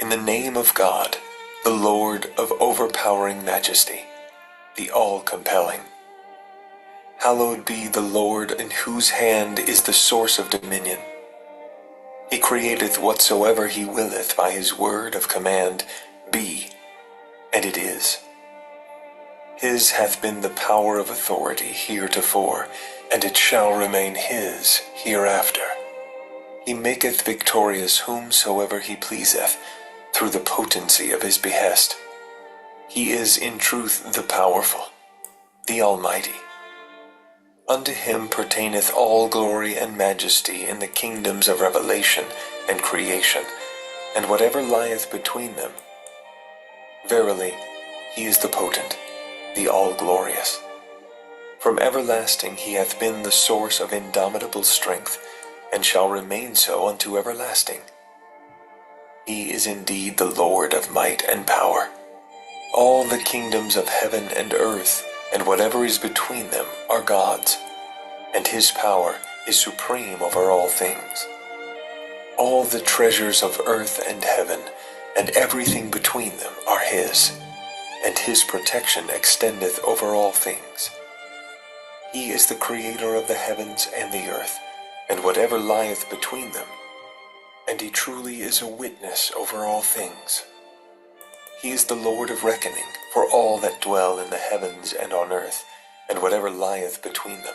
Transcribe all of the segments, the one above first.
In the name of God, the Lord of overpowering majesty, the all-compelling. Hallowed be the Lord, in whose hand is the source of dominion. He createth whatsoever he willeth by his word of command, be, and it is. His hath been the power of authority heretofore, and it shall remain his hereafter. He maketh victorious whomsoever he pleaseth, through the potency of his behest. He is in truth the powerful, the Almighty. Unto him pertaineth all glory and majesty in the kingdoms of revelation and creation, and whatever lieth between them. Verily, he is the potent, the all-glorious. From everlasting he hath been the source of indomitable strength, and shall remain so unto everlasting. He is indeed the Lord of might and power. All the kingdoms of heaven and earth, and whatever is between them, are God's, and his power is supreme over all things. All the treasures of earth and heaven, and everything between them, are his, and his protection extendeth over all things. He is the creator of the heavens and the earth, and whatever lieth between them, and he truly is a witness over all things. He is the Lord of reckoning for all that dwell in the heavens and on earth, and whatever lieth between them.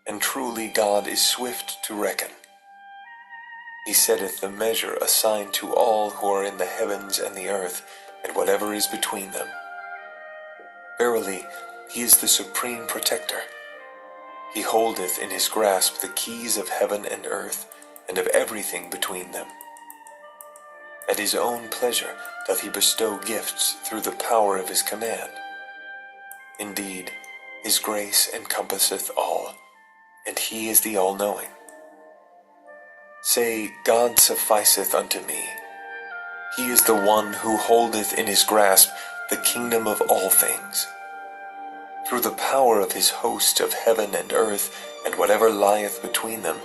And truly God is swift to reckon. He setteth the measure assigned to all who are in the heavens and the earth, and whatever is between them. Verily, he is the supreme protector. He holdeth in his grasp the keys of heaven and earth, and of everything between them. At his own pleasure doth he bestow gifts through the power of his command. Indeed, his grace encompasseth all, and he is the all-knowing. Say, God sufficeth unto me. He is the one who holdeth in his grasp the kingdom of all things. Through the power of his host of heaven and earth, and whatever lieth between them,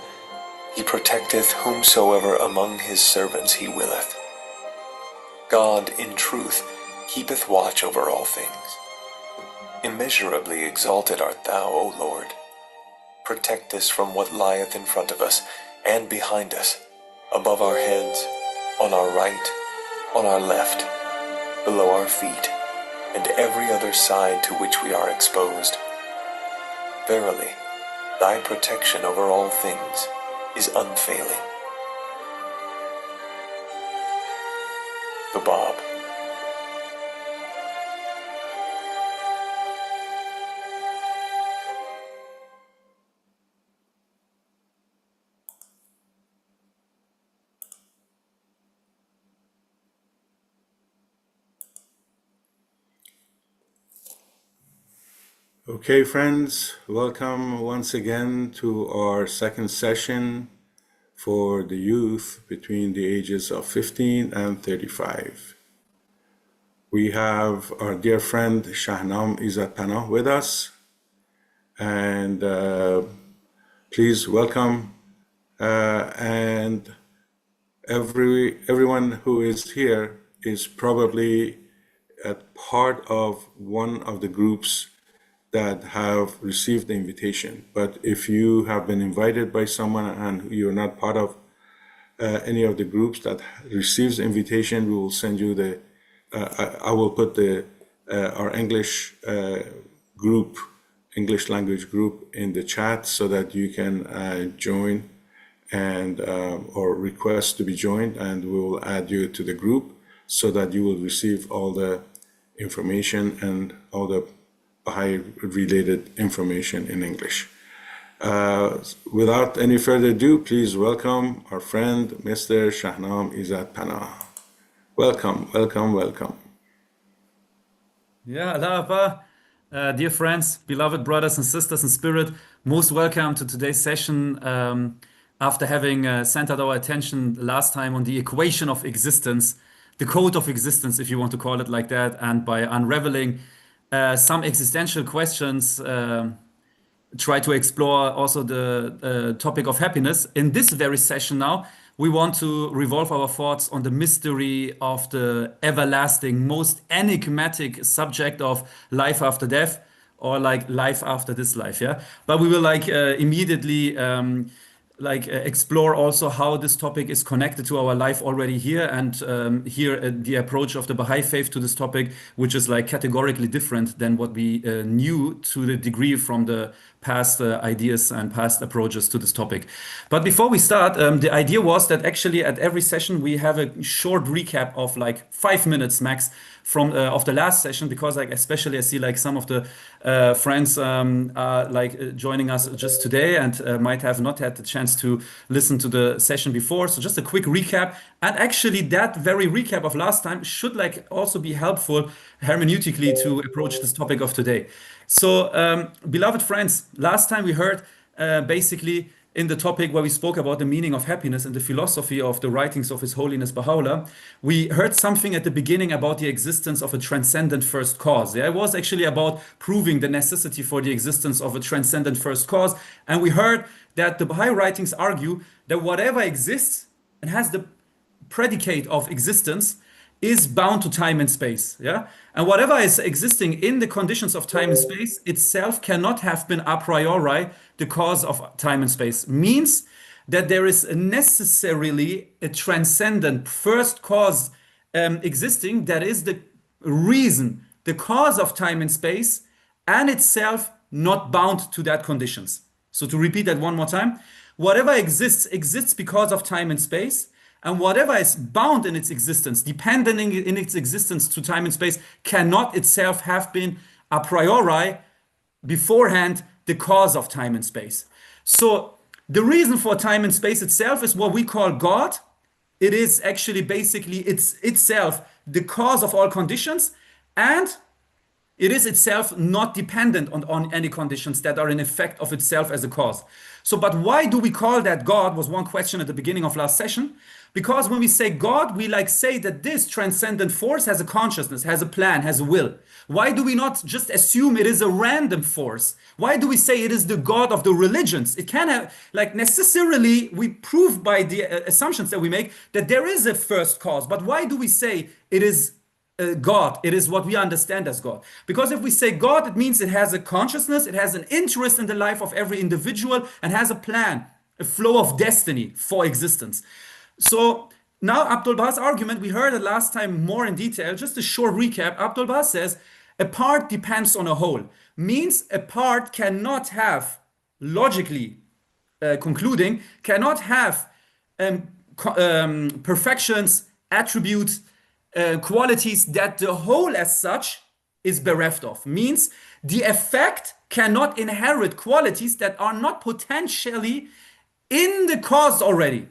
he protecteth whomsoever among his servants he willeth. God, in truth, keepeth watch over all things. Immeasurably exalted art thou, O Lord. Protect us from what lieth in front of us, and behind us, above our heads, on our right, on our left, below our feet, and every other side to which we are exposed. Verily, thy protection over all things is unfailing. The Bob. Okay, friends, welcome once again to our second session for the youth between the ages of 15 and 35. We have our dear friend Shahnam.May with us, and please welcome, and everyone who is here is probably a part of one of the groups that have received the invitation. But if you have been invited by someone and you're not part of any of the groups that receives the invitation, we will send you the, I will put the our English group, English language group in the chat so that you can join and or request to be joined, and we will add you to the group so that you will receive all the information and all the Baha'i-related information in English. Without any further ado, please welcome our friend, Mr. Shahnam.May. Welcome, welcome, welcome. Yeah, Allah Akbar. Dear friends, beloved brothers and sisters in spirit, most welcome to today's session. After having centered our attention last time on the equation of existence, the code of existence, if you want to call it like that, and by unraveling some existential questions, try to explore also the topic of happiness. In this very session now, we want to revolve our thoughts on the mystery of the everlasting, most enigmatic subject of life after death, or like life after this life, yeah. But we will like immediately explore also how this topic is connected to our life already here, and here the approach of the Baha'i faith to this topic, which is like categorically different than what we knew to the degree from the past ideas and past approaches to this topic. But before we start, the idea was that actually at every session we have a short recap of like 5 minutes max from of the last session, because like especially I see like some of the friends are like joining us just today and might have not had the chance to listen to the session before. So just a quick recap, and actually that very recap of last time should like also be helpful hermeneutically to approach this topic of today. So beloved friends, last time we heard basically in the topic where we spoke about the meaning of happiness and the philosophy of the writings of His Holiness Baha'u'llah, we heard something at the beginning about the existence of a transcendent first cause. Yeah, it was actually about proving the necessity for the existence of a transcendent first cause. And we heard that the Baha'i writings argue that whatever exists and has the predicate of existence is bound to time and space. Yeah, and whatever is existing in the conditions of time and space itself cannot have been a priori the cause of time and space. Means that there is necessarily a transcendent first cause existing, that is the reason, the cause of time and space, and itself not bound to that conditions. So to repeat that one more time, whatever exists because of time and space, and whatever is bound in its existence, dependent in its existence to time and space, cannot itself have been a priori beforehand the cause of time and space. So the reason for time and space itself is what we call God. It is actually basically itself the cause of all conditions, and it is itself not dependent on any conditions that are in effect of itself as a cause. So, but why do we call that God, was one question at the beginning of last session. Because when we say God, we like say that this transcendent force has a consciousness, has a plan, has a will. Why do we not just assume it is a random force? Why do we say it is the God of the religions? It can have, like necessarily, we prove by the assumptions that we make that there is a first cause. But why do we say it is God? It is what we understand as God. Because if we say God, it means it has a consciousness, it has an interest in the life of every individual, and has a plan, a flow of destiny for existence. So now Abdul Baha's argument, we heard it last time more in detail. Just a short recap. Abdul Baha says a part depends on a whole. Means a part cannot have, logically concluding, cannot have perfections, attributes, qualities that the whole as such is bereft of. Means the effect cannot inherit qualities that are not potentially in the cause already.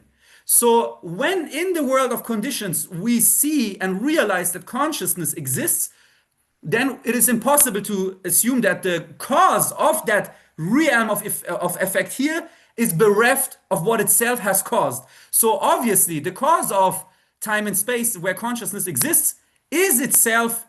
So when in the world of conditions we see and realize that consciousness exists, then it is impossible to assume that the cause of that realm of effect here is bereft of what itself has caused. So obviously the cause of time and space where consciousness exists is itself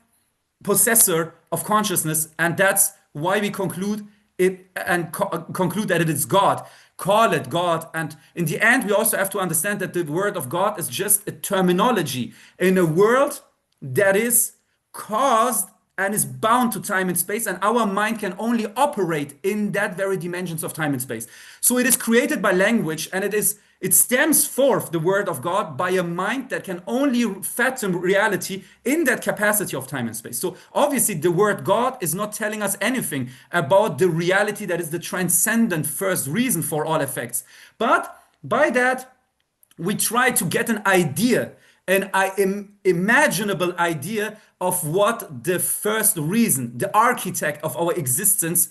possessor of consciousness, and that's why we conclude it and conclude that it is God. Call it God. And in the end, we also have to understand that the word of God is just a terminology in a world that is caused and is bound to time and space, and our mind can only operate in that very dimensions of time and space. So it is created by language, and it stems forth, the word of God, by a mind that can only fathom reality in that capacity of time and space. So obviously the word God is not telling us anything about the reality that is the transcendent first reason for all effects. But by that, we try to get an idea, an imaginable idea of what the first reason, the architect of our existence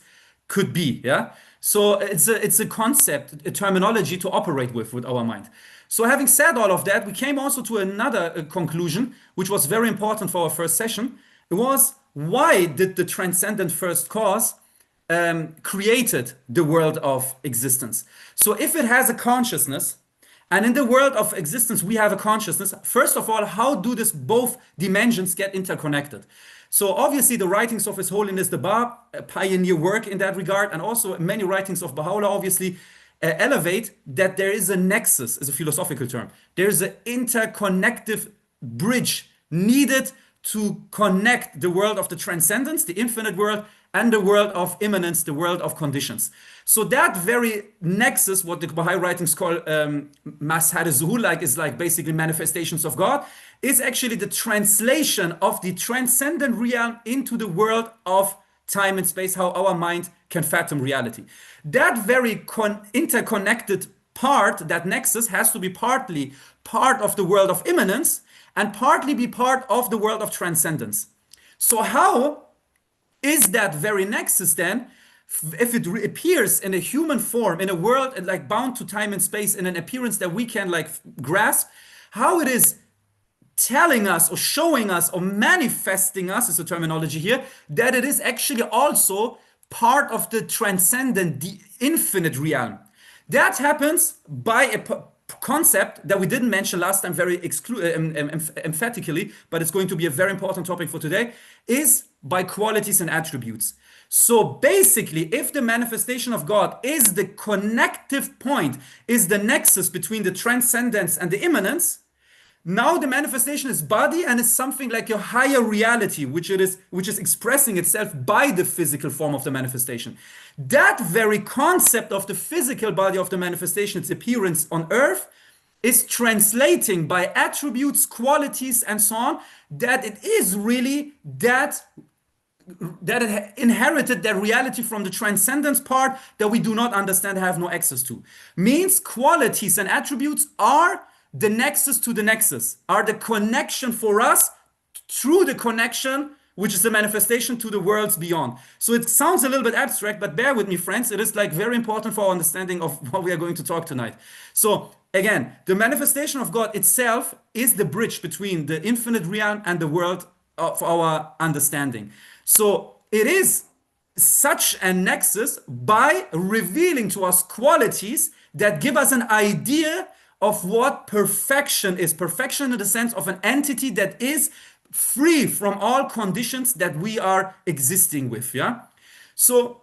could be. Yeah. So it's a concept, a terminology to operate with our mind. So having said all of that, we came also to another conclusion, which was very important for our first session. It was, why did the transcendent first cause created the world of existence? So if it has a consciousness, and in the world of existence we have a consciousness, first of all, how do this both dimensions get interconnected? So obviously the writings of His Holiness the Bab, a pioneer work in that regard, and also many writings of Baha'u'llah obviously elevate that there is a nexus, is a philosophical term. There's an interconnective bridge needed to connect the world of the transcendence, the infinite world, and the world of immanence, the world of conditions. So that very nexus, what the Baha'i writings call Mashhad Zuhur, like is like basically manifestations of God, is actually the translation of the transcendent realm into the world of time and space, how our mind can fathom reality. That very interconnected part, that nexus, has to be partly part of the world of immanence and partly be part of the world of transcendence. So how is that very nexus then, if it appears in a human form, in a world like bound to time and space, in an appearance that we can like grasp, how it is telling us or showing us or manifesting us, is the terminology here, that it is actually also part of the transcendent, the infinite realm. That happens by a concept that we didn't mention last time very emphatically, but it's going to be a very important topic for today, is by qualities and attributes. So basically, if the manifestation of God is the connective point, is the nexus between the transcendence and the immanence, now the manifestation is body and is something like a higher reality, which is expressing itself by the physical form of the manifestation. That very concept of the physical body of the manifestation, its appearance on earth, is translating by attributes, qualities, and so on, that it is really that it inherited that reality from the transcendence part that we do not understand, have no access to. Means qualities and attributes are the nexus to the nexus, are the connection for us through the connection, which is the manifestation to the worlds beyond. So it sounds a little bit abstract, but bear with me, friends. It is like very important for our understanding of what we are going to talk tonight. So again, the manifestation of God itself is the bridge between the infinite realm and the world of our understanding. So it is such a nexus by revealing to us qualities that give us an idea of what perfection is. Perfection in the sense of an entity that is free from all conditions that we are existing with. Yeah. So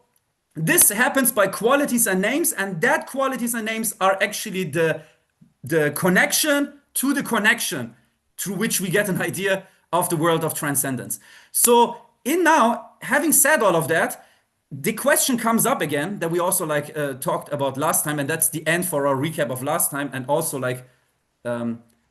this happens by qualities and names, and that qualities and names are actually the connection to the connection through which we get an idea of the world of transcendence. So now, having said all of that, the question comes up again that we also talked about last time, and that's the end for our recap of last time, and also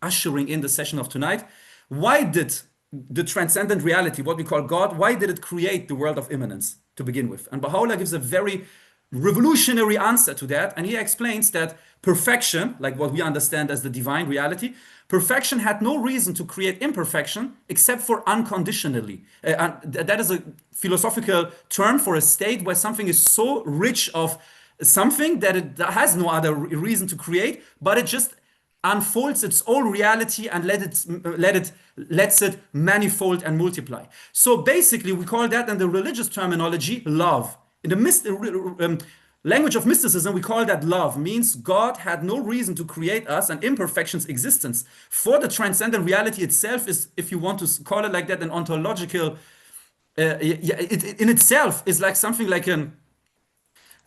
ushering in the session of tonight. Why did the transcendent reality, what we call God, why did it create the world of immanence to begin with? And Baha'u'llah gives a very revolutionary answer to that, and he explains that perfection, like what we understand as the divine reality, perfection had no reason to create imperfection except for unconditionally. That is a philosophical term for a state where something is so rich of something that it has no other reason to create, but it just unfolds its own reality and lets it manifold and multiply. So basically, we call that in the religious terminology love. In the language of mysticism, we call that love. Means God had no reason to create us, and imperfection's existence for the transcendent reality itself is, if you want to call it like that, an ontological. It in itself is like something like an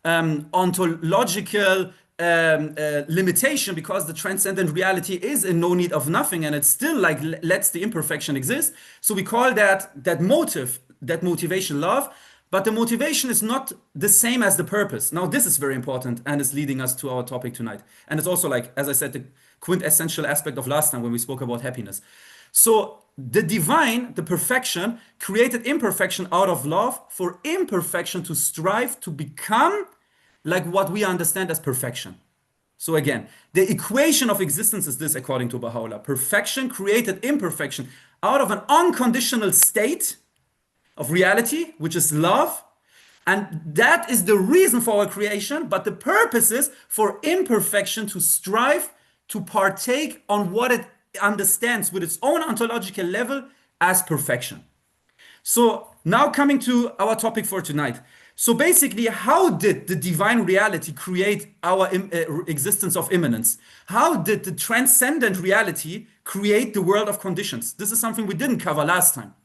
ontological limitation, because the transcendent reality is in no need of nothing, and it still like lets the imperfection exist. So we call that motivation love. But the motivation is not the same as the purpose. Now, this is very important and is leading us to our topic tonight. And it's also, like, as I said, the quintessential aspect of last time when we spoke about happiness. So the divine, the perfection, created imperfection out of love for imperfection to strive to become like what we understand as perfection. So again, the equation of existence is this, according to Baha'u'llah. Perfection created imperfection out of an unconditional state of reality, which is love, and that is the reason for our creation. But the purpose is for imperfection to strive to partake on what it understands with its own ontological level as perfection. So now coming to our topic for tonight. So basically, how did the divine reality create our existence of immanence? How did the transcendent reality create the world of conditions? This is something we didn't cover last time.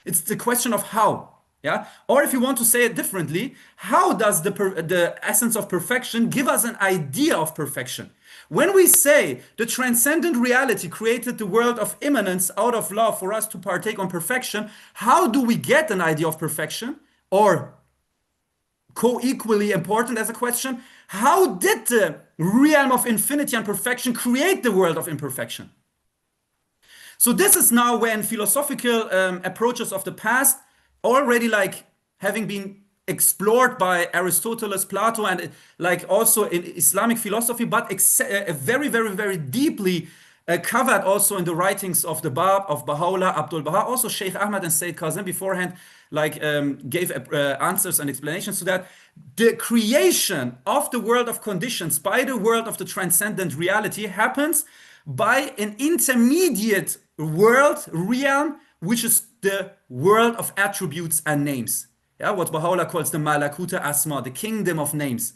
It's the question of how. Yeah. Or if you want to say it differently, how does the essence of perfection give us an idea of perfection? When we say the transcendent reality created the world of immanence out of love for us to partake on perfection, how do we get an idea of perfection? Or co-equally important as a question, how did the realm of infinity and perfection create the world of imperfection? So this is now when philosophical approaches of the past, already like having been explored by Aristotle, Plato, and like also in Islamic philosophy, but very, very, very deeply covered also in the writings of the Bab, of Baha'u'llah, Abdul Baha, also Sheikh Ahmad and Sayyid Kazim beforehand, like gave answers and explanations to that. The creation of the world of conditions by the world of the transcendent reality happens by an intermediate world, realm, which is the world of attributes and names. Yeah, what Baha'u'llah calls the Malakuta Asma, the kingdom of names.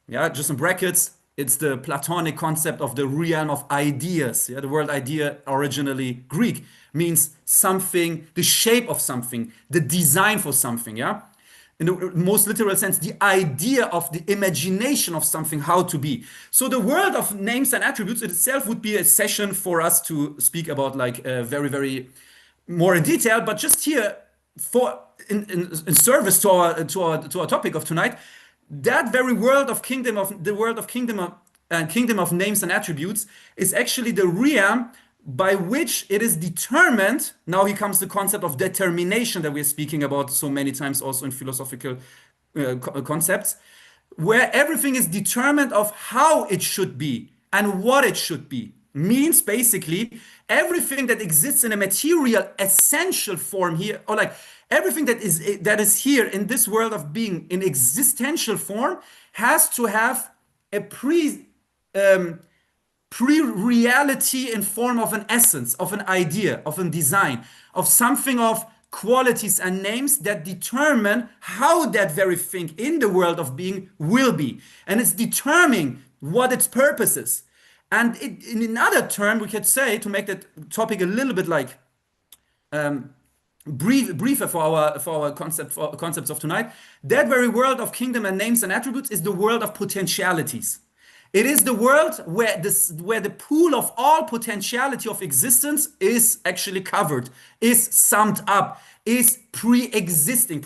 Yeah, just in brackets, it's the Platonic concept of the realm of ideas. Yeah, the word idea, originally Greek, means something, the shape of something, the design for something. Yeah, in the most literal sense, the idea of the imagination of something, how to be. So the world of names and attributes itself would be a session for us to speak about, like very, very more in detail. But just here, for in service to our topic of tonight, that very world of kingdom of the world of kingdom of names and attributes is actually the realm by which it is determined. Now here comes the concept of determination that we're speaking about so many times also in philosophical concepts, where everything is determined of how it should be and what it should be. Means basically everything that exists in a material essential form here, or like everything that is here in this world of being in existential form, has to have a pre-reality in form of an essence, of an idea, of a design, of something, of qualities and names that determine how that very thing in the world of being will be. And it's determining what its purpose is. And in another term, we could say, to make that topic a little bit like briefer for our concepts of tonight, that very world of kingdom and names and attributes is the world of potentialities. It is the world where the pool of all potentiality of existence is actually covered, is summed up, is pre-existing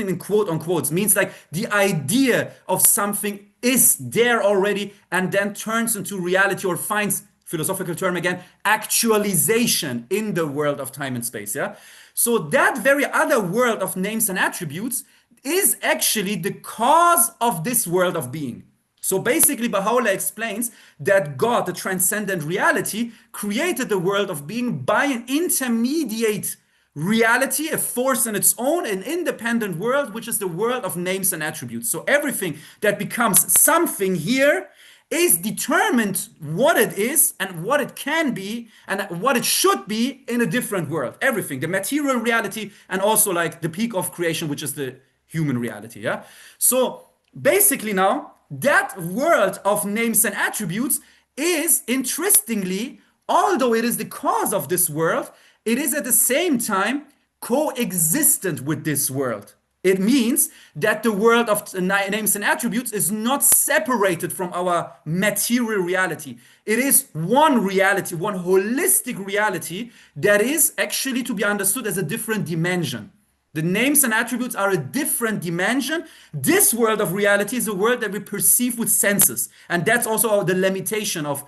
in quote unquote, means like the idea of something is there already and then turns into reality, or finds, philosophical term again, actualization in the world of time and space. Yeah. So that very other world of names and attributes is actually the cause of this world of being. So basically, Baha'u'llah explains that God, the transcendent reality, created the world of being by an intermediate reality, a force in its own, an independent world, which is the world of names and attributes. So everything that becomes something here is determined what it is and what it can be and what it should be in a different world. Everything, the material reality, and also like the peak of creation, which is the human reality. Yeah. So basically now, that world of names and attributes is, interestingly, although it is the cause of this world, it is at the same time coexistent with this world. It means that the world of names and attributes is not separated from our material reality. It is one reality, one holistic reality that is actually to be understood as a different dimension. The names and attributes are a different dimension. This world of reality is a world that we perceive with senses. And that's also the limitation of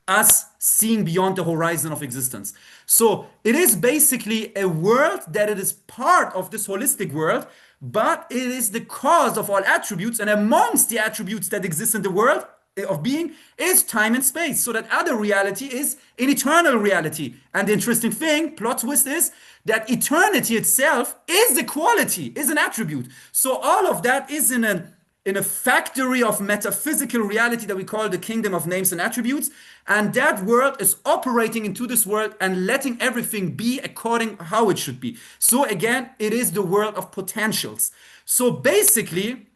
us seeing beyond the horizon of existence. So it is basically a world that it is part of this holistic world, but it is the cause of all attributes. And amongst the attributes that exist in the world of being is time and space. So that other reality is an eternal reality. And the interesting thing, plot twist, is that eternity itself is a quality, is an attribute. So all of that is in a factory of metaphysical reality that we call the kingdom of names and attributes. And that world is operating into this world and letting everything be according how it should be. So again, it is the world of potentials. So basically,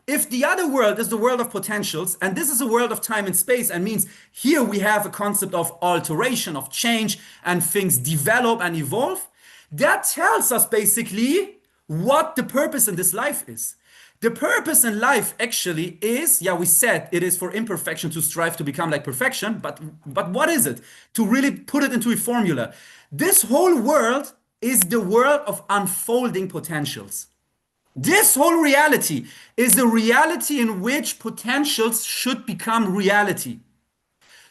if the other world is the world of potentials, and this is a world of time and space, and means here we have a concept of alteration, of change, and things develop and evolve, that tells us basically what the purpose in this life is. The purpose in life actually is, yeah, we said it is for imperfection to strive to become like perfection, but what is it? To really put it into a formula. This whole world is the world of unfolding potentials. This whole reality is a reality in which potentials should become reality.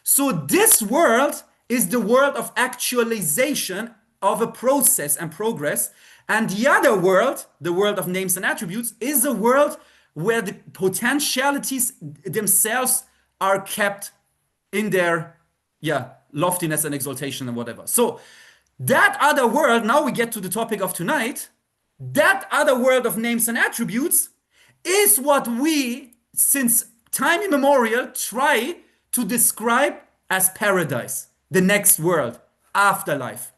So this world is the world of actualization of a process and progress. And the other world, the world of names and attributes, is a world where the potentialities themselves are kept in their, yeah, loftiness and exaltation and whatever. So that other world, now we get to the topic of tonight, that other world of names and attributes is what we, since time immemorial, try to describe as paradise, the next world, afterlife.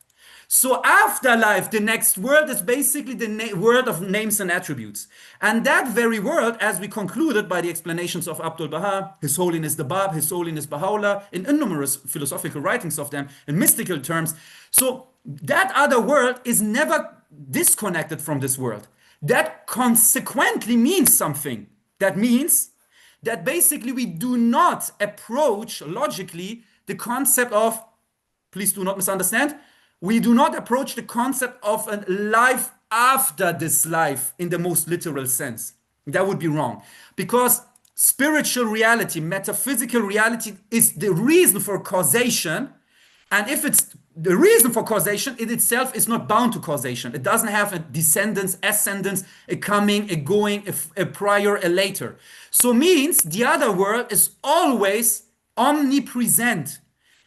So afterlife, the next world, is basically the world of names and attributes. And that very world, as we concluded by the explanations of Abdul Baha, His Holiness the Bab, His Holiness Baha'u'llah, in numerous philosophical writings of them, in mystical terms. So that other world is never disconnected from this world. That consequently means something. That means that basically we do not approach logically the concept of, please do not misunderstand, we do not approach the concept of a life after this life in the most literal sense. That would be wrong. Because spiritual reality, metaphysical reality is the reason for causation. And if it's the reason for causation, it itself is not bound to causation. It doesn't have a descendance, ascendance, a coming, a going, a prior, a later. So means the other world is always omnipresent.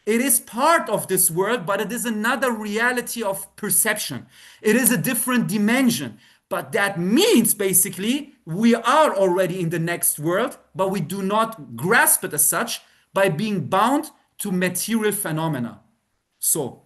It is part of this world, but it is another reality of perception. It is a different dimension. But that means basically we are already in the next world, but we do not grasp it as such by being bound to material phenomena. So,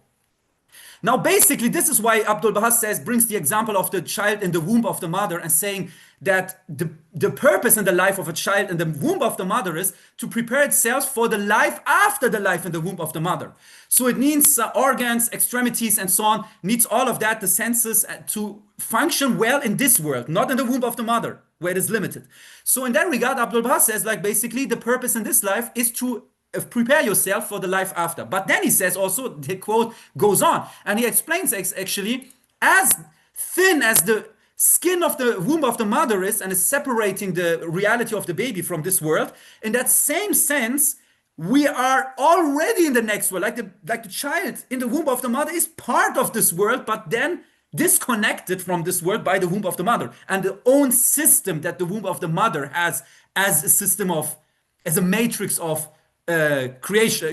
now basically this is why Abdul Baha brings the example of the child in the womb of the mother and saying that the purpose in the life of a child in the womb of the mother is to prepare itself for the life after the life in the womb of the mother. So it needs organs, extremities and so on, needs all of that, the senses to function well in this world, not in the womb of the mother where it is limited. So in that regard, Abdul Baha says like basically the purpose in this life is to prepare yourself for the life after. But then he says also, the quote goes on, and he explains actually, as thin as the skin of the womb of the mother is and is separating the reality of the baby from this world, in that same sense, we are already in the next world. Like the child in the womb of the mother is part of this world, but then disconnected from this world by the womb of the mother and the own system that the womb of the mother has as a system of, as a matrix of creative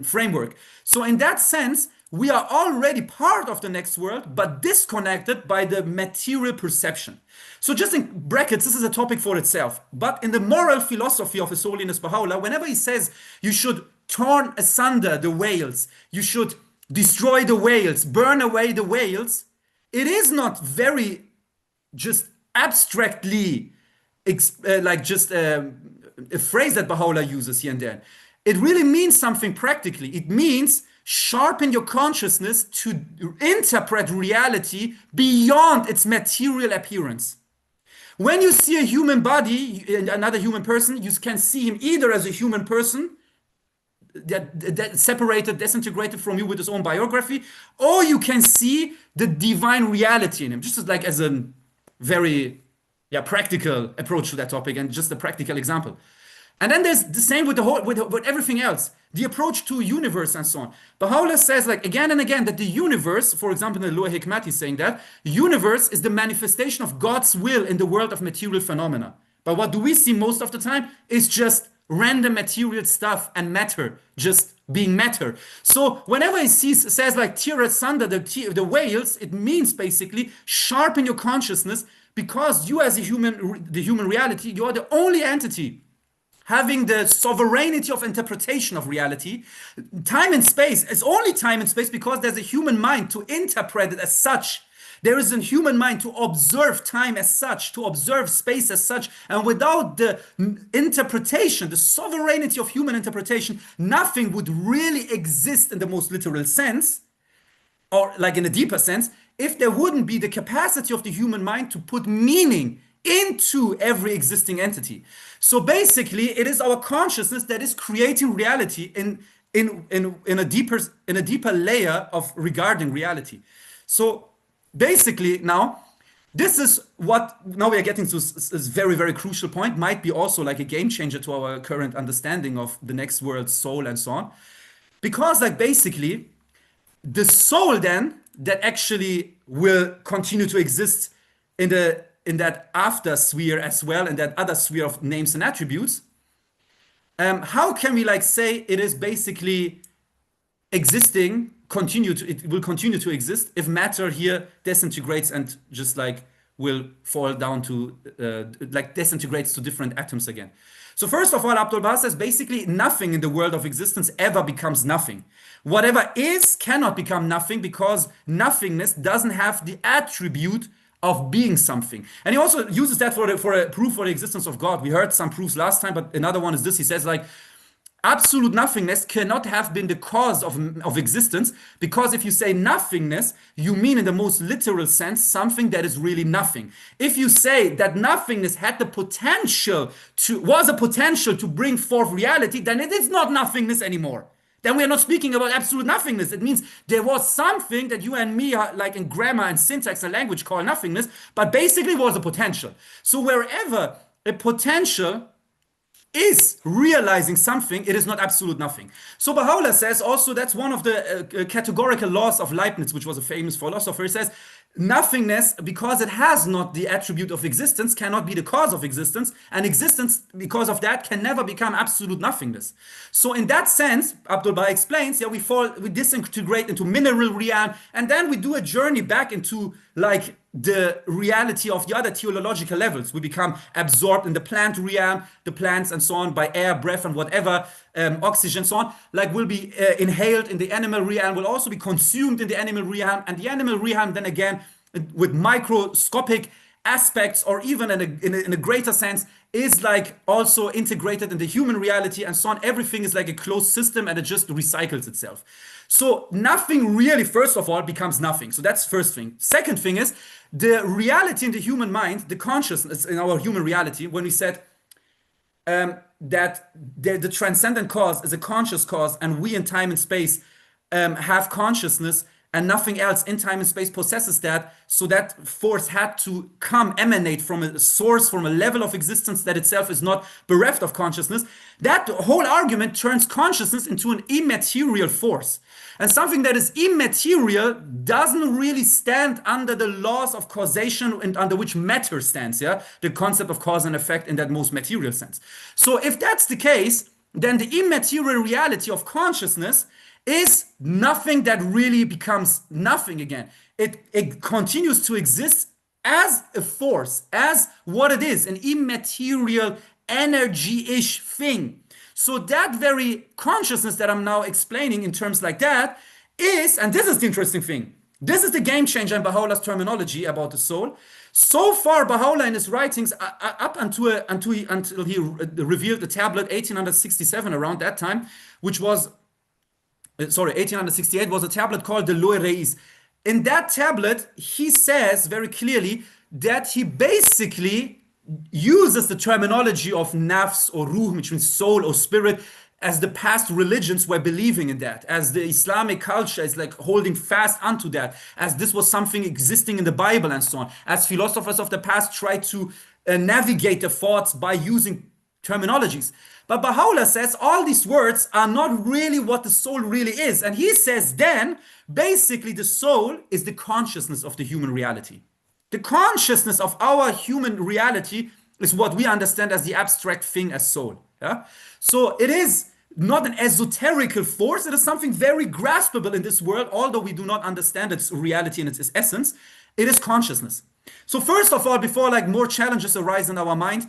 framework. So in that sense, we are already part of the next world, but disconnected by the material perception. So just in brackets, this is a topic for itself. But in the moral philosophy of His Holiness Baha'u'llah, whenever he says you should torn asunder the veils, you should destroy the veils, burn away the veils, it is not very just abstractly like just a phrase that Baha'u'llah uses here and there. It really means something practically. It means sharpen your consciousness to interpret reality beyond its material appearance. When you see a human body, another human person, you can see him either as a human person that separated, disintegrated from you with his own biography, or you can see the divine reality in him, just like as a very practical approach to that topic and just a practical example. And then there's the same with the whole, with everything else, the approach to universe and so on. Baha'u'llah says like again and again that the universe, for example, in the Lu'a Hikmat, he's saying that universe is the manifestation of God's will in the world of material phenomena. But what do we see most of the time is just random material stuff and matter just being matter. So whenever he says like tear asunder the veils, it means basically sharpen your consciousness, because you as a human, the human reality, you are the only entity having the sovereignty of interpretation of reality. Time and space is only time and space because there's a human mind to interpret it as such. There is a human mind to observe time as such, to observe space as such. And without the interpretation, the sovereignty of human interpretation, nothing would really exist in the most literal sense, or like in a deeper sense. if there wouldn't be the capacity of the human mind to put meaning into every existing entity. So basically, it is our consciousness that is creating reality in a deeper layer of regarding reality. So basically now, this is what now we are getting to this very, very crucial point, might be also like a game changer to our current understanding of the next world, soul, and so on. Because like basically, the soul then that actually will continue to exist in that after sphere as well, in that other sphere of names and attributes, how can we like say it is basically existing, it will continue to exist if matter here disintegrates and just like will fall down to like disintegrates to different atoms again. So first of all, Abdul Baha says basically nothing in the world of existence ever becomes nothing. Whatever is cannot become nothing because nothingness doesn't have the attribute of being something. And he also uses that for a proof for the existence of God. We heard some proofs last time, but another one is this. He says like, absolute nothingness cannot have been the cause of existence, because if you say nothingness, you mean in the most literal sense something that is really nothing. If you say that nothingness had the potential was a potential to bring forth reality, then it is not nothingness anymore. Then we are not speaking about absolute nothingness. It means there was something that you and me, like in grammar and syntax and language, call nothingness, but basically was a potential. So wherever a potential is realizing something, it is not absolute nothing. So Baha'u'llah says also, that's one of the categorical laws of Leibniz, which was a famous philosopher. He says nothingness, because it has not the attribute of existence, cannot be the cause of existence, and existence, because of that, can never become absolute nothingness. So in that sense, Abdul Baha explains, we disintegrate into mineral realm, and then we do a journey back into like the reality of the other teleological levels. We become absorbed in the plant realm, the plants and so on, by air, breath, and whatever, oxygen, so on. Like will be inhaled in the animal realm, will also be consumed in the animal realm, and the animal realm then again, with microscopic aspects, or even in a greater sense, is like also integrated in the human reality and so on. Everything is like a closed system, and it just recycles itself. So nothing really, first of all, becomes nothing. So that's first thing. Second thing is the reality in the human mind, the consciousness in our human reality, when we said that the transcendent cause is a conscious cause, and we in time and space have consciousness, and nothing else in time and space possesses that. So that force had to emanate from a source, from a level of existence that itself is not bereft of consciousness. That whole argument turns consciousness into an immaterial force. And something that is immaterial doesn't really stand under the laws of causation and under which matter stands, the concept of cause and effect in that most material sense. So if that's the case, then the immaterial reality of consciousness is nothing that really becomes nothing again. It continues to exist as a force, as what it is, an immaterial energy-ish thing. So that very consciousness that I'm now explaining in terms like that is, and this is the interesting thing, this is the game changer in Baha'u'llah's terminology about the soul. So far, Baha'u'llah in his writings, up until he revealed the tablet 1867, around that time, which was 1868, was a tablet called the Loy Reis. In that tablet, he says very clearly that he basically uses the terminology of nafs or ruh, which means soul or spirit, as the past religions were believing in that, as the Islamic culture is like holding fast onto that, as this was something existing in the Bible and so on, as philosophers of the past tried to navigate the thoughts by using terminologies. But Baha'u'llah says all these words are not really what the soul really is. And he says then, basically the soul is the consciousness of the human reality. The consciousness of our human reality is what we understand as the abstract thing as soul. So it is not an esoterical force. It is something very graspable in this world, although we do not understand its reality and its essence. It is consciousness. So first of all, before like more challenges arise in our mind,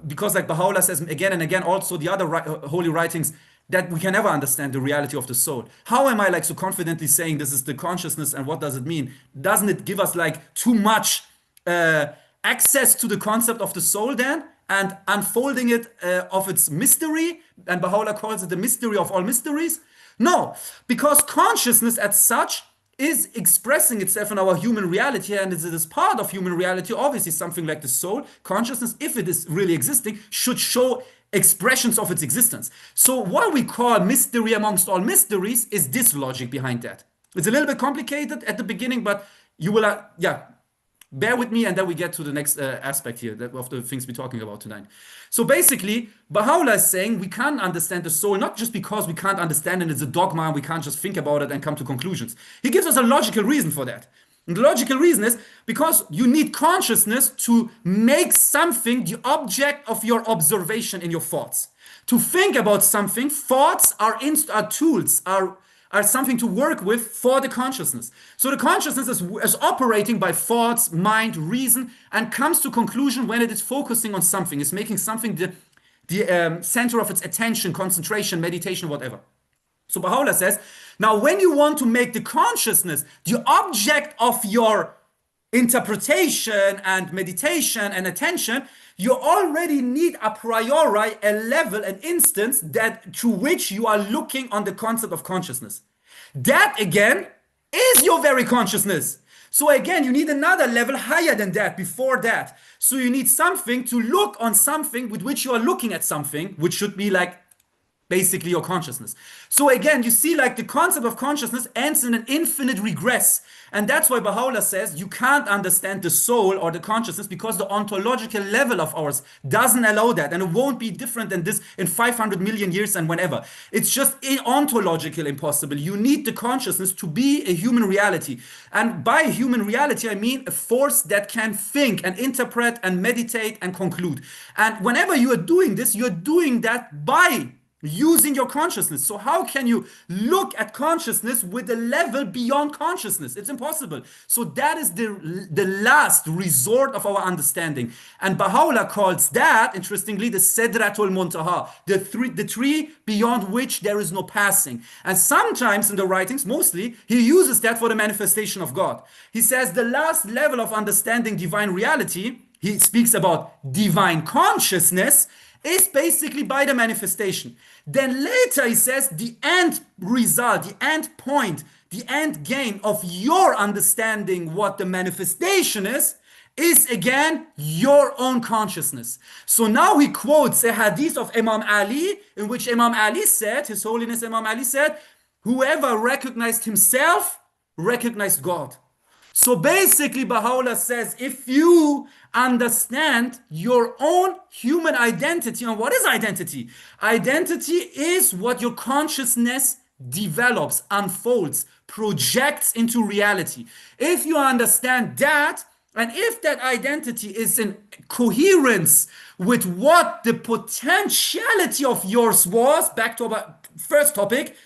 because like Baha'u'llah says again and again, also the other holy writings, that we can never understand the reality of the soul. How am I like so confidently saying this is the consciousness, and what does it mean? Doesn't it give us like too much access to the concept of the soul then, and unfolding it of its mystery? And Baha'u'llah calls it the mystery of all mysteries. No, because consciousness as such is expressing itself in our human reality, and it is part of human reality. Obviously, something like the soul, consciousness, if it is really existing, should show expressions of its existence. So what we call mystery amongst all mysteries is this logic behind that. It's a little bit complicated at the beginning, but you will, bear with me, and then we get to the next aspect here of the things we're talking about tonight. So basically, Baha'u'llah is saying we can't understand the soul, not just because we can't understand it, it's a dogma, and we can't just think about it and come to conclusions. He gives us a logical reason for that. And the logical reason is because you need consciousness to make something the object of your observation in your thoughts. To think about something, thoughts are tools, are something to work with for the consciousness. So the consciousness is operating by thoughts, mind, reason, and comes to conclusion when it is focusing on something, is making something the center of its attention, concentration, meditation, whatever. So Baha'u'llah says, now when you want to make the consciousness the object of your interpretation and meditation and attention, you already need a priori a level, an instance that to which you are looking on the concept of consciousness. That again is your very consciousness. So again, you need another level higher than that, before that. So you need something to look on something with which you are looking at something, which should be like basically your consciousness. So again, you see like the concept of consciousness ends in an infinite regress. And that's why Baha'u'llah says you can't understand the soul or the consciousness because the ontological level of ours doesn't allow that. And it won't be different than this in 500 million years and whenever. It's just ontological impossible. You need the consciousness to be a human reality. And by human reality, I mean a force that can think and interpret and meditate and conclude. And whenever you are doing this, you're doing that by using your consciousness. So how can you look at consciousness with a level beyond consciousness? It's impossible. So that is the last resort of our understanding. And Baha'u'llah calls that, interestingly, the Sidratul Muntaha, the tree beyond which there is no passing. And sometimes in the writings, mostly, he uses that for the manifestation of God. He says the last level of understanding divine reality, he speaks about divine consciousness, is basically by the manifestation. Then later he says the end result, the end point, the end game of your understanding what the manifestation is again your own consciousness. So now he quotes a hadith of Imam Ali, in which Imam Ali said, His Holiness Imam Ali said, whoever recognized himself recognized God. So basically Baha'u'llah says, if you understand your own human identity, and what is identity? Identity is what your consciousness develops, unfolds, projects into reality. If you understand that, and if that identity is in coherence with what the potentiality of yours was, back to our first topic,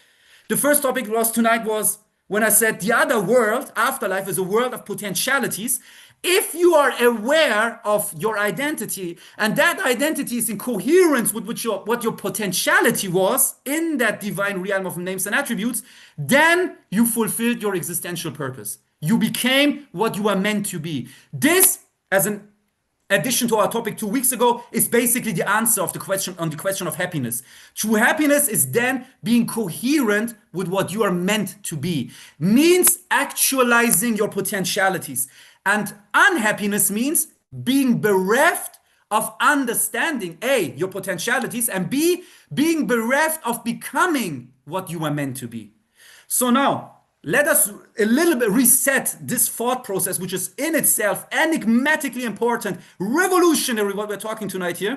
the first topic was tonight was when I said the other world, afterlife, is a world of potentialities. If you are aware of your identity, and that identity is in coherence with what your potentiality was in that divine realm of names and attributes, then you fulfilled your existential purpose. You became what you are meant to be. This, as an addition to our topic 2 weeks ago, is basically the answer of the question on the question of happiness. True happiness is then being coherent with what you are meant to be. Means actualizing your potentialities. And unhappiness means being bereft of understanding A, your potentialities, and B, being bereft of becoming what you are meant to be. So now, let us a little bit reset this thought process, which is in itself enigmatically important, revolutionary, what we're talking tonight here.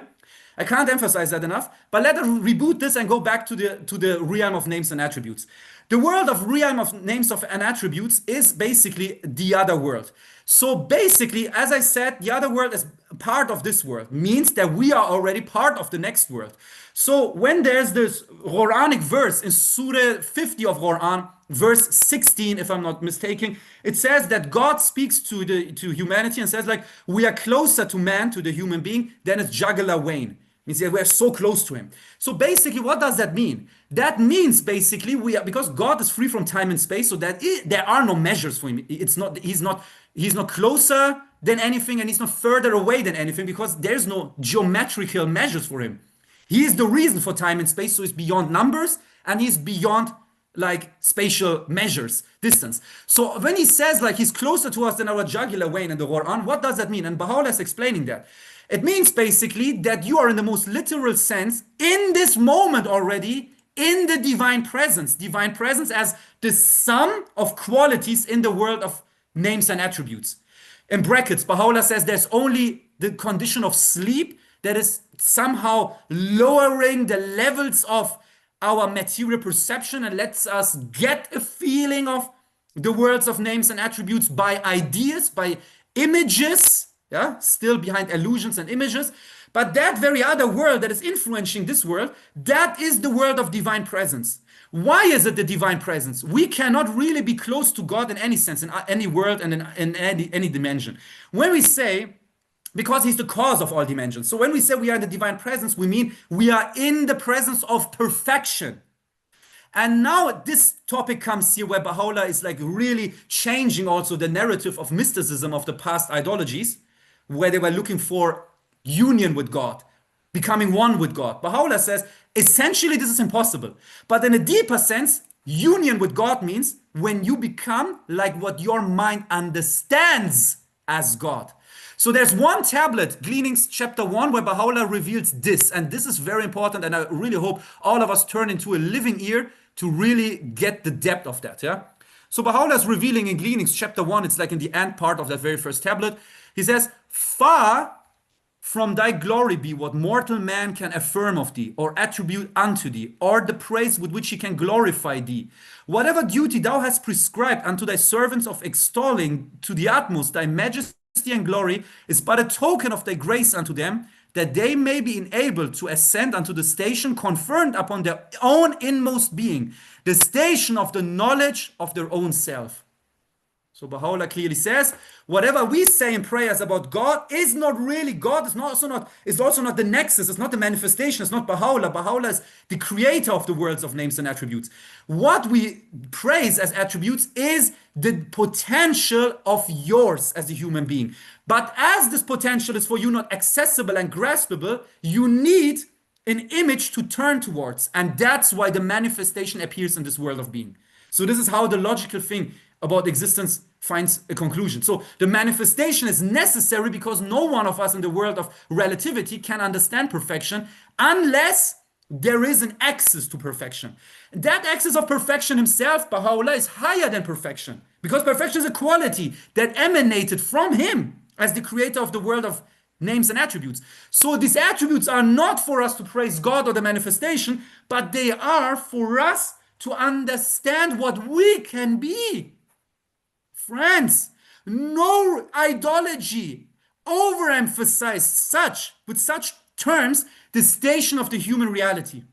I can't emphasize that enough, but let us reboot this and go back to the realm of names and attributes. The world of realm of names and attributes is basically the other world. So basically, as I said, the other world is part of this world, means that we are already part of the next world. So when there's this Quranic verse in Surah 50 of Quran, verse 16, if I'm not mistaken, it says that God speaks to humanity and says like, we are closer to man, to the human being, than its jugular vein. Means that we are so close to him. So basically, what does that mean? That means basically because God is free from time and space, so that there are no measures for him. He's not closer than anything, and he's not further away than anything, because there's no geometrical measures for him. He is the reason for time and space, so he's beyond numbers and he's beyond like spatial measures, distance. So when he says like he's closer to us than our jugular vein in the Quran, what does that mean? And Baha'u'llah is explaining that. It means basically that you are in the most literal sense in this moment already in the divine presence. Divine presence as the sum of qualities in the world of names and attributes. In brackets, Baha'u'llah says there's only the condition of sleep that is somehow lowering the levels of our material perception and lets us get a feeling of the worlds of names and attributes by ideas, by images, yeah, still behind illusions and images. But that very other world that is influencing this world, that is the world of divine presence. Why is it the divine presence? We cannot really be close to God in any sense, in any world and in any dimension. When we say, because he's the cause of all dimensions. So when we say we are in the divine presence, we mean we are in the presence of perfection. And now this topic comes here where Baha'u'llah is like really changing also the narrative of mysticism of the past ideologies, where they were looking for union with God, becoming one with God. Baha'u'llah says, essentially this is impossible. But in a deeper sense, union with God means when you become like what your mind understands as God. So there's one tablet, Gleanings chapter 1, where Baha'u'llah reveals this. And this is very important. And I really hope all of us turn into a living ear to really get the depth of that. Yeah. So Baha'u'llah is revealing in Gleanings chapter 1, it's like in the end part of that very first tablet. He says, far from thy glory be what mortal man can affirm of thee, or attribute unto thee, or the praise with which he can glorify thee. Whatever duty thou hast prescribed unto thy servants of extolling to the utmost thy majesty and glory is but a token of thy grace unto them, that they may be enabled to ascend unto the station conferred upon their own inmost being, the station of the knowledge of their own self. So Baha'u'llah clearly says, whatever we say in prayers about God is not really God, it's also not the nexus, it's not the manifestation, it's not Baha'u'llah. Baha'u'llah is the creator of the worlds of names and attributes. What we praise as attributes is the potential of yours as a human being. But as this potential is for you not accessible and graspable, you need an image to turn towards. And that's why the manifestation appears in this world of being. So this is how the logical thing about existence finds a conclusion. So the manifestation is necessary because no one of us in the world of relativity can understand perfection unless there is an access to perfection. That access of perfection himself, Baha'u'llah, is higher than perfection, because perfection is a quality that emanated from him as the creator of the world of names and attributes. So these attributes are not for us to praise God or the manifestation, but they are for us to understand what we can be. Friends, no ideology overemphasized with such terms the station of the human reality.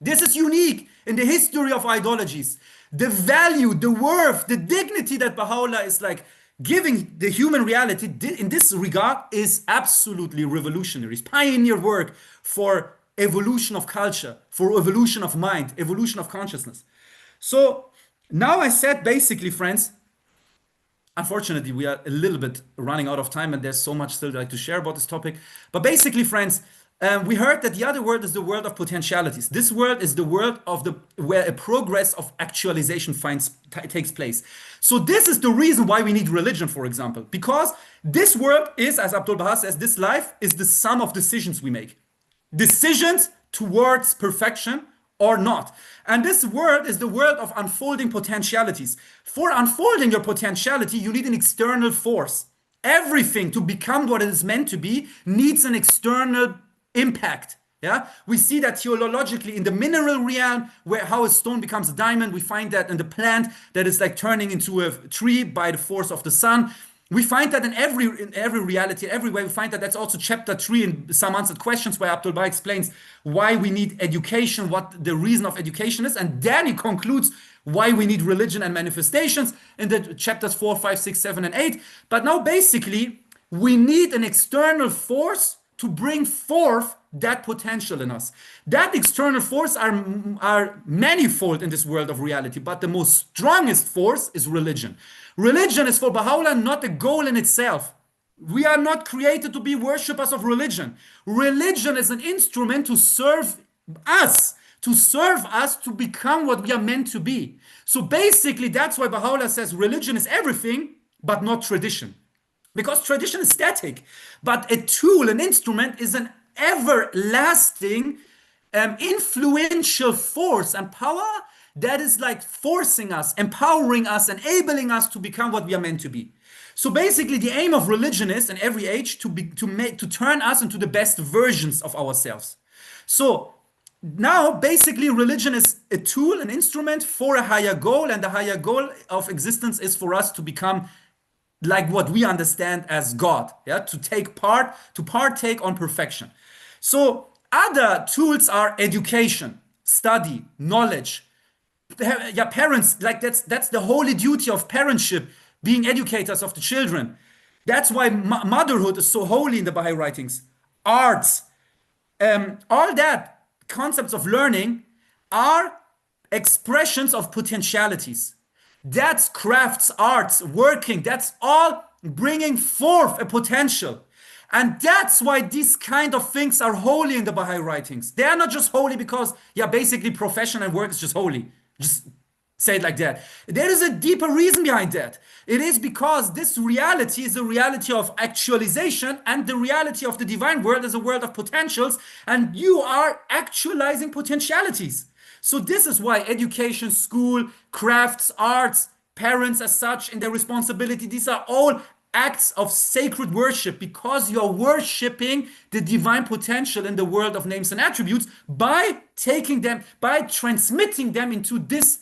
This is unique in the history of ideologies. The value, the worth, the dignity that Baha'u'llah is like giving the human reality in this regard is absolutely revolutionary. It's pioneer work for evolution of culture, for evolution of mind, evolution of consciousness. So now I said basically, friends, unfortunately, we are a little bit running out of time and there's so much still like to share about this topic. But basically, friends, we heard that the other world is the world of potentialities. This world is the world of where a progress of actualization takes place. So this is the reason why we need religion, for example, because this world is, as Abdul Baha says, this life is the sum of decisions we make. Decisions towards perfection or not. And this world is the world of unfolding potentialities. For unfolding your potentiality, you need an external force. Everything to become what it is meant to be needs an external impact. Yeah, we see that theologically in the mineral realm, where how a stone becomes a diamond. We find that in the plant that is like turning into a tree by the force of the sun. We find that in every reality, everywhere. We find that that's also chapter 3 in Some Answered Questions, where Abdul Baha explains why we need education, what the reason of education is, and then he concludes why we need religion and manifestations in the chapters 4, 5, 6, 7, and 8. But now basically we need an external force to bring forth that potential in us. That external force are manifold in this world of reality, but the most strongest force is religion. Religion is for Baha'u'llah not a goal in itself. We are not created to be worshippers of religion. Religion is an instrument to serve us, to serve us to become what we are meant to be. So basically, that's why Baha'u'llah says religion is everything, but not tradition. Because tradition is static, but a tool, an instrument, is an everlasting, influential force and power that is like forcing us, empowering us, enabling us to become what we are meant to be. So basically, the aim of religion is, in every age, to turn us into the best versions of ourselves. So now, basically, religion is a tool, an instrument for a higher goal, and the higher goal of existence is for us to become like what we understand as God, yeah, to partake on perfection. So other tools are education, study, knowledge. Yeah, parents, like that's the holy duty of parentship, being educators of the children. That's why motherhood is so holy in the Baha'i writings. Arts, all that concepts of learning are expressions of potentialities. That's crafts, arts, working. That's all bringing forth a potential. And that's why these kind of things are holy in the Baha'i writings. They are not just holy because, yeah, basically profession and work is just holy. Just say it like that. There is a deeper reason behind that. It is because this reality is a reality of actualization, and the reality of the divine world is a world of potentials, and you are actualizing potentialities. So this is why education, school, crafts, arts, parents as such, in their responsibility, these are all acts of sacred worship, because you are worshiping the divine potential in the world of names and attributes by taking them, by transmitting them into this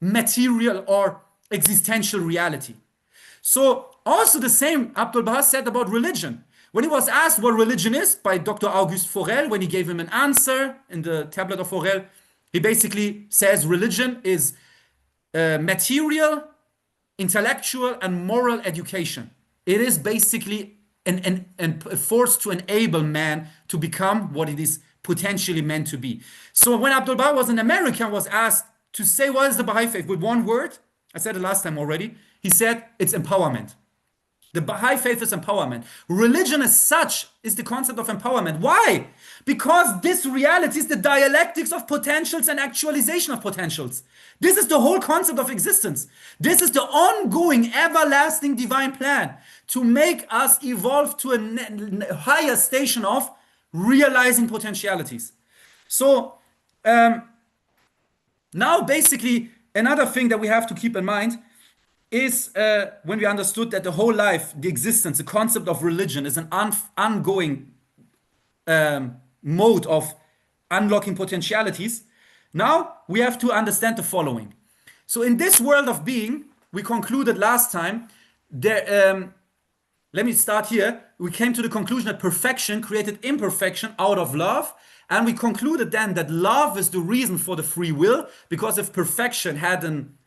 material or existential reality. So also the same Abdul Baha said about religion. When he was asked what religion is by Dr. Auguste Forel, when he gave him an answer in the tablet of Forel, he basically says religion is material, intellectual, and moral education. It is basically a force to enable man to become what it is potentially meant to be. So when Abdul Baha was in America and was asked to say what is the Baha'i faith with one word, I said it last time already, he said it's empowerment. The Baha'i faith is empowerment. Religion as such is the concept of empowerment. Why? Because this reality is the dialectics of potentials and actualization of potentials. This is the whole concept of existence. This is the ongoing, everlasting divine plan to make us evolve to a higher station of realizing potentialities. So now basically another thing that we have to keep in mind is when we understood that the whole life, the existence, the concept of religion is an ongoing mode of unlocking potentialities. Now we have to understand the following. So in this world of being, we concluded last time, let me start here. We came to the conclusion that perfection created imperfection out of love. And we concluded then that love is the reason for the free will, because if perfection had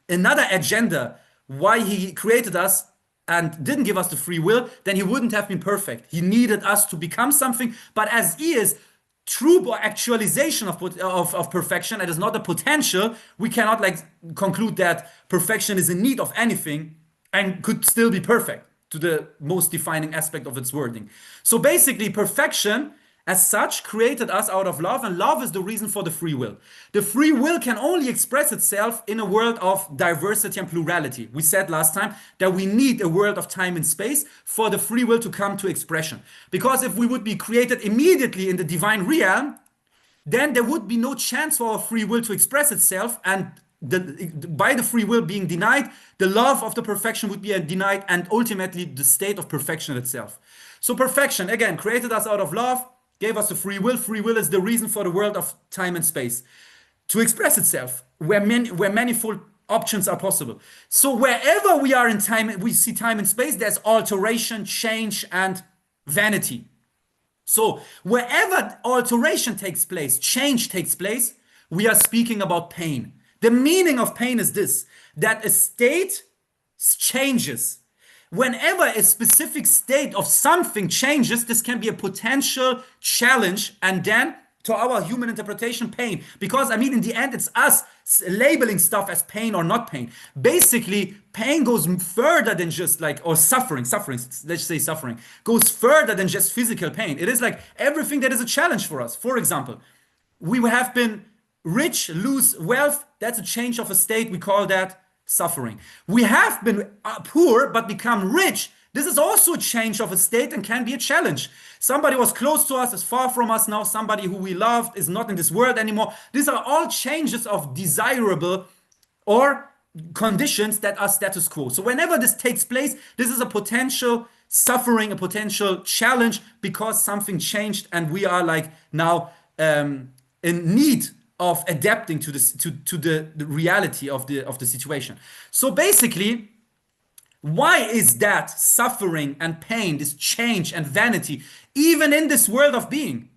another agenda, why he created us and didn't give us the free will, then he wouldn't have been perfect. He needed us to become something, but as he is true actualization of perfection, it is not a potential, we cannot like conclude that perfection is in need of anything and could still be perfect to the most defining aspect of its wording. So basically perfection as such created us out of love, and love is the reason for the free will. The free will can only express itself in a world of diversity and plurality. We said last time that we need a world of time and space for the free will to come to expression. Because if we would be created immediately in the divine realm, then there would be no chance for our free will to express itself, and by the free will being denied, the love of the perfection would be denied, and ultimately the state of perfection itself. So perfection, again, created us out of love, gave us the free will. Free will is the reason for the world of time and space to express itself, where manifold options are possible. So wherever we are in time, we see time and space, there's alteration, change, and vanity. So wherever alteration takes place, change takes place, we are speaking about pain. The meaning of pain is this, that a state changes. Whenever a specific state of something changes, this can be a potential challenge, and then to our human interpretation, pain. Because I mean, in the end, it's us labeling stuff as pain or not pain. Basically, pain goes further than just like, or suffering, let's say suffering, goes further than just physical pain. It is like everything that is a challenge for us. For example, we have been rich lose wealth, that's a change of a state. We call that suffering. We have been poor but become rich. This is also a change of a state and can be a challenge. Somebody was close to us, is far from us now. Somebody who we loved is not in this world anymore. These are all changes of desirable or conditions that are status quo. So whenever this takes place, this is a potential suffering, a potential challenge because something changed and we are like now in need of adapting to this to the reality of the situation. So basically, why is that suffering and pain, this change and vanity, even in this world of being?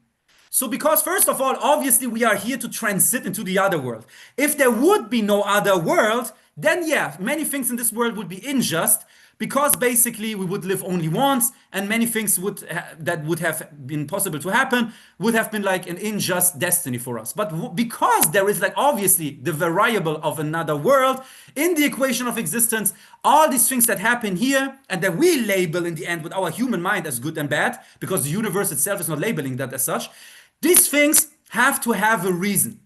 So because first of all, obviously we are here to transit into the other world. If there would be no other world, then yeah, many things in this world would be unjust because basically we would live only once and many things that would have been possible to happen would have been like an unjust destiny for us. But because there is like obviously the variable of another world in the equation of existence, all these things that happen here and that we label in the end with our human mind as good and bad, because the universe itself is not labeling that as such, these things have to have a reason.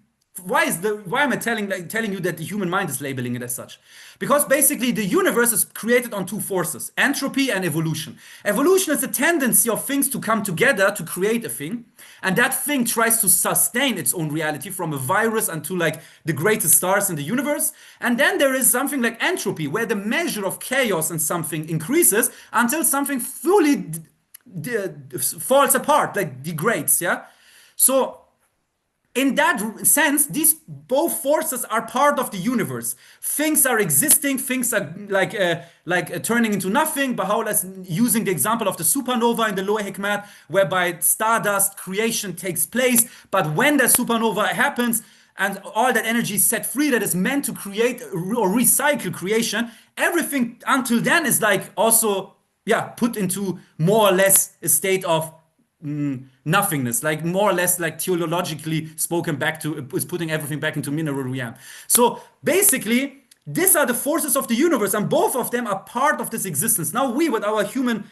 Why am I telling you that the human mind is labeling it as such? Because basically the universe is created on two forces, entropy and evolution. Evolution is the tendency of things to come together to create a thing, and that thing tries to sustain its own reality from a virus unto like the greatest stars in the universe. And then there is something like entropy, where the measure of chaos in something increases until something fully falls apart, like degrades, yeah? So in that sense, these both forces are part of the universe. Things are existing, things are like turning into nothing. Baha'u'llah is using the example of the supernova in the Lower Hikmat, whereby stardust creation takes place. But when that supernova happens and all that energy is set free that is meant to create or recycle creation, everything until then is like also put into more or less a state of nothingness, like more or less like theologically spoken back to is putting everything back into mineral realm. So basically these are the forces of the universe and both of them are part of this existence. Now we with our human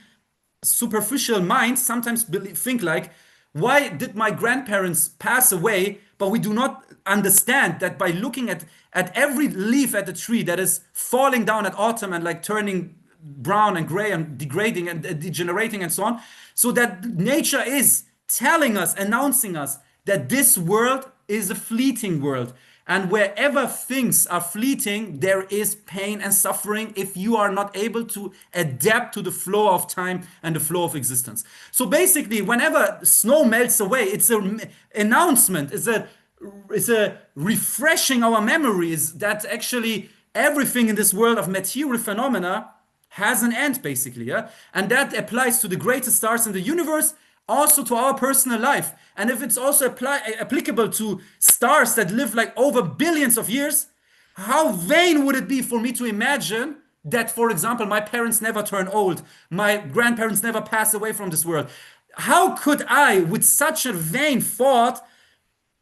superficial minds sometimes think like, why did my grandparents pass away? But we do not understand that by looking at every leaf at the tree that is falling down at autumn and like turning brown and gray and degrading and degenerating and so on, so that nature is telling us, announcing us that this world is a fleeting world. And wherever things are fleeting, there is pain and suffering if you are not able to adapt to the flow of time and the flow of existence. So basically, whenever snow melts away, it's an announcement, it's a refreshing our memories that actually everything in this world of material phenomena has an end, basically, yeah? And that applies to the greatest stars in the universe, also to our personal life. And if it's also applicable to stars that live like over billions of years, how vain would it be for me to imagine that, for example, my parents never turn old, my grandparents never pass away from this world? How could I, with such a vain thought,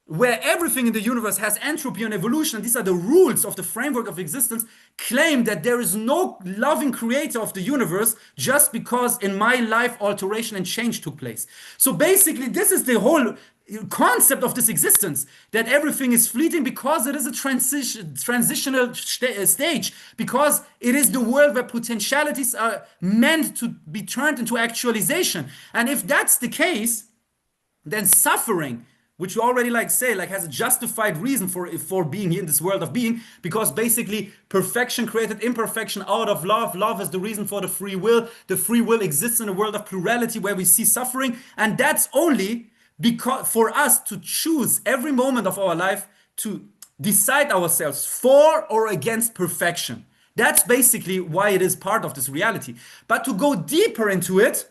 where everything in the universe has entropy and evolution, and these are the rules of the framework of existence, claim that there is no loving creator of the universe just because in my life alteration and change took place? So basically, this is the whole concept of this existence, that everything is fleeting because it is a transitional stage, because it is the world where potentialities are meant to be turned into actualization. And if that's the case, then suffering, which we already has a justified reason for being here in this world of being, because basically perfection created imperfection out of love. Love is the reason for the free will. The free will exists in a world of plurality where we see suffering, and that's only because for us to choose every moment of our life to decide ourselves for or against perfection. That's basically why it is part of this reality. But to go deeper into it,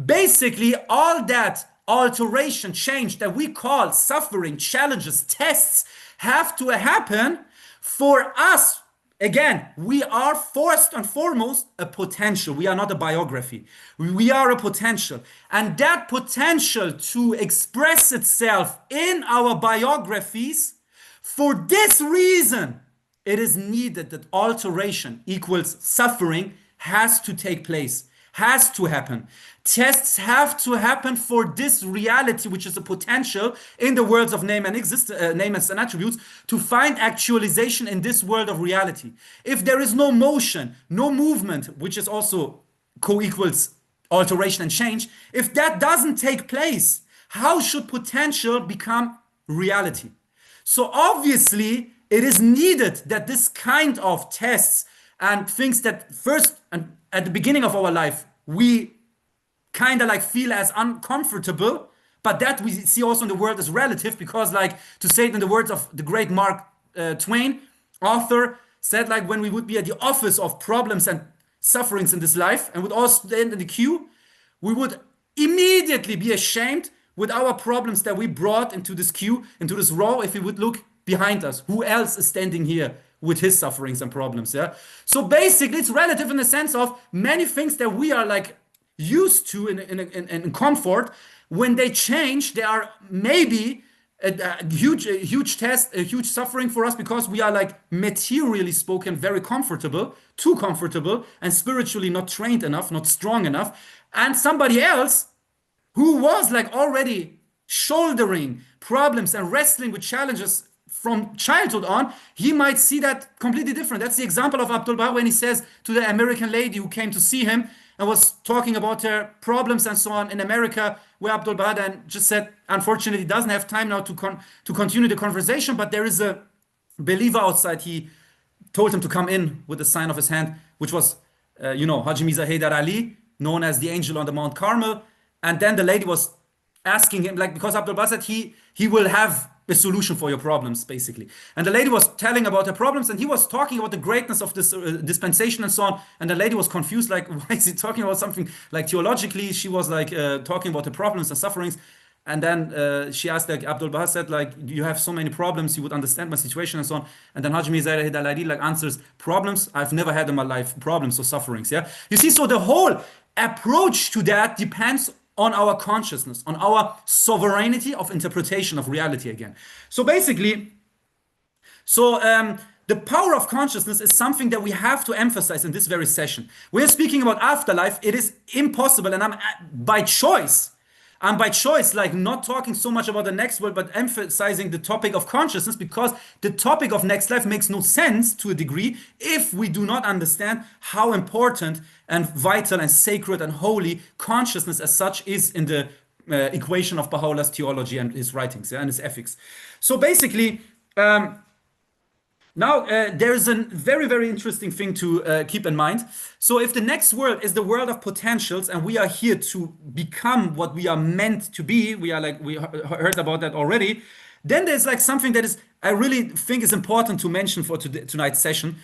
basically all that alteration, change that we call suffering, challenges, tests have to happen for us. Again, we are first and foremost a potential. We are not a biography. We are a potential. And that potential to express itself in our biographies, for this reason, it is needed that alteration equals suffering has to take place, has to happen. tests have to happen for this reality, which is a potential in the worlds of name and names and attributes, to find actualization in this world of reality. If there is no motion, no movement, which is also co-equals alteration and change, if that doesn't take place, how should potential become reality? So obviously, it is needed that this kind of tests and things that first and at the beginning of our life we kind of like feel as uncomfortable, but that we see also in the world as relative, because like, to say it in the words of the great Mark Twain, author, said like, when we would be at the office of problems and sufferings in this life and would all stand in the queue, we would immediately be ashamed with our problems that we brought into this queue, into this row, if we would look behind us. Who else is standing here with his sufferings and problems? Yeah. So basically, it's relative in the sense of many things that we are like used to in comfort. When they change, they are maybe a huge test, a huge suffering for us, because we are like materially spoken very comfortable, too comfortable, and spiritually not trained enough, not strong enough. And somebody else who was like already shouldering problems and wrestling with challenges from childhood on, he might see that completely different. That's the example of Abdul Baha when he says to the American lady who came to see him and was talking about her problems and so on in America, where Abdul Baha then just said, unfortunately, he doesn't have time now to continue the conversation, but there is a believer outside. He told him to come in with the sign of his hand, which was, Haji Mirza Haydar Ali, known as the angel on the Mount Carmel. And then the lady was asking him, like, because Abdul Baha said he will have a solution for your problems, basically. And the lady was telling about her problems, and he was talking about the greatness of this dispensation and so on. And the lady was confused, like, why is he talking about something like theologically? She was like talking about the problems and sufferings. And then she asked, like, Abdul Baha said, like, you have so many problems, you would understand my situation and so on. And then Haji Mirza Haydar Ali like answers, problems? I've never had in my life problems or sufferings. Yeah, you see, so the whole approach to that depends on our consciousness, on our sovereignty of interpretation of reality again. So basically, the power of consciousness is something that we have to emphasize in this very session. We're speaking about afterlife. It is impossible, and I'm by choice, like not talking so much about the next world, but emphasizing the topic of consciousness, because the topic of next life makes no sense to a degree if we do not understand how important and vital and sacred and holy consciousness as such is in the equation of Baha'u'llah's theology and his writings, and his ethics. So basically, now, there is a very, very interesting thing to keep in mind. So if the next world is the world of potentials, and we are here to become what we are meant to be, we heard about that already, then there's like something that is, I really think is important to mention for tonight's session,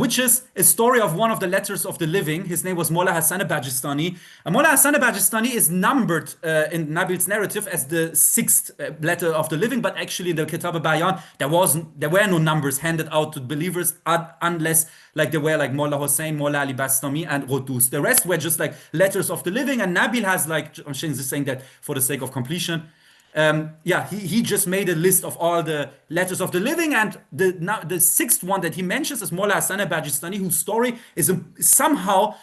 which is a story of one of the letters of the living. His name was Mullah Hassan al-Bajistani. And Mullah Hassan al-Bajistani is numbered in Nabil's narrative as the sixth letter of the living, but actually in the Kitab al-Bayan, there were no numbers handed out to believers unless like there were like Mullah Hussein, Mullah Ali Bastami, and Qudus. The rest were just like letters of the living, and Nabil has like, I'm just saying that for the sake of completion, he just made a list of all the letters of the living, and the sixth one that he mentions is Mullah Hassan al-Bajistani, whose story is somehow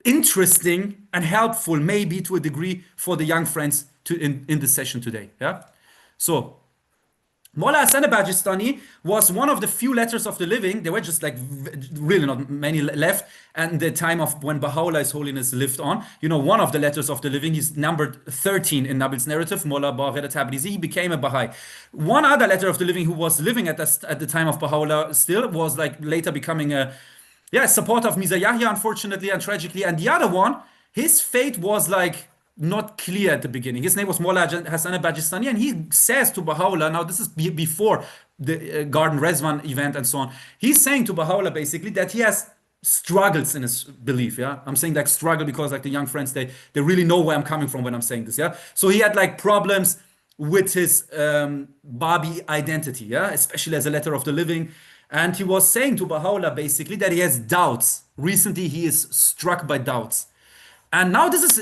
interesting and helpful, maybe to a degree, for the young friends in this session today. Yeah, so Mullah Hassan al-Bajistani was one of the few letters of the living. There were just like really not many left, and the time of when Baha'u'llah, His Holiness, lived on. One of the letters of the living, he's numbered 13 in Nabil's narrative, Mullah Baghdad Tabrizi. He became a Baha'i. One other letter of the living who was living at the time of Baha'u'llah still was like later becoming a supporter of Mirza Yahya, unfortunately and tragically. And the other one, his fate was like not clear at the beginning. His name was Mullah Hassan al-Bajistani, and he says to Baha'u'llah, now this is before the Garden Rezvan event and so on, he's saying to Baha'u'llah basically that he has struggles in his belief. Yeah, I'm saying like struggle because like the young friends, they really know where I'm coming from when I'm saying this. Yeah, so he had like problems with his Babi identity, yeah, especially as a letter of the living. And he was saying to Baha'u'llah basically that he has doubts. Recently he is struck by doubts. And now this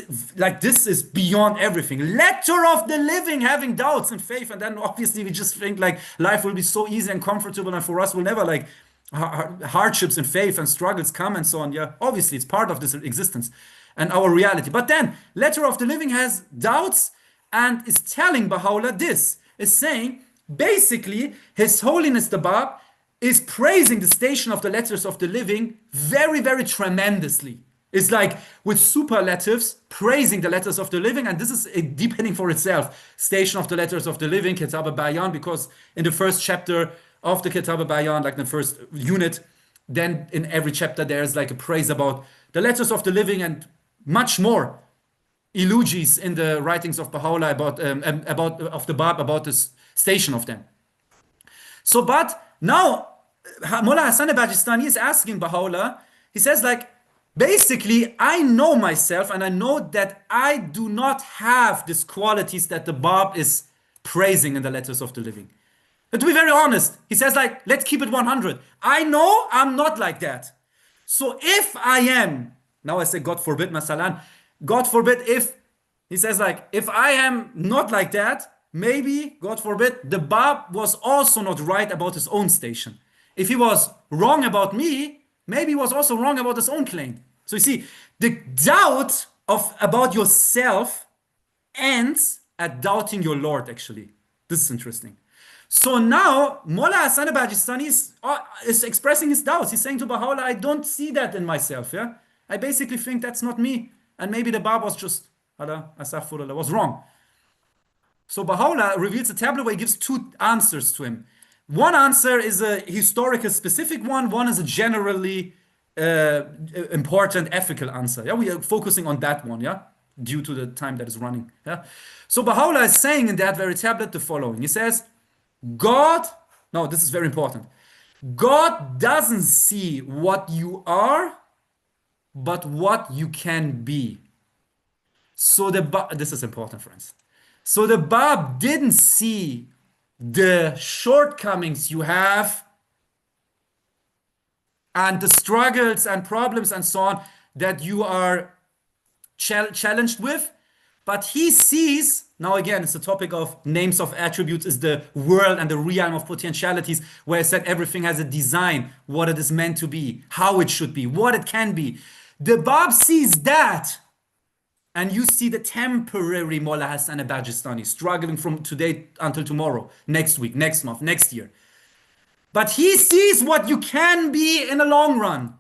is beyond everything. Letter of the living having doubts and faith. And then obviously we just think like life will be so easy and comfortable, and for us will never like hardships and faith and struggles come and so on. Yeah, obviously it's part of this existence. and our reality. But then, Letter of the Living has doubts and is telling Baha'u'llah this, is saying, basically, His Holiness the Bab is praising the station of the Letters of the Living very, very tremendously. It's like with superlatives, praising the Letters of the Living, and this is a deepening for itself. Station of the Letters of the Living, Kitab al-Bayan, because in the first chapter of the Kitab al-Bayan, like the first unit, then in every chapter there's like a praise about the Letters of the Living and much more eulogies in the writings of Baha'u'llah about of the Bab, about this station of them. So, but now Mullah Hassan al-Bajistani is asking Baha'u'llah, he says like, basically, I know myself and I know that I do not have these qualities that the Bab is praising in the Letters of the Living. But to be very honest, he says like, let's keep it 100. I know I'm not like that. So if I am, now I say God forbid, masalan, God forbid if, he says like, if I am not like that, maybe, God forbid, the Bab was also not right about his own station. If he was wrong about me, maybe he was also wrong about his own claim. So you see, the doubt about yourself ends at doubting your Lord, actually. This is interesting. So now, Mullah Hassan al-Bajistani is expressing his doubts. He's saying to Baha'u'llah, I don't see that in myself. Yeah, I basically think that's not me. And maybe the Bab was just, astaghfirullah, was wrong. So Baha'u'llah reveals a tablet where he gives two answers to him. One answer is a historical specific one. One is a generally important ethical answer. Yeah, we are focusing on that one. Yeah, due to the time that is running. Yeah. So Baha'u'llah is saying in that very tablet the following. He says, no, this is very important. God doesn't see what you are, but what you can be. So this is important, friends. So the Bab didn't see the shortcomings you have and the struggles and problems and so on that you are challenged with, but he sees, now again, it's the topic of names of attributes, is the world and the realm of potentialities, where I said everything has a design, what it is meant to be, how it should be, what it can be. The Bab sees that, and you see the temporary Mullah Hassan al-Bajistani struggling from today until tomorrow, next week, next month, next year. But he sees what you can be in the long run.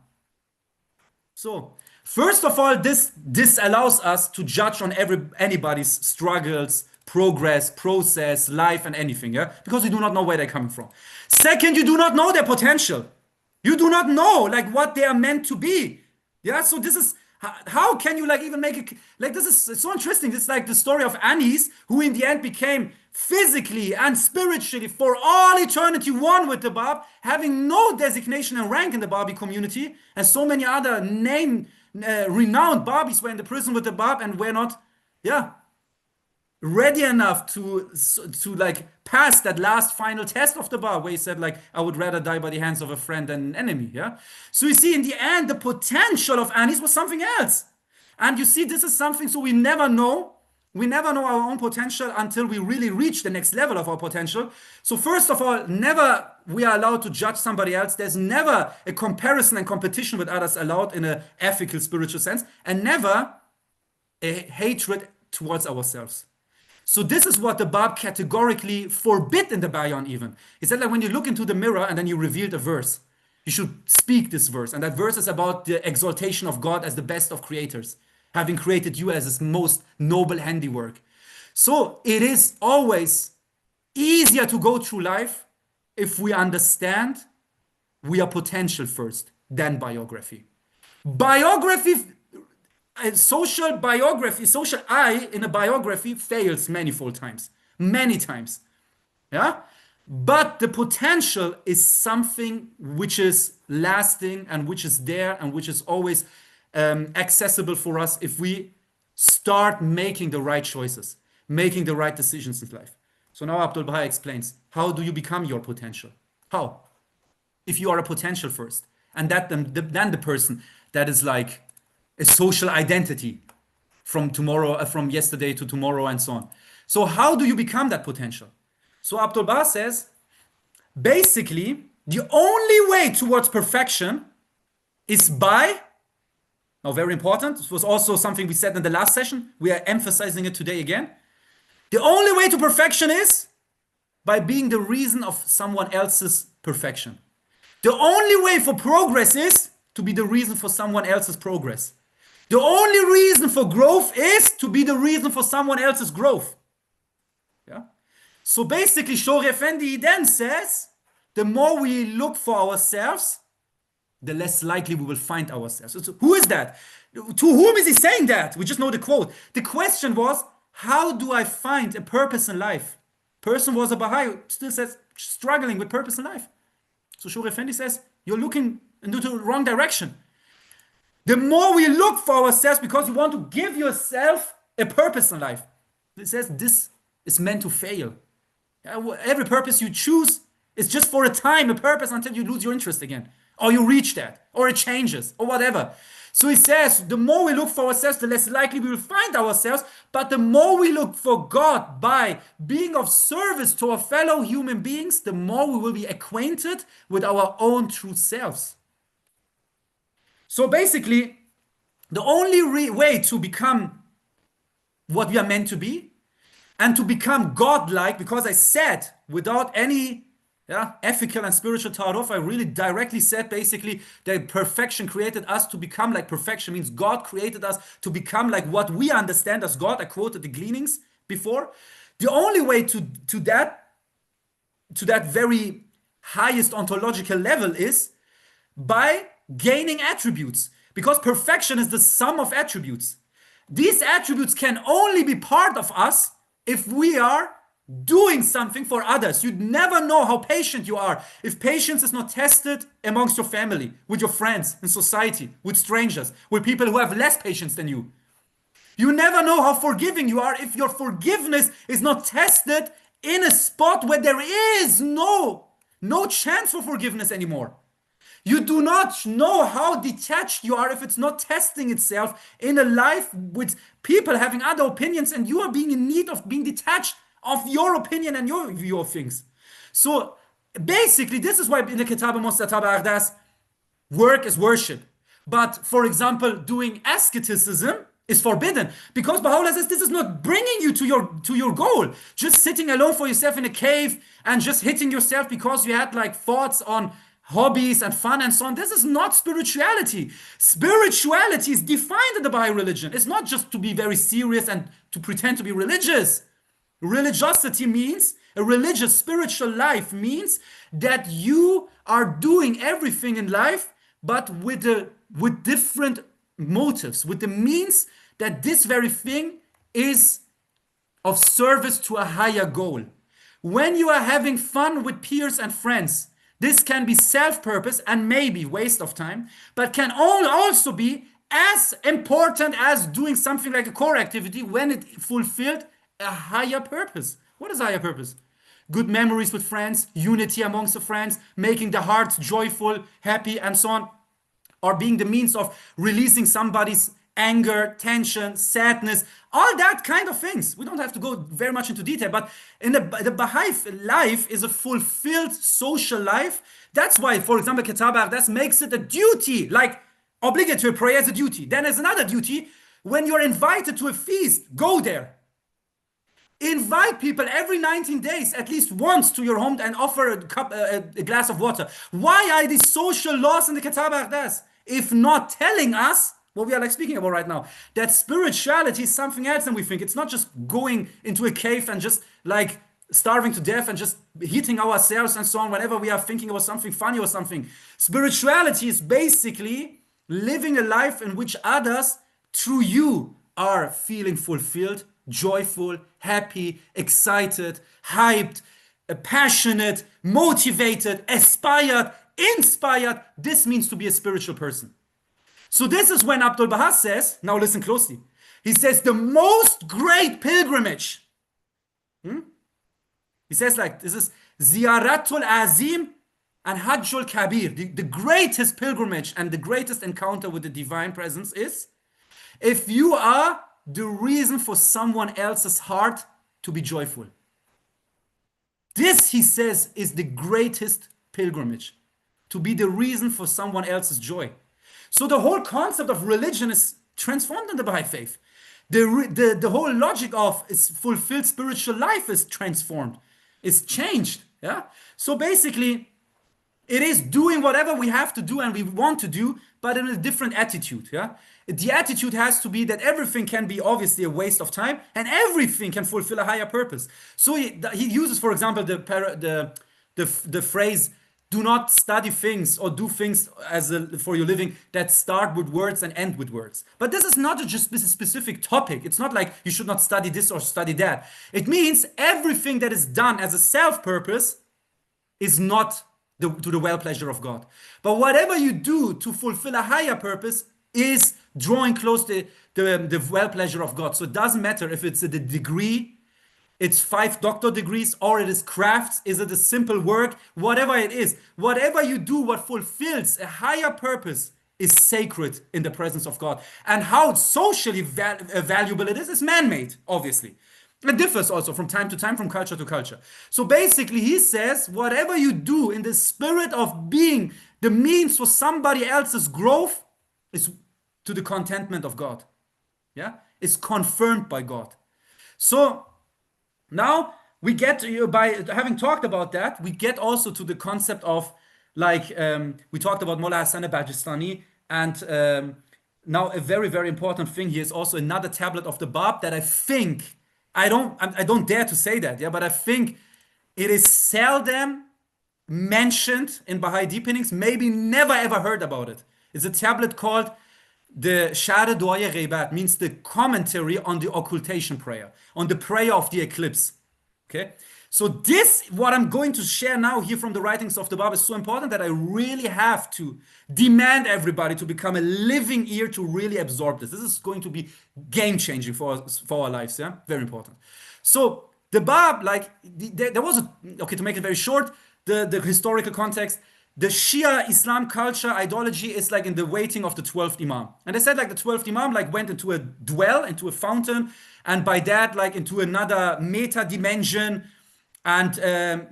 So, first of all, this allows us to judge on anybody's struggles, progress, process, life, and anything, yeah? Because we do not know where they're coming from. Second, you do not know their potential. You do not know like what they are meant to be. Yeah, so this is, how can you like even make it, like this is so interesting. It's like the story of Anis, who in the end became physically and spiritually for all eternity one with the Bab, having no designation and rank in the Babi community, and so many other renowned Babis were in the prison with the Bab and were not, ready enough to like pass that last final test of the Bab, where he said like, I would rather die by the hands of a friend than an enemy. Yeah. So you see, in the end, the potential of Anis was something else, and you see, this is something. So we never know. We never know our own potential until we really reach the next level of our potential. So first of all, never we are allowed to judge somebody else. There's never a comparison and competition with others allowed in an ethical, spiritual sense, and never a hatred towards ourselves. So this is what the Bab categorically forbid in the Bayan even. He said that when you look into the mirror and then you reveal a verse, you should speak this verse. And that verse is about the exaltation of God as the best of creators, having created you as his most noble handiwork. So it is always easier to go through life if we understand we are potential first, than biography. Biography, social I in a biography fails manifold times, many times. Yeah? But the potential is something which is lasting and which is there and which is always accessible for us if we start making the right choices, making the right decisions in life. So now Abdul Baha explains, how do you become your potential? How? If you are a potential first, and then the person that is like a social identity from tomorrow, from yesterday to tomorrow and so on. So how do you become that potential? So Abdul Baha says, basically, the only way towards perfection is by, Now, very important. This was also something we said in the last session. We are emphasizing it today again. The only way to perfection is by being the reason of someone else's perfection. The only way for progress is to be the reason for someone else's progress. The only reason for growth is to be the reason for someone else's growth. Yeah? So basically, Shori Effendi then says, the more we look for ourselves, the less likely we will find ourselves. So who is that? To whom is he saying that? We just know the quote. The question was, how do I find a purpose in life? Person was a Baha'i, still says, struggling with purpose in life. So Shori Effendi says, you're looking into the wrong direction. The more we look for ourselves because you want to give yourself a purpose in life. It says this is meant to fail. Every purpose you choose is just for a time, a purpose until you lose your interest again. Or you reach that, or it changes, or whatever. So he says, the more we look for ourselves, the less likely we will find ourselves. But the more we look for God by being of service to our fellow human beings, the more we will be acquainted with our own true selves. So basically, the only way to become what we are meant to be and to become God-like, because I said without any ethical and spiritual ta'aruf, I really directly said basically that perfection created us to become like perfection, means God created us to become like what we understand as God. I quoted the gleanings before. The only way to that very highest ontological level is by gaining attributes, because perfection is the sum of attributes. These attributes can only be part of us if we are doing something for others. You'd never know how patient you are if patience is not tested amongst your family, with your friends, in society, with strangers, with people who have less patience than you. You never know how forgiving you are if your forgiveness is not tested in a spot where there is no chance for forgiveness anymore. You do not know how detached you are if it's not testing itself in a life with people having other opinions and you are being in need of being detached of your opinion and your view of things. So basically, this is why in the Kitab al-Mustatab Ardas, work is worship. But for example, doing asceticism is forbidden, because Baha'u'llah says this is not bringing you to your goal. Just sitting alone for yourself in a cave and just hitting yourself because you had like thoughts on hobbies and fun and so on. This is not spirituality. Spirituality is defined in the Baha'i religion. It's not just to be very serious and to pretend to be religious. Religiosity means, a religious spiritual life means that you are doing everything in life, but with different motives, with the means that this very thing is of service to a higher goal. When you are having fun with peers and friends, this can be self-purpose and maybe waste of time, but can also be as important as doing something like a core activity when it fulfilled a higher purpose. What is a higher purpose? Good memories with friends, unity amongst the friends, making the heart joyful, happy, and so on, or being the means of releasing somebody's anger, tension, sadness, all that kind of things. We don't have to go very much into detail, but in the Baha'i life is a fulfilled social life. That's why, for example, Kitab Ardas makes it a duty, like obligatory prayer is a duty. Then there's another duty, when you're invited to a feast, go there. Invite people every 19 days, at least once, to your home and offer a glass of water. Why are these social laws in the Kitab Ardas? If not telling us what we are like speaking about right now, that spirituality is something else than we think. It's not just going into a cave and just like starving to death and just hitting ourselves and so on whenever we are thinking about something funny or something. Spirituality is basically living a life in which others, through you, are feeling fulfilled, joyful, happy, excited, hyped, passionate, motivated, aspired, inspired. This means to be a spiritual person. So this is when Abdul Baha says, now listen closely, he says the most great pilgrimage. He says like, this is Ziyaratul Azim and Hajjul Kabir. The greatest pilgrimage and the greatest encounter with the divine presence is if you are the reason for someone else's heart to be joyful. This, he says, is the greatest pilgrimage, to be the reason for someone else's joy. So the whole concept of religion is transformed in the Baha'i faith. The whole logic of is fulfilled spiritual life is transformed, is changed. Yeah. So basically, it is doing whatever we have to do and we want to do, but in a different attitude. Yeah. The attitude has to be that everything can be obviously a waste of time and everything can fulfill a higher purpose. So he uses, for example, the phrase, do not study things or do things for your living that start with words and end with words. But this is not just a specific topic. It's not like you should not study this or study that. It means everything that is done as a self-purpose is not to the well pleasure of God. But whatever you do to fulfill a higher purpose is drawing close to the well pleasure of God. So it doesn't matter if it's a degree, it's 5 doctor degrees, or it is crafts, is it a simple work, whatever it is. Whatever you do, what fulfills a higher purpose is sacred in the presence of God. And how socially valuable it is man-made, obviously. It differs also from time to time, from culture to culture. So basically, he says, whatever you do in the spirit of being the means for somebody else's growth is to the contentment of God. Yeah, it's confirmed by God. So now we get to, by having talked about that, we get also to the concept of like we talked about Mullah Hassan al-Bajistani, and now a very, very important thing here is also another tablet of the Bab that I think I don't dare to say that, yeah, but I think it is seldom mentioned in Baha'i deepenings, maybe never ever heard about it. It's a tablet called the Share Du'aya Ghaibat, means the commentary on the occultation prayer, on the prayer of the eclipse. Okay, so this, what I'm going to share now here from the writings of the Bab, is so important that I really have to demand everybody to become a living ear to really absorb this. This is going to be game changing for our lives. Yeah, very important. So the Bab, like there was a, okay, to make it very short, the historical context. The Shia Islam culture ideology is like in the waiting of the 12th Imam. And they said like the 12th Imam like went into into a fountain, and by that like into another meta dimension. And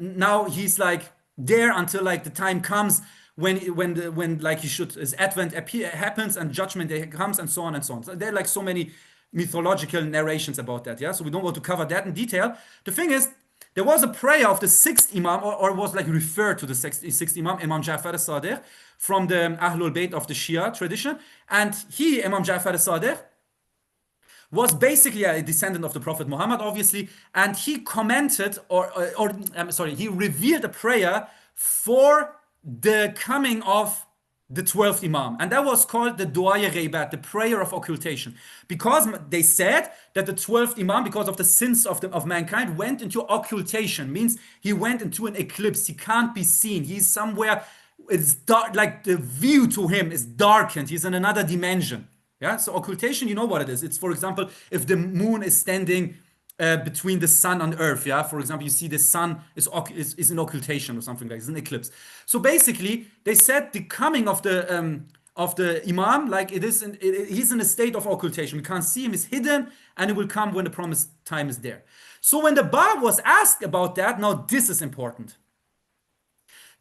now he's like there until like the time comes when like he should, his advent happens and judgment day comes and so on and so on. So there are like so many mythological narrations about that. Yeah. So we don't want to cover that in detail. The thing is, there was a prayer of the 6th Imam, or was like referred to the 6th Imam, Imam Ja'far al-Sadiq, from the Ahlul Bayt of the Shia tradition. And he, Imam Ja'far al-Sadiq, was basically a descendant of the Prophet Muhammad, obviously. And he commented, he revealed a prayer for the coming of the 12th Imam, and that was called the Du'aya Ghaibat, the prayer of occultation, because they said that the 12th Imam, because of the sins of mankind, went into occultation, means he went into an eclipse, he can't be seen, he's somewhere, it's dark, like the view to him is darkened, he's in another dimension. Yeah, so occultation, you know what it is. It's, for example, if the moon is standing between the sun and earth, yeah, for example, you see the sun is in occultation or something like this, an eclipse. So basically, they said the coming of the imam, like he's in a state of occultation. We can't see him; he's hidden, and it will come when the promised time is there. So when the Bab was asked about that, now this is important.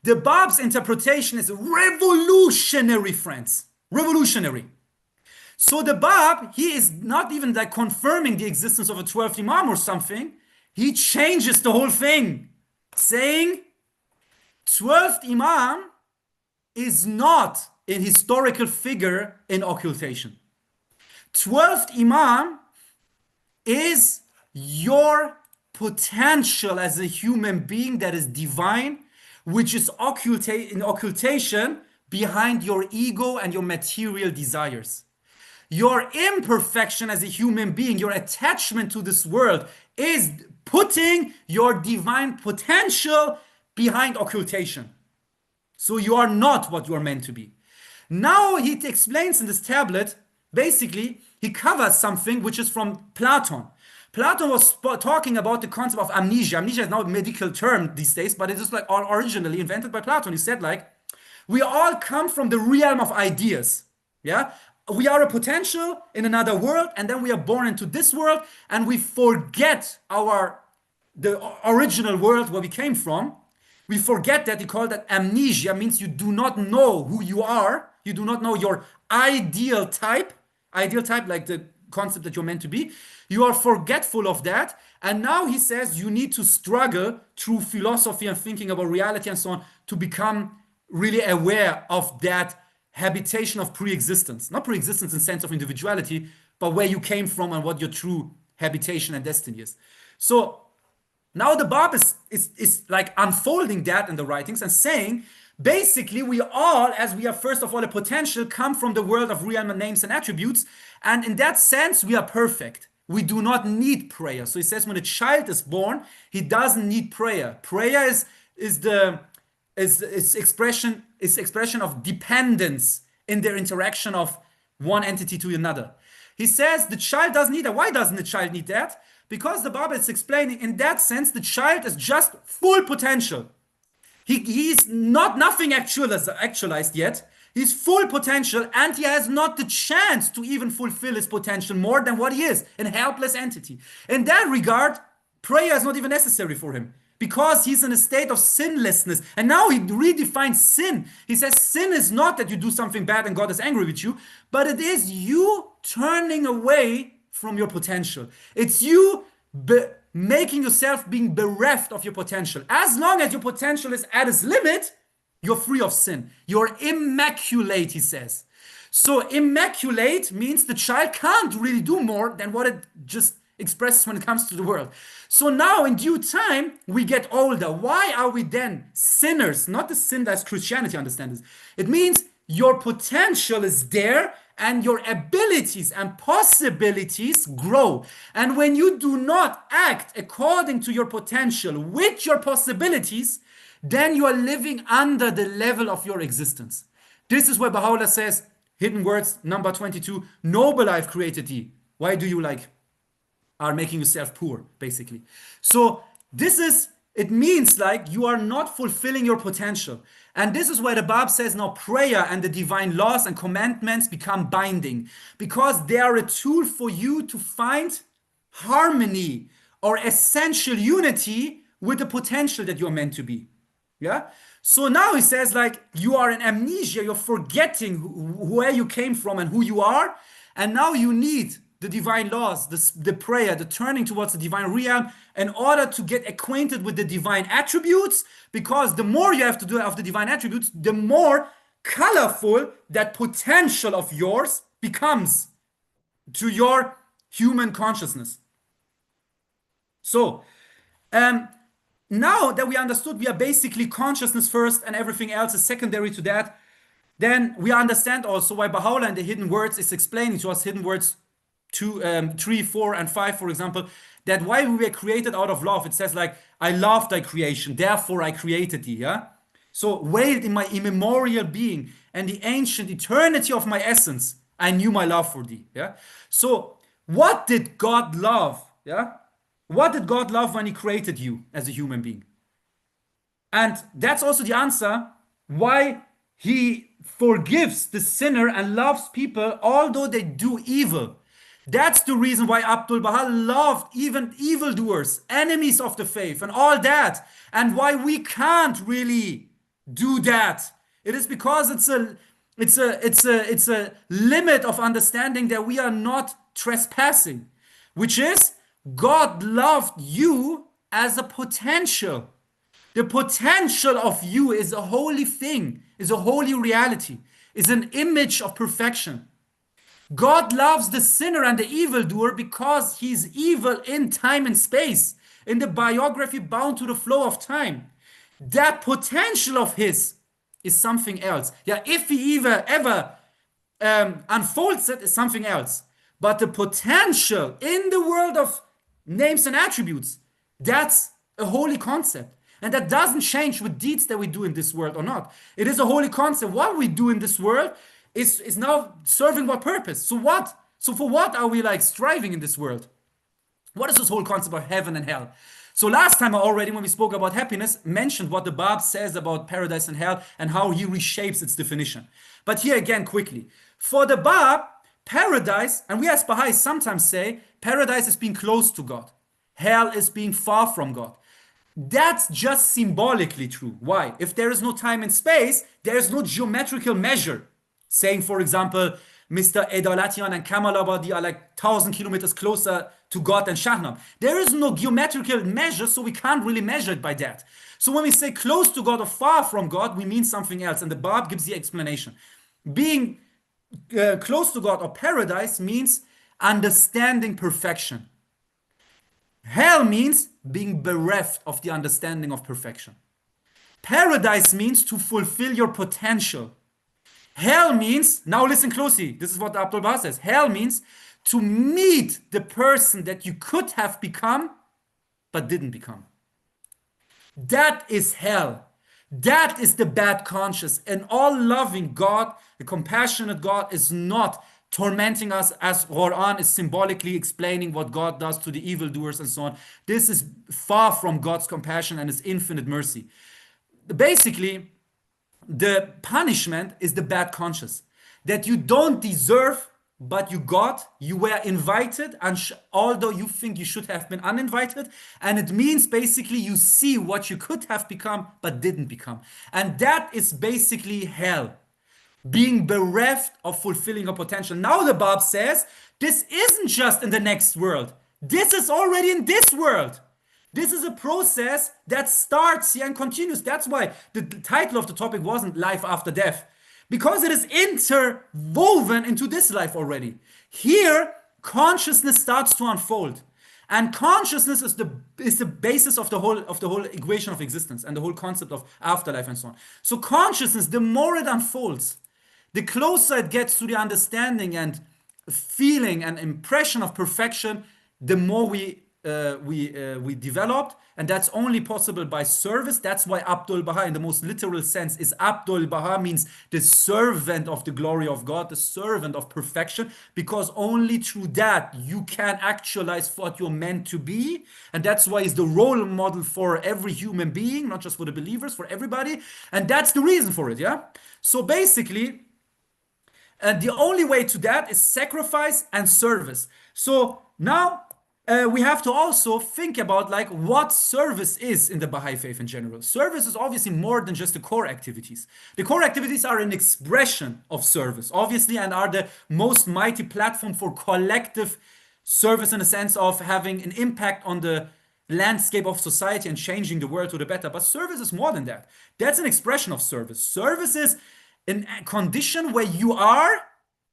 The Bab's interpretation is revolutionary, friends, revolutionary. So the Bab, he is not even like confirming the existence of a 12th Imam or something. He changes the whole thing, saying 12th Imam is not an historical figure in occultation. 12th Imam is your potential as a human being that is divine, which is in occultation behind your ego and your material desires. Your imperfection as a human being, your attachment to this world, is putting your divine potential behind occultation. So you are not what you are meant to be. Now he explains in this tablet, basically, he covers something which is from Platon. Platon was talking about the concept of amnesia. Amnesia is now a medical term these days, but it is like originally invented by Platon. He said like, we all come from the realm of ideas. Yeah. We are a potential in another world, and then we are born into this world, and we forget the original world where we came from. We forget that. He called that amnesia, means you do not know who you are You do not know your ideal type, like the concept that you're meant to be. You are forgetful of that. And now he says you need to struggle through philosophy and thinking about reality and so on to become really aware of that habitation of pre-existence. Not pre-existence in sense of individuality, but where you came from and what your true habitation and destiny is. So now the Bab is like unfolding that in the writings and saying, basically, we all, as we are first of all a potential, come from the world of realm and names and attributes. And in that sense, we are perfect. We do not need prayer. So he says when a child is born, he doesn't need prayer. Prayer is expression of dependence in their interaction of one entity to another. He says the child doesn't need that. Why doesn't the child need that? Because the Bible is explaining in that sense the child is just full potential. He's not nothing actualized yet. He's full potential and he has not the chance to even fulfill his potential more than what he is, a helpless entity. In that regard, prayer is not even necessary for him because he's in a state of sinlessness. And now he redefines sin. He says sin is not that you do something bad and God is angry with you, but it is you turning away from your potential. It's you making yourself being bereft of your potential. As long as your potential is at its limit, you're free of sin. You're immaculate, he says. So immaculate means the child can't really do more than what it just expresses when it comes to the world. So now in due time, we get older. Why are we then sinners? Not the sin that Christianity understands. It means your potential is there and your abilities and possibilities grow. And when you do not act according to your potential with your possibilities, then you are living under the level of your existence. This is where Baha'u'llah says, hidden words, number 22, noble I've created thee. Why do you are making yourself poor, basically? So it means you are not fulfilling your potential. And this is where the Bab says now prayer and the divine laws and commandments become binding because they are a tool for you to find harmony or essential unity with the potential that you're meant to be. Yeah. So now he says you are in amnesia, you're forgetting where you came from and who you are. And now you need the divine laws, the prayer, the turning towards the divine realm in order to get acquainted with the divine attributes, because the more you have to do of the divine attributes, the more colorful that potential of yours becomes to your human consciousness. So, now that we understood we are basically consciousness first and everything else is secondary to that, then we understand also why Baha'u'llah in the hidden words is explaining to us, hidden words 2, 3, 4, and 5, for example, that why we were created out of love. It says I love thy creation, therefore I created thee. Yeah. So veiled in my immemorial being and the ancient eternity of my essence, I knew my love for thee. Yeah. So what did God love? Yeah. What did God love when he created you as a human being? And that's also the answer why he forgives the sinner and loves people although they do evil. That's the reason why Abdul Baha loved even evildoers, enemies of the faith and all that. And why we can't really do that. It is because it's a limit of understanding that we are not trespassing, which is God loved you as a potential. The potential of you is a holy thing, is a holy reality, is an image of perfection. God loves the sinner and the evildoer because he's evil in time and space, in the biography bound to the flow of time. That potential of his is something else. Yeah, if he ever unfolds it, is something else. But the potential in the world of names and attributes, that's a holy concept. And that doesn't change with deeds that we do in this world or not. It is a holy concept. What we do in this world is now serving what purpose? So what? So for what are we striving in this world? What is this whole concept of heaven and hell? So last time I already, when we spoke about happiness, mentioned what the Bab says about paradise and hell and how he reshapes its definition. But here again, quickly. For the Bab, paradise, and we as Baha'is sometimes say, paradise is being close to God. Hell is being far from God. That's just symbolically true. Why? If there is no time and space, there is no geometrical measure. saying, for example, Mr. Edalatian and Kamalabadi are like 1,000 kilometers closer to God than Shahnam. There is no geometrical measure, so we can't really measure it by that. So when we say close to God or far from God, we mean something else. And the Bab gives the explanation. Being close to God or paradise means understanding perfection. Hell means being bereft of the understanding of perfection. Paradise means to fulfill your potential. Hell means, now listen closely, this is what Abdul Baha says. Hell means to meet the person that you could have become but didn't become. That is hell. That is the bad conscience. An all-loving God, a compassionate God, is not tormenting us as Quran is symbolically explaining what God does to the evildoers and so on. This is far from God's compassion and his infinite mercy. Basically, the punishment is the bad conscience that you don't deserve, but you got, you were invited, and although you think you should have been uninvited, and it means basically you see what you could have become but didn't become, and that is basically hell, being bereft of fulfilling a potential. Now the Bab says this isn't just in the next world, this is already in this world. This is a process that starts here and continues. That's why the title of the topic wasn't life after death, because it is interwoven into this life already. Here, consciousness starts to unfold, and consciousness is the basis of the whole equation of existence and the whole concept of afterlife and so on. So consciousness, the more it unfolds, the closer it gets to the understanding and feeling and impression of perfection, the more we developed, and that's only possible by service. That's why Abdul Baha, in the most literal sense, is Abdul Baha, means the servant of the glory of God, the servant of perfection, because only through that you can actualize what you're meant to be, and that's why he's the role model for every human being, not just for the believers, for everybody, and that's the reason for it. Yeah. So basically, the only way to that is sacrifice and service. So now we have to also think about like what service is in the Baha'i faith in general. Service is obviously more than just the core activities. The core activities are an expression of service, obviously, and are the most mighty platform for collective service in the sense of having an impact on the landscape of society and changing the world to the better. But service is more than that. That's an expression of service. Service is a condition where you are,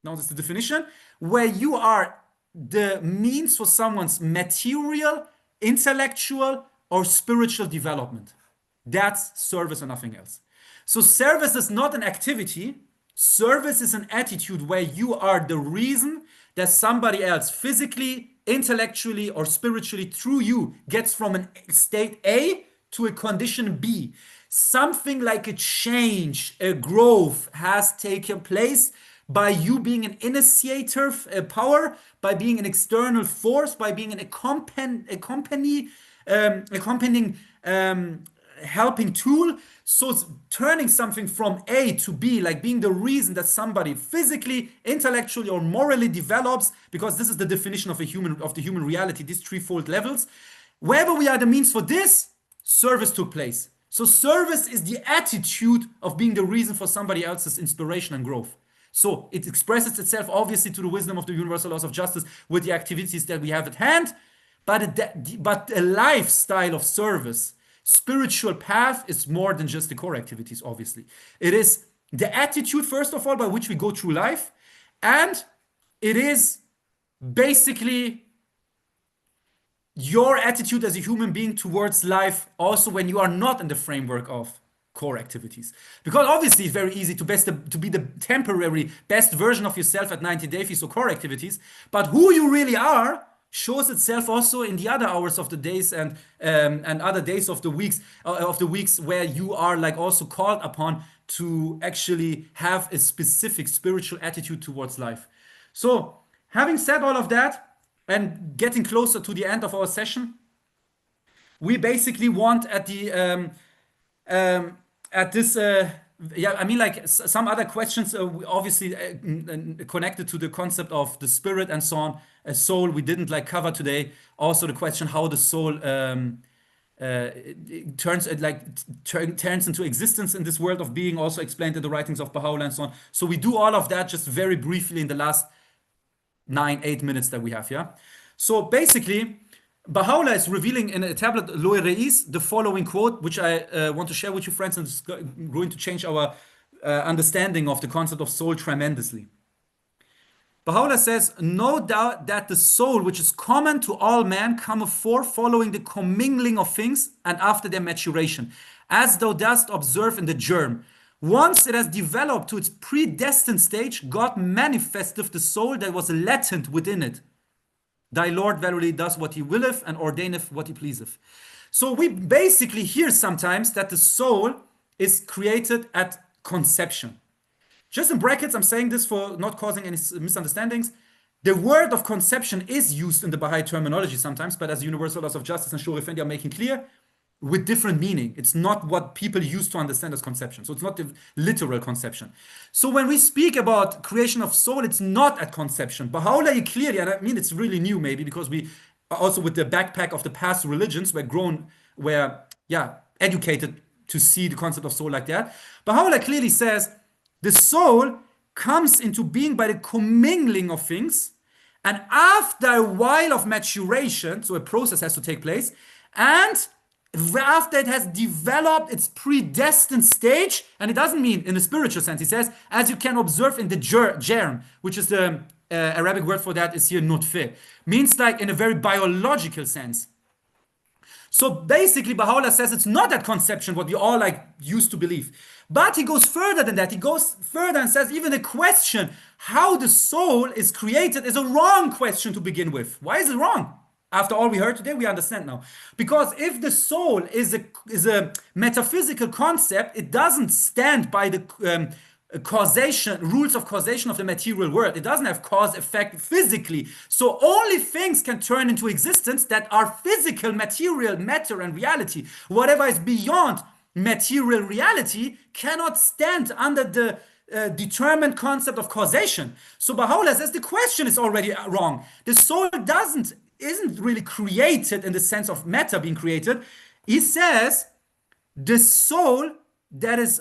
now this is the definition, where you are the means for someone's material, intellectual, or spiritual development. That's service and nothing else. So service is not an activity. Service is an attitude where you are the reason that somebody else physically, intellectually, or spiritually through you gets from a state A to a condition B. Something like a change, a growth has taken place by you being an initiator power, by being an external force, by being an accompanying helping tool. So it's turning something from A to B, like being the reason that somebody physically, intellectually, or morally develops, because this is the definition of the human reality, these threefold levels. Wherever we are the means for this, service took place. So service is the attitude of being the reason for somebody else's inspiration and growth. So it expresses itself obviously to the wisdom of the universal laws of justice with the activities that we have at hand, but a lifestyle of service, spiritual path, is more than just the core activities, obviously. It is the attitude, first of all, by which we go through life, and it is basically your attitude as a human being towards life also when you are not in the framework of core activities. Because obviously it's very easy to be the temporary best version of yourself at 90 days or core activities, but who you really are shows itself also in the other hours of the days and other days of the weeks where you are like also called upon to actually have a specific spiritual attitude towards life. So having said all of that and getting closer to the end of our session, we basically want at the some other questions, obviously connected to the concept of the spirit and so on, a soul we didn't like cover today. Also the question how the soul it turns turns into existence in this world of being, also explained in the writings of Baha'u'llah and so on. So we do all of that just very briefly in the last 8 minutes that we have, yeah? So basically, Baha'u'llah is revealing in a tablet, Loe Reis, the following quote, which I want to share with you, friends, and it's going to change our understanding of the concept of soul tremendously. Baha'u'llah says, no doubt that the soul, which is common to all men, cometh forth following the commingling of things and after their maturation, as thou dost observe in the germ. Once it has developed to its predestined stage, God manifesteth the soul that was latent within it. Thy Lord verily does what he willeth and ordaineth what he pleaseth. So we basically hear sometimes that the soul is created at conception. Just in brackets, I'm saying this for not causing any misunderstandings. The word of conception is used in the Baha'i terminology sometimes, but as universal laws of justice and Shur Effendi are making clear, with different meaning. It's not what people used to understand as conception. So it's not the literal conception. So when we speak about creation of soul, it's not at conception. Baha'u'llah clearly, and I mean it's really new maybe, because we are also with the backpack of the past religions, we're educated to see the concept of soul like that. Baha'u'llah clearly says, the soul comes into being by the commingling of things, and after a while of maturation, so a process has to take place, and after it has developed its predestined stage, and it doesn't mean in a spiritual sense, he says, as you can observe in the germ, which is the Arabic word for that is here nutfeh, means like in a very biological sense. So basically, Baha'u'llah says it's not that conception, what we all like used to believe. But he goes further than that. He goes further and says even the question how the soul is created is a wrong question to begin with. Why is it wrong? After all we heard today, we understand now. Because if the soul is a metaphysical concept, it doesn't stand by the rules of causation of the material world. It doesn't have cause effect physically. So only things can turn into existence that are physical, material, matter and reality. Whatever is beyond material reality cannot stand under the determined concept of causation. So Baha'u'llah says the question is already wrong. The soul isn't really created in the sense of matter being created. He says the soul that is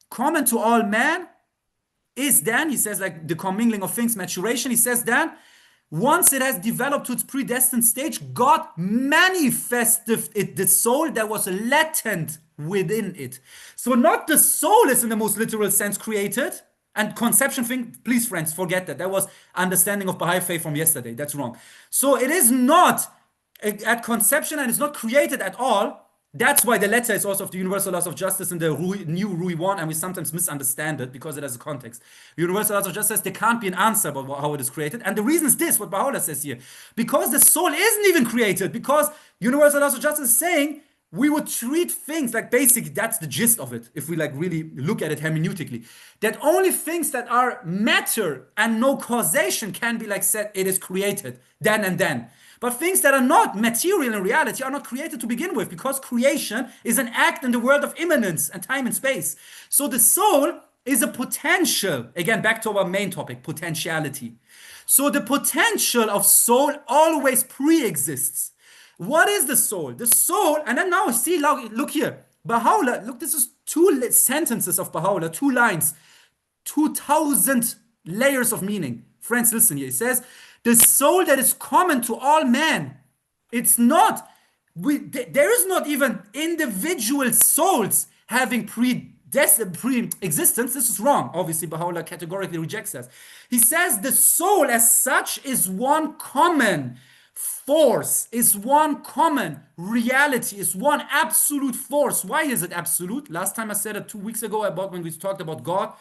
common to all men is then, he says, like the commingling of things, maturation, he says then, once it has developed to its predestined stage, God manifested it, the soul that was latent within it. So not the soul is in the most literal sense created, and conception thing, please friends, forget that. That was understanding of Baha'i faith from yesterday. That's wrong. So it is not at conception and it's not created at all. That's why the letter is also of the universal laws of justice in the new Rui 1, and we sometimes misunderstand it because it has a context. The universal laws of justice says there can't be an answer about how it is created. And the reason is this, what Baha'u'llah says here. Because the soul isn't even created, because universal laws of justice is saying we would treat things like basically, that's the gist of it, if we like really look at it hermeneutically, that only things that are matter and no causation can be like said, it is created then and then. But things that are not material in reality are not created to begin with, because creation is an act in the world of immanence and time and space. So the soul is a potential, again, back to our main topic, potentiality. So the potential of soul always pre-exists. What is the soul? The soul, and then now see, look here. Baha'u'llah, look, this is 2 sentences of Baha'u'llah, 2 lines, 2,000 layers of meaning. Friends, listen here. It says, the soul that is common to all men. It's not, there is not even individual souls having pre-existence. This is wrong. Obviously, Baha'u'llah categorically rejects that. He says the soul as such is one common force, is one common reality, is one absolute force. Why is it absolute? Last time I said it 2 weeks ago about when we talked about God.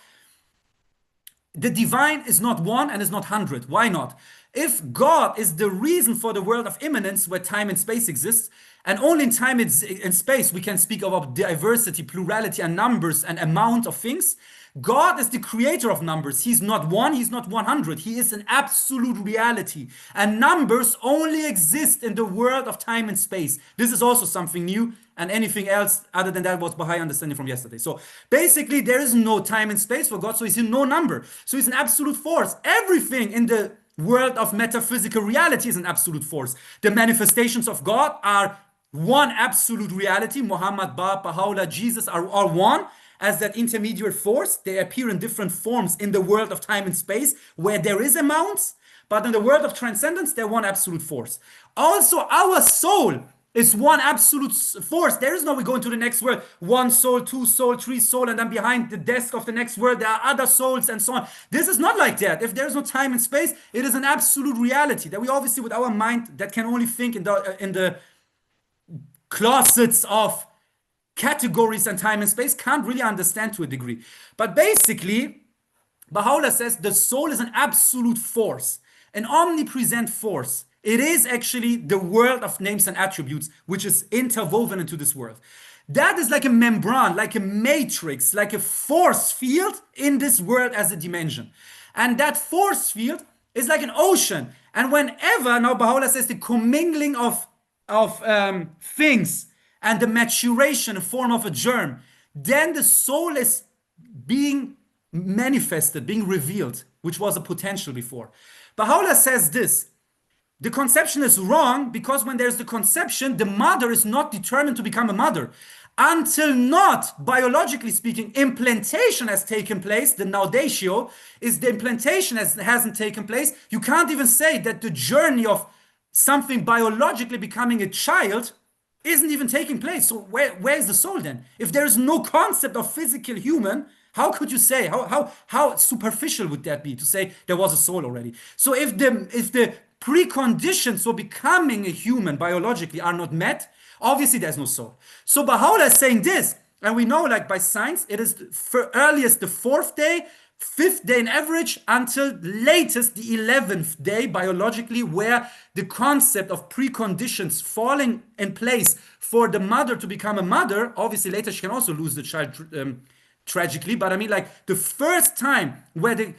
The divine is not one and is not 100. Why not? If God is the reason for the world of immanence where time and space exists, and only in time and space we can speak about diversity, plurality, and numbers and amount of things, God is the creator of numbers. He's not 1, he's not 100. He is an absolute reality. And numbers only exist in the world of time and space. This is also something new, and anything else other than that was Baha'i understanding from yesterday. So basically there is no time and space for God, so he's in no number. So he's an absolute force. Everything in the world of metaphysical reality is an absolute force. The manifestations of God are one absolute reality. Muhammad, Bab, Baha'u'llah, Jesus are one as that intermediate force. They appear in different forms in the world of time and space where there is amounts, but in the world of transcendence, they're one absolute force. Also, our soul is one absolute force. There is no we go into the next world, one soul, two soul, three soul, and then behind the desk of the next world there are other souls and so on. This is not like that. If there is no time and space, it is an absolute reality that we obviously with our mind that can only think in the closets of categories and time and space can't really understand to a degree. But basically, Baha'u'llah says the soul is an absolute force, an omnipresent force. It is actually the world of names and attributes, which is interwoven into this world. That is like a membrane, like a matrix, like a force field in this world as a dimension. And that force field is like an ocean. And whenever, now Baha'u'llah says the commingling of things and the maturation in form of a germ, then the soul is being manifested, being revealed, which was a potential before. Baha'u'llah says this: the conception is wrong because when there's the conception, the mother is not determined to become a mother. Until not, biologically speaking, implantation has taken place, the naudatio is the implantation hasn't taken place. You can't even say that the journey of something biologically becoming a child isn't even taking place. So where is the soul then? If there is no concept of physical human, how could you say, how superficial would that be to say there was a soul already? So if the preconditions for becoming a human biologically are not met, obviously there's no soul. So Baha'u'llah is saying this, and we know like by science, it is for earliest the 4th day, 5th day in average, until latest the 11th day biologically, where the concept of preconditions falling in place for the mother to become a mother, obviously later she can also lose the child tragically, but I mean like the first time where the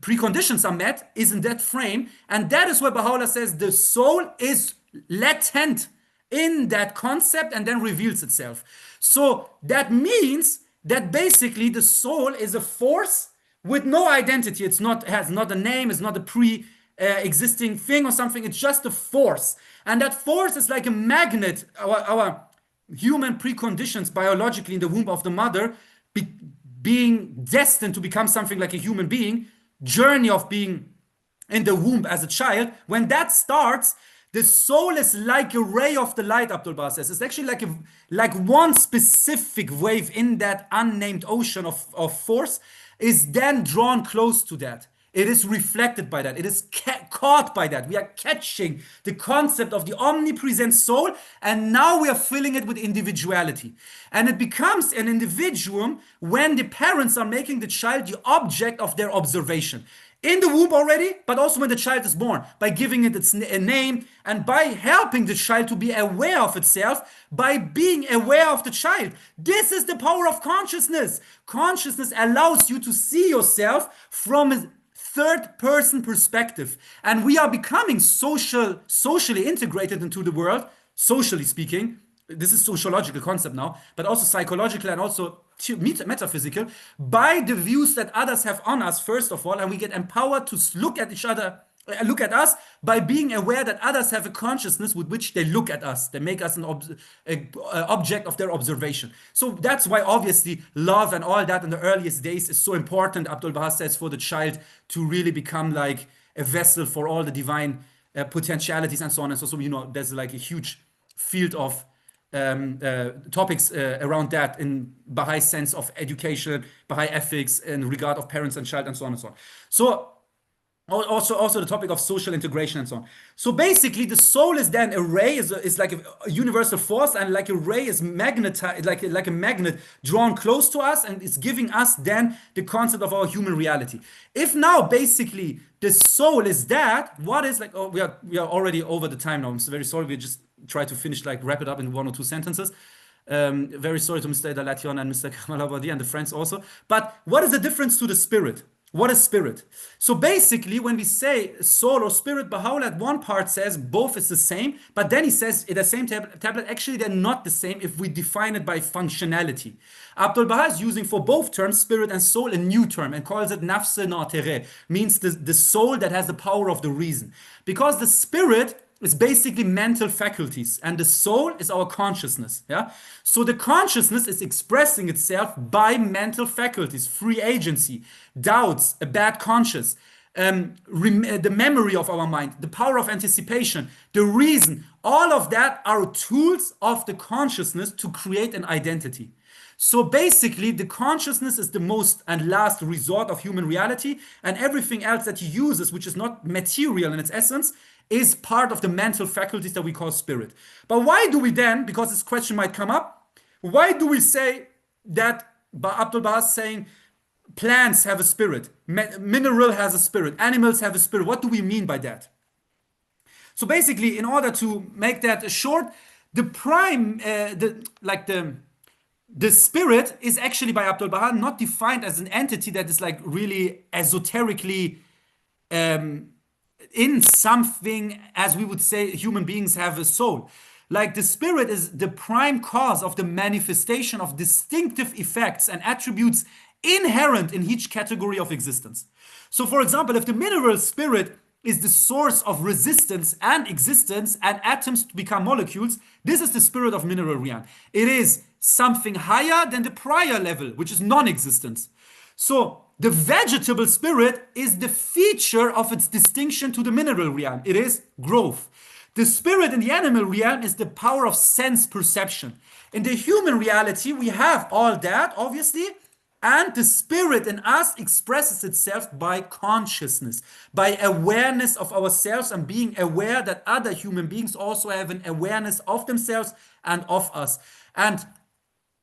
preconditions are met is in that frame, and that is where Baha'u'llah says the soul is latent in that concept and then reveals itself. So that means that basically the soul is a force with no identity. It's not, has not a name, it's not a pre-existing thing or something, it's just a force. And that force is like a magnet. Our human preconditions biologically in the womb of the mother, being destined to become something like a human being, journey of being in the womb as a child, when that starts, the soul is like a ray of the light, Abdul-Baha says. It's actually like one specific wave in that unnamed ocean of force is then drawn close to that. It is reflected by that. It is caught by that. We are catching the concept of the omnipresent soul, and now we are filling it with individuality. And it becomes an individuum when the parents are making the child the object of their observation. In the womb already, but also when the child is born, by giving it its name and by helping the child to be aware of itself, by being aware of the child. This is the power of consciousness. Consciousness allows you to see yourself from a third person perspective. And we are becoming socially integrated into the world, socially speaking. This is sociological concept now, but also psychological and also metaphysical, by the views that others have on us, first of all, and we get empowered to look at each other, look at us by being aware that others have a consciousness with which they look at us. They make us an object of their observation. So that's why obviously love and all that in the earliest days is so important, Abdul-Baha says, for the child to really become like a vessel for all the divine potentialities and so on and so. So, you know, there's like a huge field of topics around that in Baha'i sense of education, Baha'i ethics, in regard of parents and child, and so on and so on. So also the topic of social integration and so on. So basically, the soul is then a ray, is like a universal force, and like a ray is magnetized, like a magnet drawn close to us, and it's giving us then the concept of our human reality. If now basically the soul is that, what is like? Oh, we are already over the time now. I'm so very sorry. We just try to finish, like wrap it up in 1 or 2 sentences. Very sorry to Mr. Dalation and Mr. Kamal Abadi and the friends also. But what is the difference to the spirit? What is spirit? So basically, when we say soul or spirit, Baha'u'llah at one part says both is the same, but then he says in the same tablet, actually they're not the same if we define it by functionality. Abdul-Baha is using for both terms, spirit and soul, a new term and calls it nafs natere, means the soul that has the power of the reason. Because the spirit is basically mental faculties, and the soul is our consciousness. Yeah. So the consciousness is expressing itself by mental faculties, free agency, doubts, a bad conscience, the memory of our mind, the power of anticipation, the reason. All of that are tools of the consciousness to create an identity. So basically, the consciousness is the most and last resort of human reality, and everything else that he uses, which is not material in its essence, is part of the mental faculties that we call spirit. But why do we then, because this question might come up, why do we say that Abdul Baha is saying plants have a spirit, mineral has a spirit, animals have a spirit? What do we mean by that? So basically, in order to make that short, the prime, the spirit is actually by Abdul Baha not defined as an entity that is like really esoterically in something, as we would say human beings have a soul. Like the spirit is the prime cause of the manifestation of distinctive effects and attributes inherent in each category of existence. So for example, if the mineral spirit is the source of resistance and existence and atoms to become molecules, this is the spirit of mineral realm. It is something higher than the prior level, which is non-existence. So the vegetable spirit is the feature of its distinction to the mineral realm. It is growth. The spirit in the animal realm is the power of sense perception. In the human reality, we have all that, obviously, and the spirit in us expresses itself by consciousness, by awareness of ourselves and being aware that other human beings also have an awareness of themselves and of us. And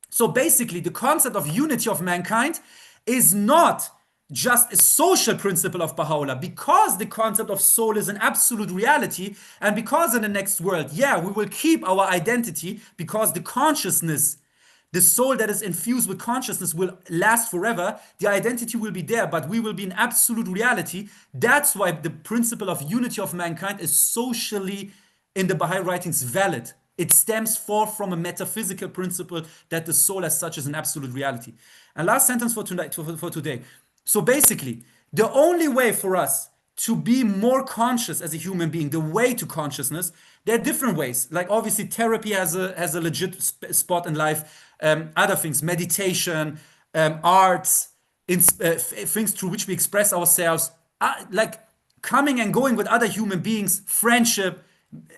so basically, the concept of unity of mankind is not just a social principle of Baha'u'llah, because the concept of soul is an absolute reality, and because in the next world, yeah, we will keep our identity because the consciousness, the soul that is infused with consciousness will last forever. The identity will be there, but we will be in absolute reality. That's why the principle of unity of mankind is socially, in the Baha'i writings, valid. It stems forth from a metaphysical principle that the soul as such is an absolute reality. And last sentence for today. So basically, the only way for us to be more conscious as a human being, the way to consciousness, there are different ways. Like obviously therapy has a legit spot in life. Other things, meditation, arts, things through which we express ourselves, like coming and going with other human beings, friendship,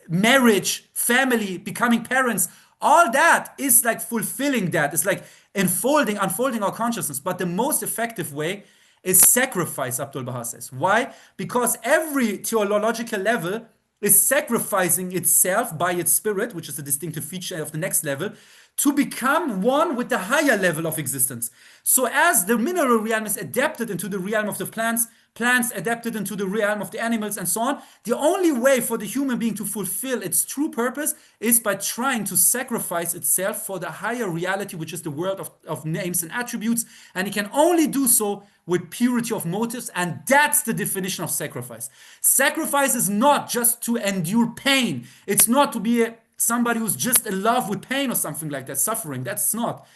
marriage, family, becoming parents, all that is like fulfilling that. It's like unfolding our consciousness. But the most effective way is sacrifice, Abdul Baha says. Why? Because every theological level is sacrificing itself by its spirit, which is a distinctive feature of the next level, to become one with the higher level of existence. So as the mineral realm is adapted into the realm of the plants, plants adapted into the realm of the animals and so on, the only way for the human being to fulfill its true purpose is by trying to sacrifice itself for the higher reality, which is the world of names and attributes. And it can only do so with purity of motives, and that's the definition of sacrifice. Sacrifice is not just to endure pain. It's not to be somebody who's just in love with pain or something like that, suffering. That's not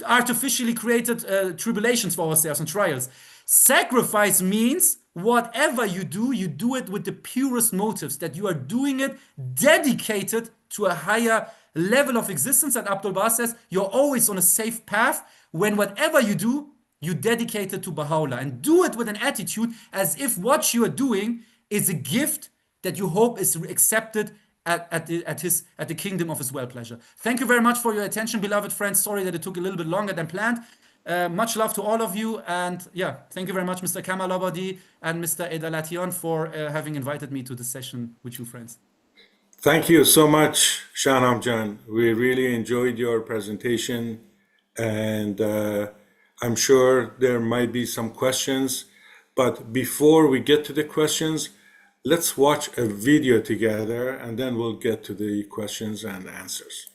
artificially created tribulations for ourselves and trials. Sacrifice means whatever you do it with the purest motives, that you are doing it dedicated to a higher level of existence. And Abdul Baha says you're always on a safe path when whatever you do, you dedicate it to Baha'u'llah, and do it with an attitude as if what you are doing is a gift that you hope is accepted at the kingdom of his well pleasure. Thank you very much for your attention, beloved friends. Sorry that it took a little bit longer than planned. Much love to all of you, and yeah, thank you very much, Mr. Kamal Abadi and Mr. Edalation, for having invited me to this session with you, friends. Thank you so much, Shahnam Jan. We really enjoyed your presentation, and I'm sure there might be some questions, but before we get to the questions, let's watch a video together, and then we'll get to the questions and answers.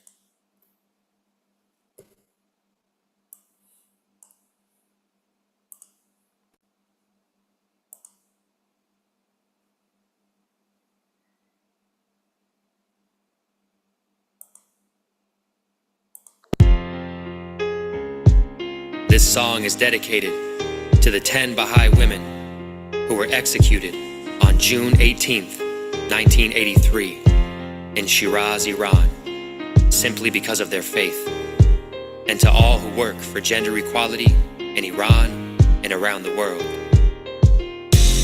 This song is dedicated to the 10 Baha'i women who were executed on June 18th, 1983, in Shiraz, Iran, simply because of their faith. And to all who work for gender equality in Iran and around the world.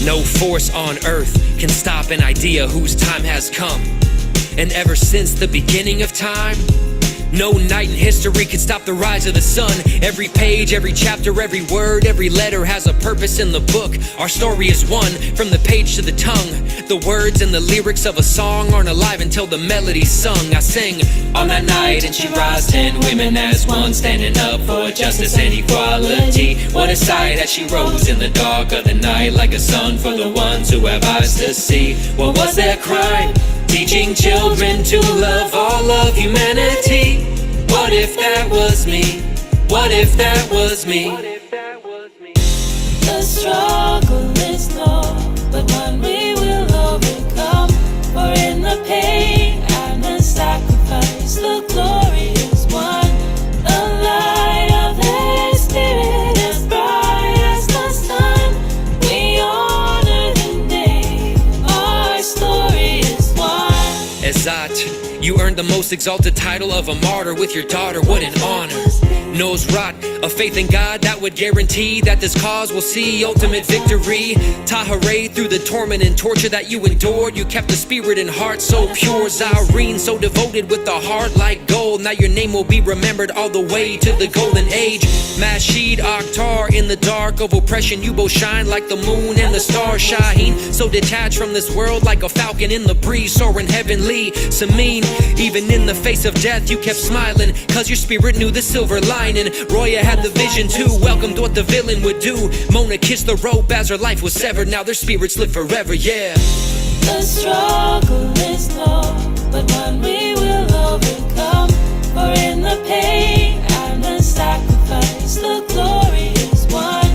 No force on earth can stop an idea whose time has come. And ever since the beginning of time, no night in history can stop the rise of the sun. Every page, every chapter, every word, every letter has a purpose in the book. Our story is one, from the page to the tongue. The words and the lyrics of a song aren't alive until the melody's sung. I sing, on that night in Shiraz, 10 women as one, standing up for justice and equality. What a sight as she rose in the dark of the night, like a sun for the ones who have eyes to see. What was their crime? Teaching children to love all of humanity. What if that was me? What if that was me? The struggle is long, but one we will overcome. For in the pain and the sacrifice, the glory is won. The light of their spirit as bright as the sun. We honor the name, our story is one. Ezat, you earned the most exalted title of a martyr with your daughter. What an honor. Nozrat, a faith in God that would guarantee that this cause will see ultimate victory. Tahareh, through the torment and torture that you endured, you kept the spirit and heart so pure. Zareen, so devoted with a heart like gold. Now your name will be remembered all the way to the golden age. Mashid Akhtar, in the dark of oppression, you both shine like the moon and the stars. Shaheen, so detached from this world like a falcon in the breeze, soaring heavenly. Samin, even in the face of death, you kept smiling, cause your spirit knew the silver lining. Roya had the vision too, welcomed what the villain would do. Mona kissed the rope as her life was severed, now their spirits live forever, yeah. The struggle is long, but one we will overcome. For in the pain and the sacrifice, the glory is won.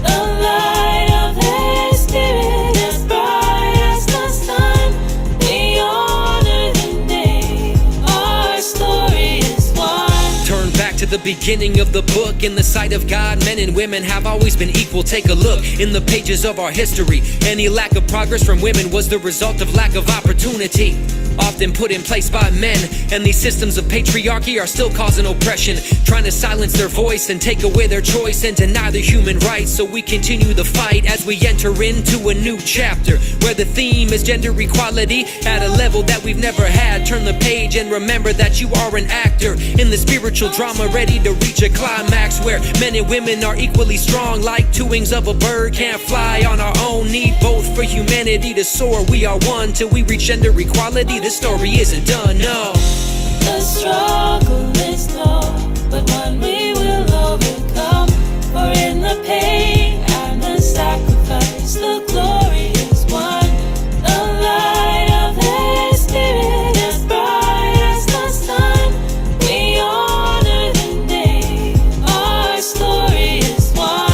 The light of their spirit as bright as the sun. We honor the name, our story is one. Turn back to the beginning of the book. In the sight of God, men and women have always been equal. Take a look in the pages of our history. Any lack of progress from women was the result of lack of opportunity, often put in place by men. And these systems of patriarchy are still causing oppression, trying to silence their voice and take away their choice and deny their human rights. So we continue the fight as we enter into a new chapter, where the theme is gender equality at a level that we've never had. Turn the page and remember that you are an actor in the spiritual drama, ready to reach a climax where men and women are equally strong. Like two wings of a bird, can't fly on our own, need both for humanity to soar. We are one till we reach gender equality. The story isn't done, no. The struggle is long, but one we will overcome. For in the pain and the sacrifice, the glory is won. The light of their spirit as bright as the sun. We honor the name, our story is one.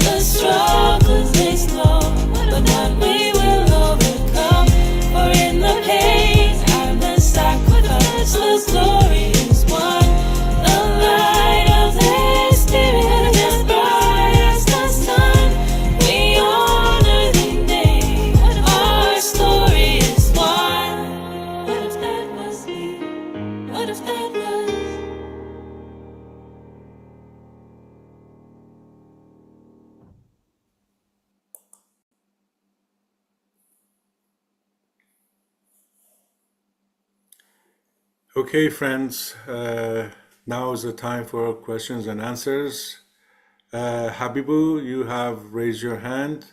The struggle is long, but one we will overcome. For in the pain and the sacrifice, the glory is won. The light of their spirit as bright as the sun. We honor the name, our story is one. What if that was me? What if that was? Okay, friends, now is the time for questions and answers. Habibu, you have raised your hand.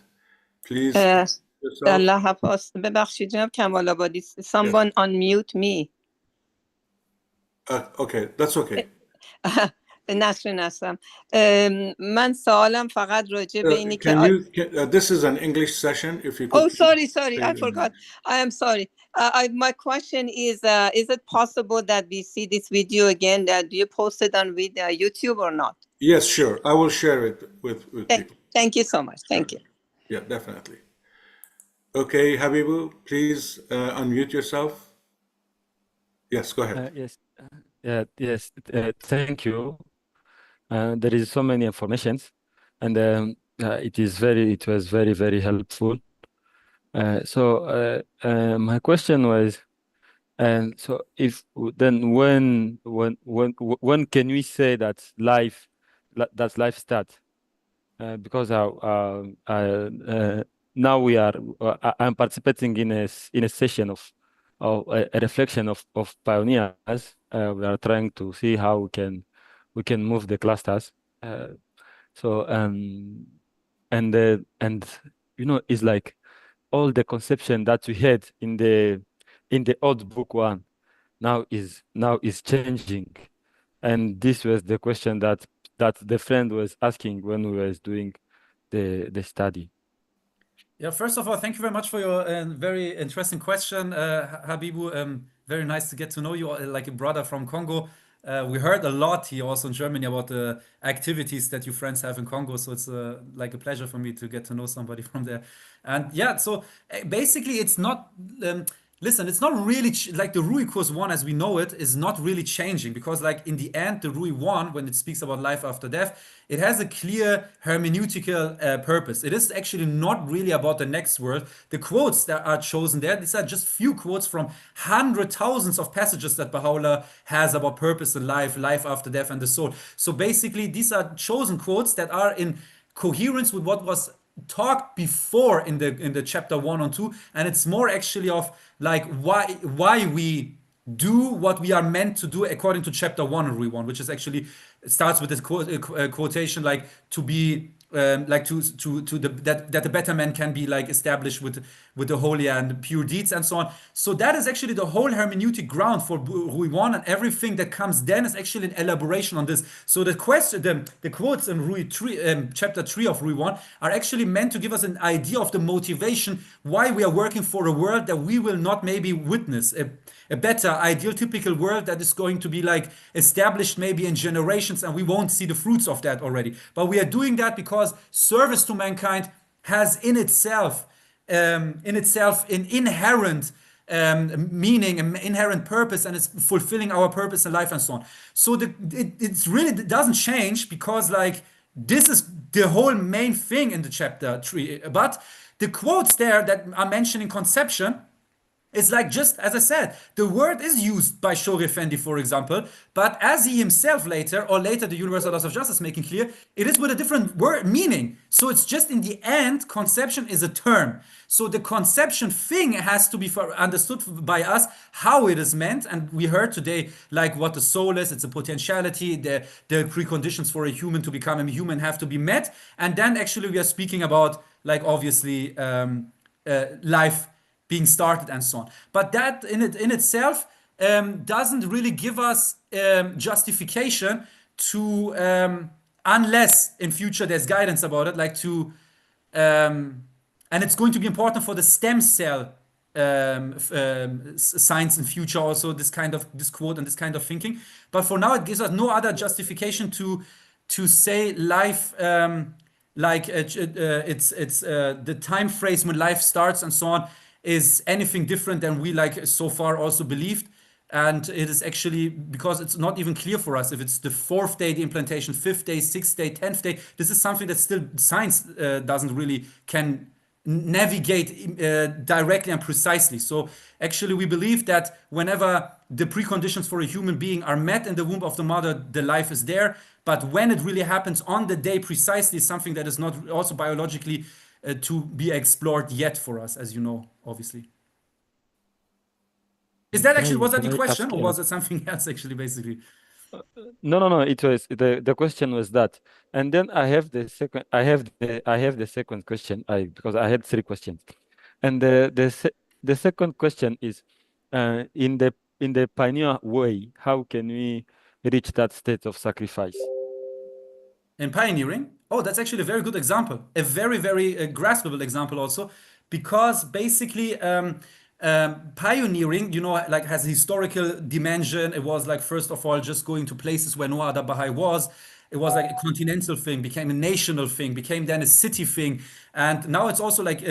Please در yourself. لحظه هاست. ببخشید جناب کمال آبادی. Someone unmute me. Okay, that's okay. نسرین هستم. من سوالم فقط راجع به اینه که This is an English session. If you could. Oh, sorry. I forgot. I am sorry. My question is it possible that we see this video again? Do you post it on YouTube or not? Yes, sure. I will share it with people. Thank you so much. Thank you. Yeah, definitely. Okay, Habibu, please unmute yourself. Yes, go ahead. Yes. Thank you. There is so many informations, and it was very, very helpful. My question was, and so if then when can we say that life starts? Because now I'm participating in a session of a reflection of pioneers. We are trying to see how we can move the clusters. So and it's like all the conception that we had in the old book one now is changing, and this was the question that the friend was asking when we was doing the study. Yeah, first of all, thank you very much for your very interesting question, Habibu. Very nice to get to know you, like a brother from Congo. We heard a lot here also in Germany about the activities that you friends have in Congo, so it's like a pleasure for me to get to know somebody from there. And yeah, so basically, it's not. Listen, it's not really like the Rui Course 1 as we know it is not really changing because, like, in the end, the Rui 1, when it speaks about life after death, it has a clear hermeneutical purpose. It is actually not really about the next world. The quotes that are chosen there, these are just few quotes from hundred thousands of passages that Baha'u'llah has about purpose in life, life after death, and the soul. So basically, these are chosen quotes that are in coherence with what was talked before in the chapter 1 and 2, and it's more actually of like why we do what we are meant to do according to chapter 1 of Rewan, which is actually starts with this quotation like to be like to the that the better man can be like established with the holy and pure deeds and so on. So that is actually the whole hermeneutic ground for Rui 1, and everything that comes then is actually an elaboration on this. So the question, the quotes in Rui 3, chapter 3 of Rui 1 are actually meant to give us an idea of the motivation why we are working for a world that we will not maybe witness. A better ideal typical world that is going to be like established maybe in generations, and we won't see the fruits of that already, but we are doing that because service to mankind has in itself an inherent meaning, an inherent purpose, and it's fulfilling our purpose in life and so on. So it's really it doesn't change because like this is the whole main thing in the chapter 3. But the quotes there that are mentioning conception, it's like, just as I said, the word is used by Shori Effendi, for example, but as he himself later the universal laws of justice making clear, it is with a different word meaning. So it's just in the end, conception is a term. So the conception thing has to be understood by us how it is meant, and we heard today like what the soul is. It's a potentiality. The preconditions for a human to become a human have to be met, and then actually we are speaking about like obviously life being started and so on. But that in itself doesn't really give us justification to unless in future there's guidance about it, like to and it's going to be important for the stem cell science in future also, this quote and this kind of thinking. But for now it gives us no other justification to say life like it's the time phrase when life starts and so on is anything different than we like so far also believed. And it is actually because it's not even clear for us if it's the fourth day the implantation, fifth day, sixth day, 10th day. This is something that still science doesn't really can navigate directly and precisely. So actually we believe that whenever the preconditions for a human being are met in the womb of the mother, the life is there. But when it really happens on the day precisely is something that is not also biologically to be explored yet for us, as you know, obviously. Is that actually, Okay, was that can the I question ask? or was it something else actually, basically? No, no, no. It was the question was that, and then I have the second question. Because I had three questions, and the second question is, in the pioneer way, how can we reach that state of sacrifice? In pioneering? Oh, that's actually a very good example. A very, very graspable example also, because basically pioneering, like has a historical dimension. It was like, first of all, just going to places where no other Baha'i was. It was like a continental thing, became a national thing, became then a city thing. And now it's also like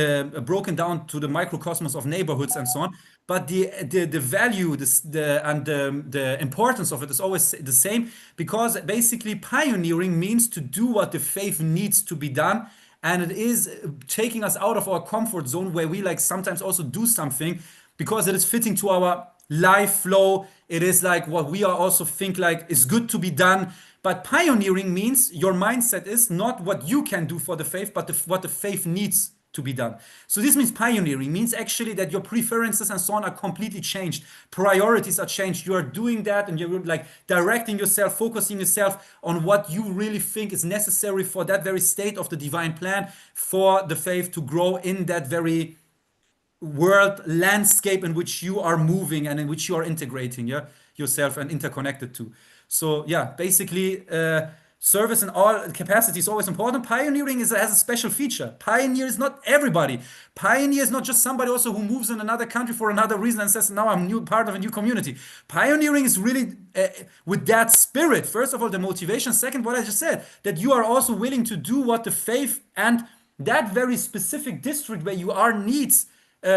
broken down to the microcosmos of neighborhoods and so on. But the value and the importance of it is always the same, because basically pioneering means to do what the faith needs to be done and it is taking us out of our comfort zone where we like sometimes also do something because it is fitting to our life flow. It is like what we are also think like is good to be done. But pioneering means your mindset is not what you can do for the faith, but what the faith needs to be done. So this means pioneering means actually that your preferences and so on are completely changed. Priorities are changed. You are doing that and you're like directing yourself, focusing yourself on what you really think is necessary for that very state of the divine plan for the faith to grow in that very world landscape in which you are moving and in which you are integrating, yeah, yourself and interconnected to. So yeah, basically service in all capacity is always important. Pioneering has a special feature. Pioneer is not everybody. Pioneer is not just somebody also who moves in another country for another reason and says, now I'm new part of a new community. Pioneering is really with that spirit. First of all, the motivation. Second, what I just said, that you are also willing to do what the faith and that very specific district where you are needs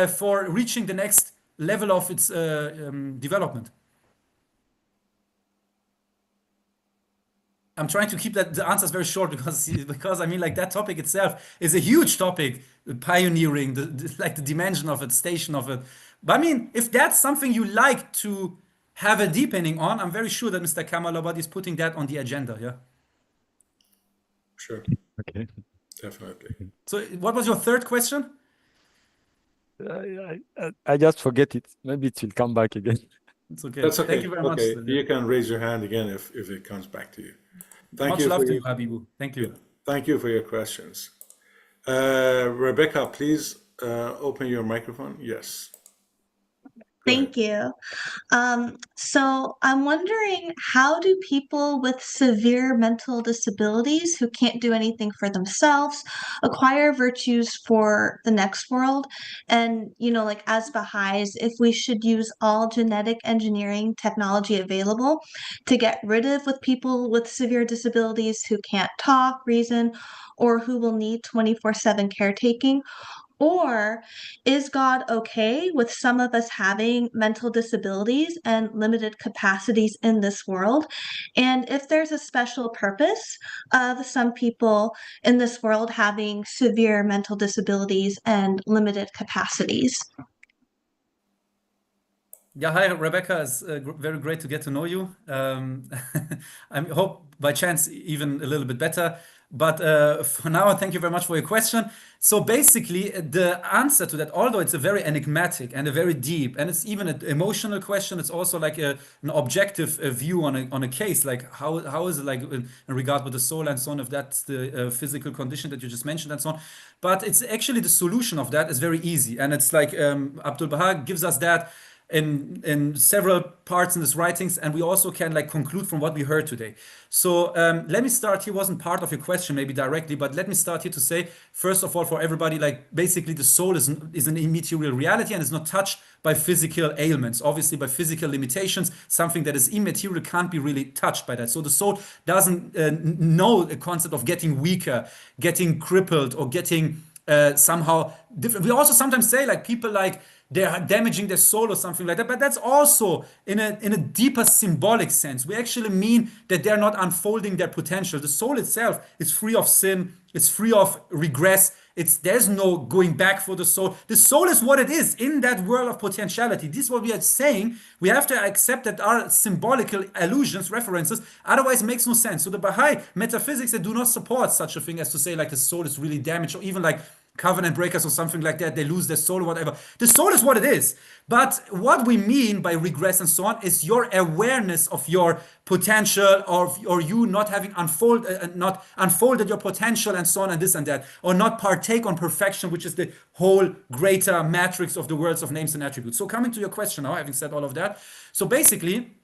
for reaching the next level of its development. I'm trying to keep the answers very short because I mean like that topic itself is a huge topic, pioneering like the dimension of it, station of it. But I mean, if that's something you like to have a deepening on, I'm very sure that Mr. Kamalabad is putting that on the agenda. Yeah. Sure, Okay. definitely. So what was your third question? I just forget it. Maybe it will come back again. It's okay. That's okay. Thank you very much. Okay, you can raise your hand again if it comes back to you. Thank Much you love for to your, you, Habibu. Thank you. thank you for your questions. Rebecca, please open your microphone. Yes. Go ahead. Thank you. So I'm wondering, how do people with severe mental disabilities who can't do anything for themselves acquire virtues for the next world? And, like as Baha'is, if we should use all genetic engineering technology available to get rid of with people with severe disabilities who can't talk, reason, or who will need 24/7 caretaking? Or is God okay with some of us having mental disabilities and limited capacities in this world? And if there's a special purpose of some people in this world having severe mental disabilities and limited capacities? Yeah, hi Rebecca. It's very great to get to know you. I hope by chance even a little bit better. But for now, thank you very much for your question. So basically, the answer to that, although it's a very enigmatic and a very deep, and it's even an emotional question, it's also like an objective view on a case, like how is it like in regard with the soul and so on, if that's the physical condition that you just mentioned and so on. But it's actually the solution of that is very easy, and it's like Abdul Baha gives us that in several parts in his writings, and we also can like conclude from what we heard today. So let me start here. Wasn't part of your question maybe directly, but let me start here to say first of all for everybody, like basically the soul is an immaterial reality and is not touched by physical ailments, obviously by physical limitations. Something that is immaterial can't be really touched by that. So the soul doesn't know the concept of getting weaker, getting crippled, or getting somehow different. We also sometimes say like people like they're damaging their soul or something like that, but that's also in a deeper symbolic sense. We actually mean that they're not unfolding their potential. The soul itself is free of sin, it's free of regress. There's no going back for the soul. The soul is what it is in that world of potentiality. This is what we are saying. We have to accept that our symbolical allusions, references, otherwise it makes no sense. So the Baha'i metaphysics, they do not support such a thing as to say like the soul is really damaged, or even like covenant breakers or something like that, they lose their soul or whatever. The soul is what it is. But what we mean by regress and so on is your awareness of your potential, or you not having not unfolded your potential and so on and this and that, or not partake on perfection, which is the whole greater matrix of the worlds of names and attributes. So coming to your question now, having said all of that, so basically,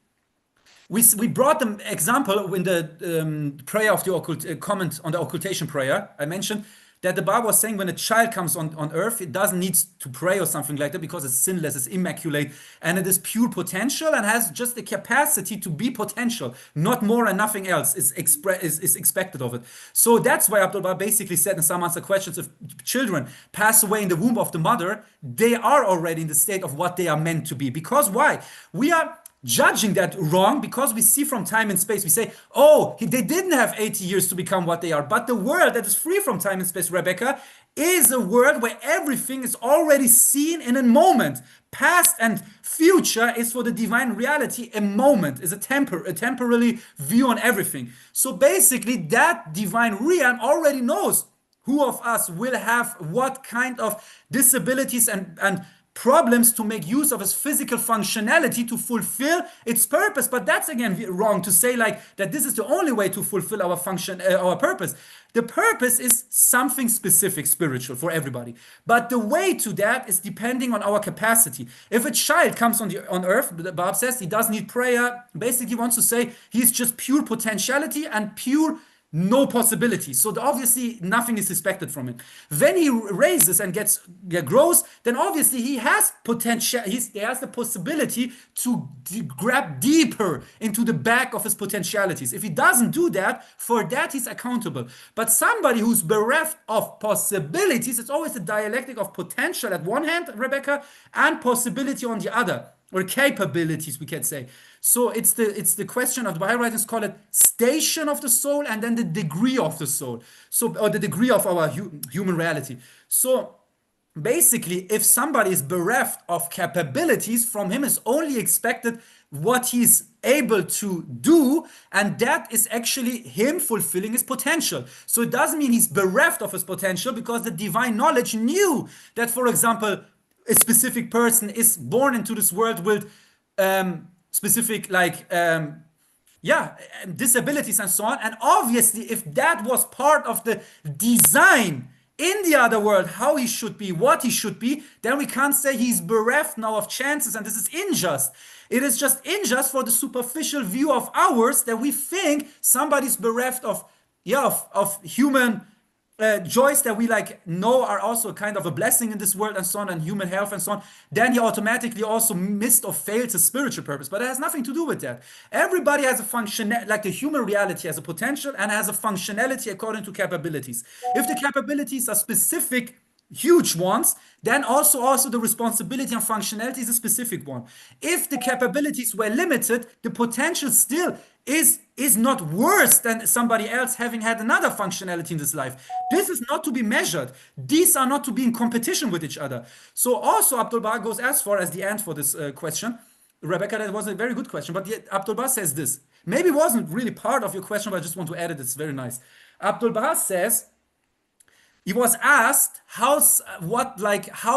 we brought the example in the prayer of the comment on the occultation prayer. I mentioned that the Bible was saying when a child comes on earth, it doesn't need to pray or something like that because it's sinless, it's immaculate, and it is pure potential and has just the capacity to be potential, not more and nothing else is expected of it. So that's why Abdul Baha basically said in some answer questions, if children pass away in the womb of the mother, they are already in the state of what they are meant to be. Because why? judging that wrong because we see from time and space. We say, oh, they didn't have 80 years to become what they are. But the world that is free from time and space, Rebecca, is a world where everything is already seen in a moment. Past and future is for the divine reality a moment, is a temporary view on everything. So basically, that divine realm already knows who of us will have what kind of disabilities and problems to make use of its physical functionality to fulfill its purpose. But that's again wrong to say like that this is the only way to fulfill our function, our purpose. The purpose is something specific, spiritual for everybody. But the way to that is depending on our capacity. If a child comes on earth, Bob says he doesn't need prayer, basically wants to say he's just pure potentiality and pure no possibility. So obviously nothing is expected from him. When he raises and grows, then obviously he has potential. He has the possibility to grab deeper into the back of his potentialities. If he doesn't do that, for that he's accountable. But somebody who's bereft of possibilities, it's always a dialectic of potential at one hand, Rebecca, and possibility on the other, or capabilities, we can say. So it's the question of the Baha'i writings call it station of the soul and then the degree of the soul. So, or the degree of our human reality. So basically, if somebody is bereft of capabilities, from him is only expected what he's able to do, and that is actually him fulfilling his potential. So it doesn't mean he's bereft of his potential, because the divine knowledge knew that, for example, a specific person is born into this world with specific disabilities and so on. And obviously, if that was part of the design in the other world, how he should be, what he should be, then we can't say he's bereft now of chances, and this is unjust. It is just unjust for the superficial view of ours that we think somebody's bereft of human joys that we know are also kind of a blessing in this world and so on, and human health and so on. Then he automatically also missed or failed his spiritual purpose. But it has nothing to do with that. Everybody has a function, like the human reality has a potential and has a functionality according to capabilities. If the capabilities are specific, huge ones, then also the responsibility and functionality is a specific one. If the capabilities were limited, the potential still is not worse than somebody else having had another functionality in this life. This is not to be measured. These are not to be in competition with each other. So also Abdul Baha goes as far as the end for this question. Rebecca, that was a very good question, but Abdul Baha says this. Maybe it wasn't really part of your question, but I just want to add it. It's very nice. Abdul Baha says, he was asked how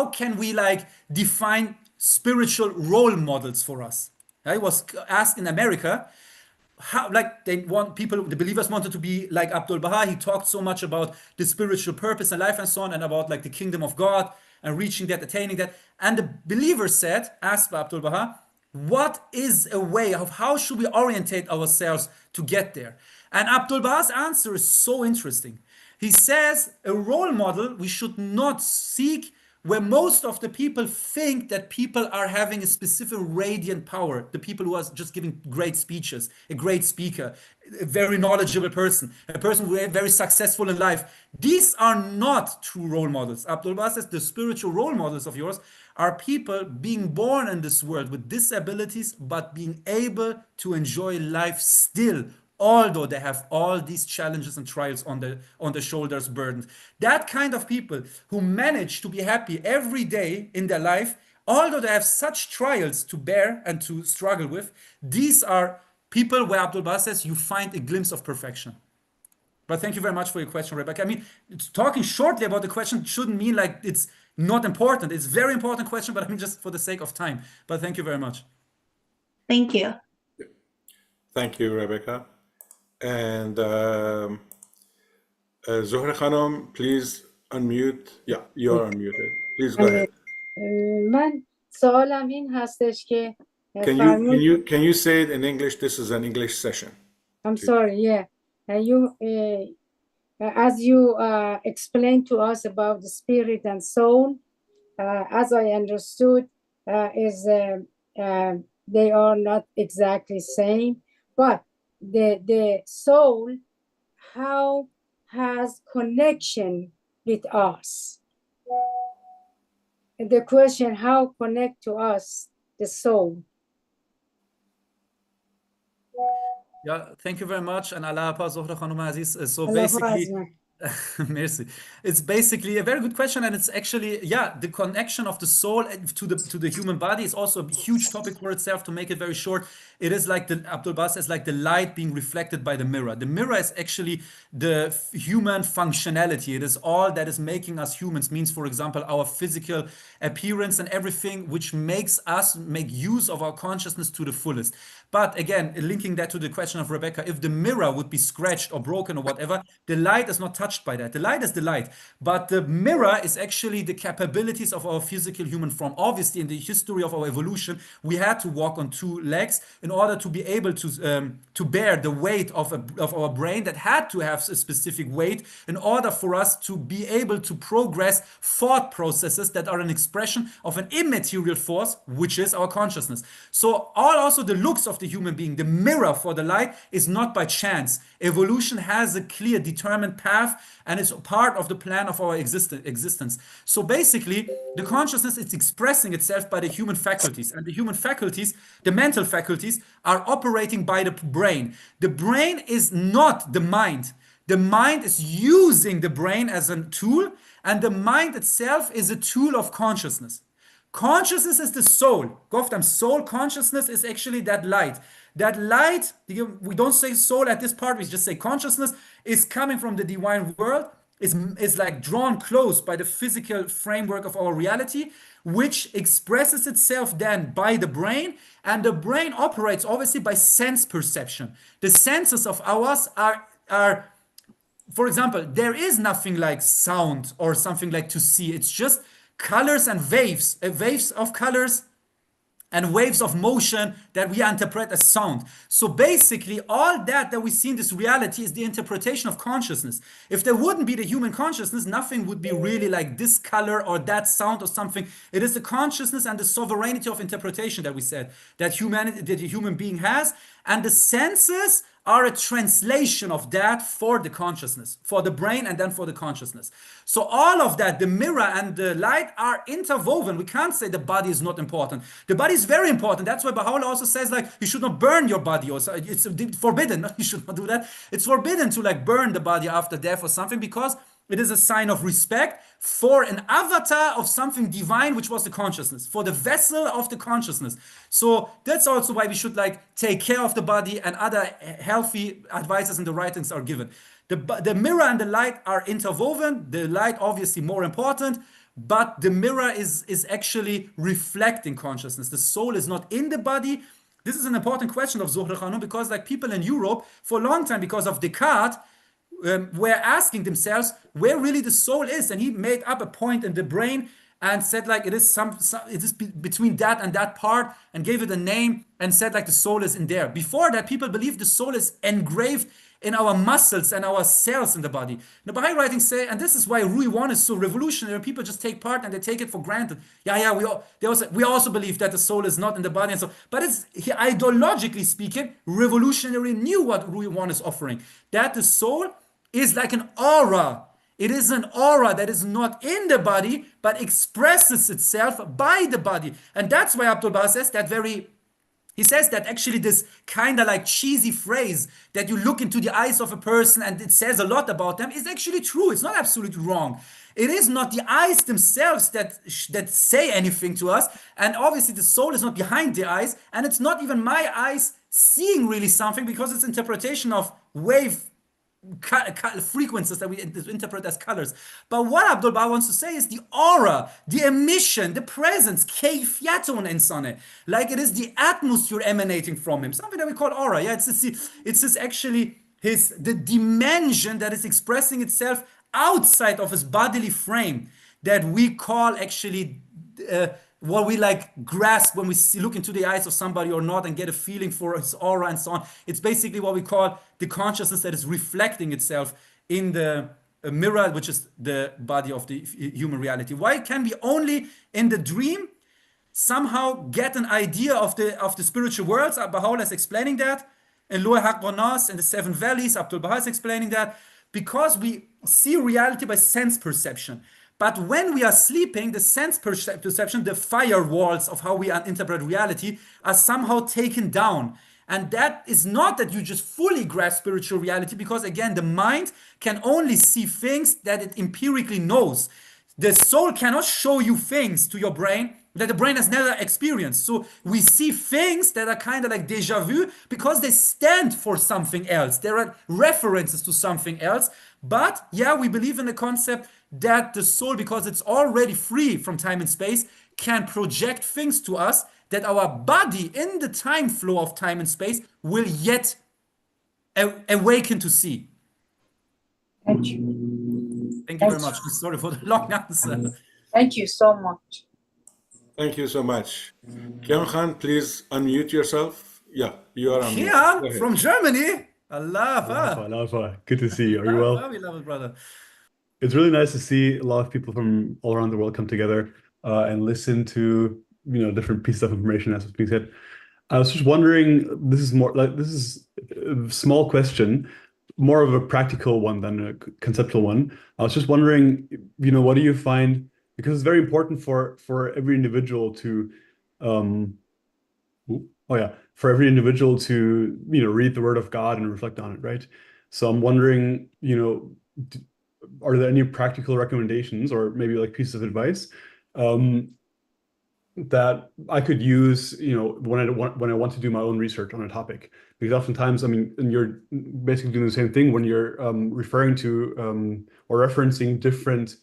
can we define spiritual role models for us? He was asked in America how the believers wanted to be like Abdul Baha. He talked so much about the spiritual purpose and life and so on, and about the kingdom of God and reaching that, attaining that. And the believers asked by Abdul Baha, what is a way of how should we orientate ourselves to get there? And Abdul Baha's answer is so interesting. He says a role model we should not seek where most of the people think that people are having a specific radiant power. The people who are just giving great speeches, a great speaker, a very knowledgeable person, a person who is very successful in life. These are not true role models. Abdul Baha says the spiritual role models of yours are people being born in this world with disabilities, but being able to enjoy life still, although they have all these challenges and trials on the shoulders burdened. That kind of people who manage to be happy every day in their life, although they have such trials to bear and to struggle with, these are people where Abdul Baha says you find a glimpse of perfection. But thank you very much for your question, Rebecca. I mean, talking shortly about the question shouldn't mean it's not important. It's a very important question, but I mean just for the sake of time. But thank you very much. Thank you. Thank you, Rebecca. And Zohra Khanum, please unmute. Yeah, you're unmuted. Please go ahead. من سوالم این هستش که Can you say it in English? This is an English session. I'm sorry, yeah. As you explained to us about the spirit and soul, as I understood, they are not exactly same, but the soul, how has connection with us? The question, how connect to us the soul? Yeah, thank you very much. And Allah Hafiz, Zohra Khanum Aziz. So Allah basically, Hazna. Merci. It's basically a very good question, and it's actually, yeah, the connection of the soul to the human body is also a huge topic for itself. To make it very short, it is like the Abdul Bas is like the light being reflected by the mirror. The mirror is actually the human functionality. It is all that is making us humans. Means, for example, our physical appearance and everything, which makes us make use of our consciousness to the fullest. But again, linking that to the question of Rebecca, if the mirror would be scratched or broken or whatever, the light is not touched by that. The light is the light. But the mirror is actually the capabilities of our physical human form. Obviously, in the history of our evolution, we had to walk on two legs in order to be able to bear the weight of our brain that had to have a specific weight in order for us to be able to progress thought processes that are an expression of an immaterial force, which is our consciousness. So all also the looks of the human being, the mirror for the light, is not by chance. Evolution has a clear, determined path, and it's part of the plan of our existence. So basically, the consciousness is expressing itself by the human faculties, and the human faculties, the mental faculties, are operating by the brain. The brain is not the mind. The mind is using the brain as a tool, and the mind itself is a tool of consciousness. Consciousness is the soul. Goftam, soul consciousness is actually that light. That light, we don't say soul at this part, we just say consciousness is coming from the divine world, is like drawn close by the physical framework of our reality, which expresses itself then by the brain. And the brain operates obviously by sense perception. The senses of ours are for example, there is nothing like sound or something like to see. It's just colors and waves of colors and waves of motion that we interpret as sound. So basically, all that we see in this reality is the interpretation of consciousness. If there wouldn't be the human consciousness, nothing would be really like this color or that sound or something. It is the consciousness and the sovereignty of interpretation that we said that humanity, that the human being has, and the senses are a translation of that for the consciousness, for the brain, and then for the consciousness. So all of that, the mirror and the light, are interwoven. We can't say the body is not important. The body is very important. That's why Baha'u'llah also says like you should not burn your body. Also, it's forbidden. You should not do that. It's forbidden to like burn the body after death or something, because it is a sign of respect for an avatar of something divine, which was the consciousness, for the vessel of the consciousness. So that's also why we should like take care of the body, and other healthy advices in the writings are given. The mirror and the light are interwoven. The light obviously more important, but the mirror is actually reflecting consciousness. The soul is not in the body. This is an important question of Zuhra Khanum, because like people in Europe for a long time, because of Descartes, were asking themselves where really the soul is, and he made up a point in the brain and said like it is between that and that part, and gave it a name and said like the soul is in there. Before that, people believed the soul is engraved in our muscles and our cells in the body. The Baha'i writings say, and this is why Rui 1 is so revolutionary, people just take part and they take it for granted. We also believe that the soul is not in the body, and so, but it's ideologically speaking, revolutionary new what Rui 1 is offering, that the soul is like an aura. It is an aura that is not in the body, but expresses itself by the body. And that's why Abdul Baha says he says that actually this kind of like cheesy phrase that you look into the eyes of a person and it says a lot about them is actually true. It's not absolutely wrong. It is not the eyes themselves that say anything to us. And obviously the soul is not behind the eyes. And it's not even my eyes seeing really something, because it's interpretation of wave frequencies that we interpret as colors. But what Abdul Baha wants to say is the aura, the emission, the presence, kayfiyatun insane, like it is the atmosphere emanating from him, something that we call aura. Yeah, it's actually the dimension that is expressing itself outside of his bodily frame, that we call actually what we like grasp when we look into the eyes of somebody or not, and get a feeling for his aura and so on. It's basically what we call the consciousness that is reflecting itself in the mirror, which is the body of the human reality. Why can we only in the dream somehow get an idea of the spiritual worlds? Baha'u'llah is explaining that. In Lu'ah Haq wa Nas, in the Seven Valleys, Abdul Baha is explaining that, because we see reality by sense perception. But when we are sleeping, the sense perception, the firewalls of how we interpret reality, are somehow taken down. And that is not that you just fully grasp spiritual reality, because again, the mind can only see things that it empirically knows. The soul cannot show you things to your brain that the brain has never experienced. So we see things that are kind of like deja vu because they stand for something else. There are references to something else. But yeah, we believe in the concept that the soul, because it's already free from time and space, can project things to us that our body in the time flow of time and space will yet awaken to see. Thank you. Thank you very much. Sorry for the long answer. Thank you so much. Thank you so much. Kian Khan, please unmute yourself. Yeah, you are unmuted. Go Kian ahead. from Germany. Allah. Alafa. Good to see you. Are you well? Beloved brother. It's really nice to see a lot of people from all around the world come together and listen to different pieces of information as was being said. I was just wondering, this is a small question, more of a practical one than a conceptual one. I was just wondering, what do you find, because it's very important for every individual to for every individual to read the Word of God and reflect on it, right? So I'm wondering, are there any practical recommendations or maybe like pieces of advice that I could use, when I want to do my own research on a topic? Because oftentimes, and you're basically doing the same thing when you're referring to or referencing different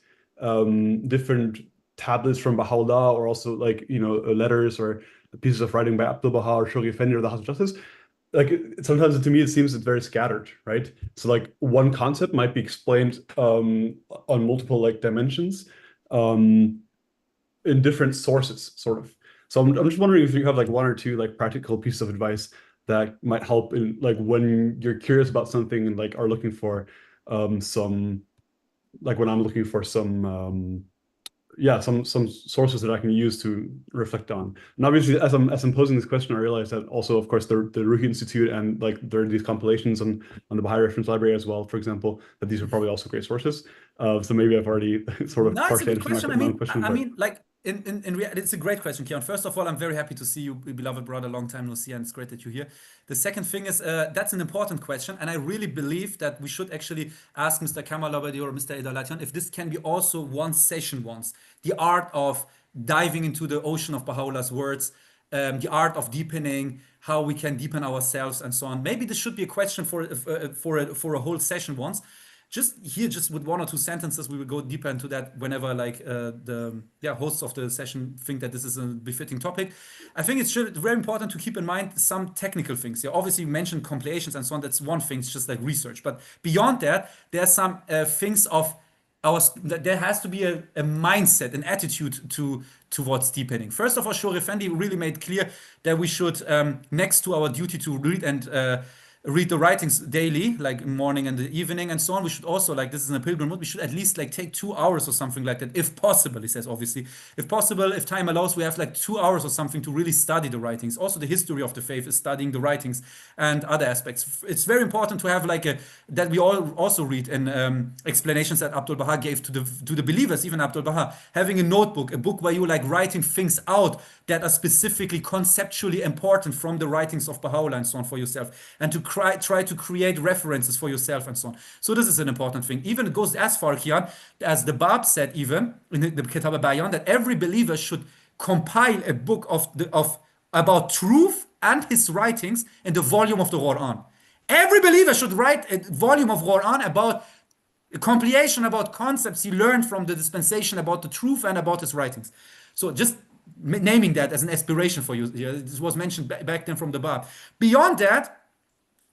tablets from Baha'u'llah, or also letters or pieces of writing by Abdul Baha or Shoghi Effendi or the House of Justice. Sometimes to me it seems it's very scattered, right? So one concept might be explained on multiple dimensions in different sources, sort of. So I'm just wondering if you have one or two practical pieces of advice that might help in when you're curious about something and are looking for some, when I'm looking for some sources that I can use to reflect on. And obviously, as I'm posing this question, I realize that also, of course, the Ruhi Institute and there are these compilations on the Baha'i Reference Library as well, for example, that these are probably also great sources. So maybe I've already sort of partially answered my own question. In reality, it's a great question, Kian. First of all, I'm very happy to see you, beloved brother. Long time no see, and it's great that you're here. The second thing is, that's an important question, and I really believe that we should actually ask Mr. Kamal Abadi or Mr. Edalatian if this can be also one session once. The art of diving into the ocean of Baha'u'llah's words, the art of deepening, how we can deepen ourselves, and so on. Maybe this should be a question for a whole session once. Just with one or two sentences, we will go deeper into that whenever the hosts of the session think that this is a befitting topic. I think it's very important to keep in mind some technical things. Yeah, obviously you mentioned compilations and so on. That's one thing. It's just like research. But beyond that, there are some things of there has to be a mindset, an attitude towards deepening. First of all, Shoghi Effendi really made clear that we should, next to our duty to read and read the writings daily, like morning and the evening and so on. We should also, this is in a pilgrim mode, we should at least take 2 hours or something like that, if possible, he says, obviously. If possible, if time allows, we have 2 hours or something to really study the writings. Also, the history of the faith is studying the writings and other aspects. It's very important to have that we all also read in explanations that Abdul Baha gave to the believers, even Abdul Baha, having a notebook, a book where you writing things out that are specifically conceptually important from the writings of Baha'u'llah and so on for yourself, and to try to create references for yourself and so on. So this is an important thing. Even it goes as far, Kian, as the Bab said, even in the Kitab al-Bayan, that every believer should compile a book about truth and his writings in the volume of the Quran. Every believer should write a volume of Quran about a compilation about concepts he learned from the dispensation about the truth and about his writings. So just naming that as an aspiration for you. This was mentioned back then from the Bab. Beyond that,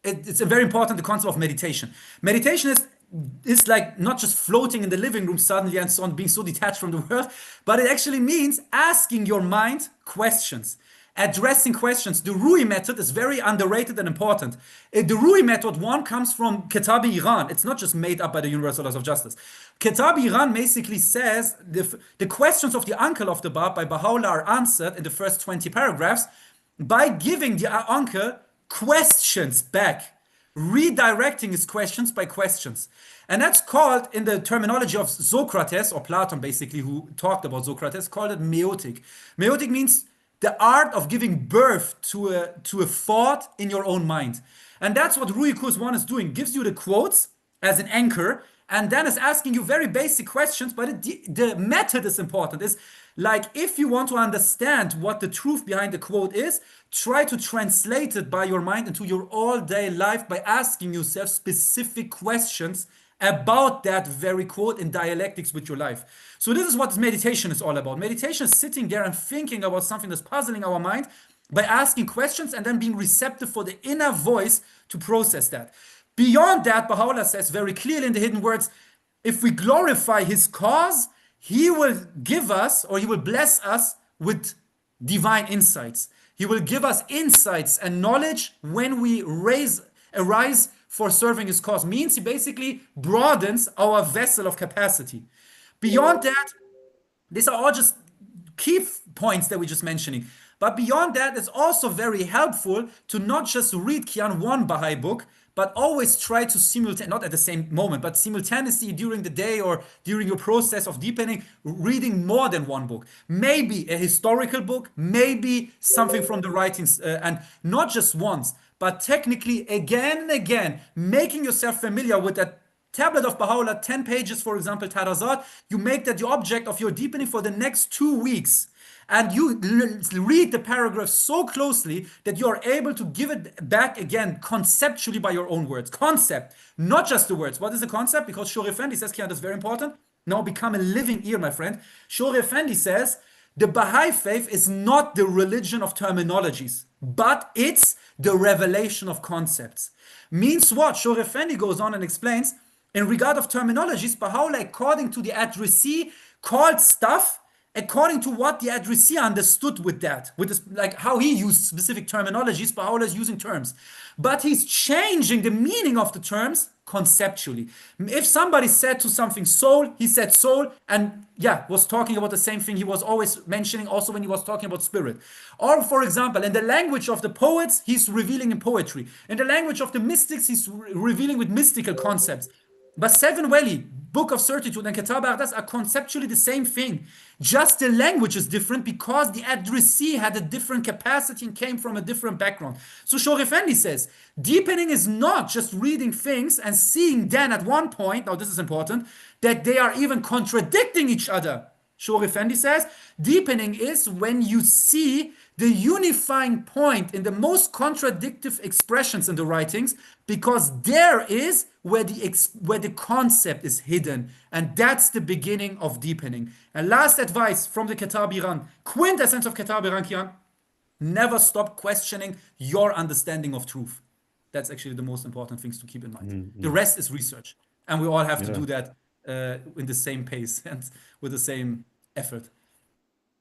it's a very important, the concept of meditation. Meditation is not just floating in the living room suddenly and so on, being so detached from the world, but it actually means asking your mind questions, addressing questions. The Rui method is very underrated and important. The Rui method, one, comes from Kitab Iran. It's not just made up by the Universal Laws of Justice. Kitab Iran basically says the questions of the uncle of the Bab by Baha'u'llah are answered in the first 20 paragraphs by giving the uncle questions back, redirecting his questions by questions. And that's called, in the terminology of Socrates, or Plato basically, who talked about Socrates, called it meotic. Meotic means the art of giving birth to a thought in your own mind. And that's what Rui Kurs 1 is doing. Gives you the quotes as an anchor, and then is asking you very basic questions, but the method is important. Is like, if you want to understand what the truth behind the quote is, try to translate it by your mind into your all-day life by asking yourself specific questions about that very quote in dialectics with your life. So this is what meditation is all about. Meditation is sitting there and thinking about something that's puzzling our mind by asking questions and then being receptive for the inner voice to process that. Beyond that, Baha'u'llah says very clearly in the hidden words, if we glorify his cause, he will give us, or he will bless us with divine insights. He will give us insights and knowledge when we arise for serving his cause. Means he basically broadens our vessel of capacity. Beyond that, these are all just key points that we're just mentioning. But beyond that, it's also very helpful to not just read Kian one Baha'i book, but always try to not at the same moment, but simultaneously during the day or during your process of deepening, reading more than one book. Maybe a historical book, maybe something from the writings, and not just once, but technically again and again, making yourself familiar with that tablet of Baha'u'llah, 10 pages, for example, Tarazat. You make that the object of your deepening for the next 2 weeks. And you read the paragraph so closely that you are able to give it back again conceptually by your own words. Concept, not just the words. What is the concept? Because Shor Effendi says, Kian, that's very important. Now become a living ear, my friend. Shor Effendi says, the Baha'i faith is not the religion of terminologies, but it's the revelation of concepts. Means what? Shor Effendi goes on and explains, in regard of terminologies, Baha'u'llah, according to the addressee, called stuff according to what the addressee understood with that, with this, like how he used specific terminologies. Baha'u'llah is using terms, but he's changing the meaning of the terms conceptually. If somebody said to something soul, he said soul, and was talking about the same thing he was always mentioning also when he was talking about spirit. Or for example, in the language of the poets, he's revealing in poetry. In the language of the mystics, he's revealing with mystical concepts. But Seven Wali, Book of Certitude, and Kitab Aqdas are conceptually the same thing. Just the language is different because the addressee had a different capacity and came from a different background. So Shor Effendi says, deepening is not just reading things and seeing then at one point, now this is important, that they are even contradicting each other. Shor Effendi says, deepening is when you see the unifying point in the most contradictive expressions in the writings, because there is where the concept is hidden, and that's the beginning of deepening. And last advice from the Kitab Iran, quintessence of Kitab Iran, Kian, never stop questioning your understanding of truth. That's actually the most important things to keep in mind. The rest is research, and we all have to do that in the same pace and with the same effort.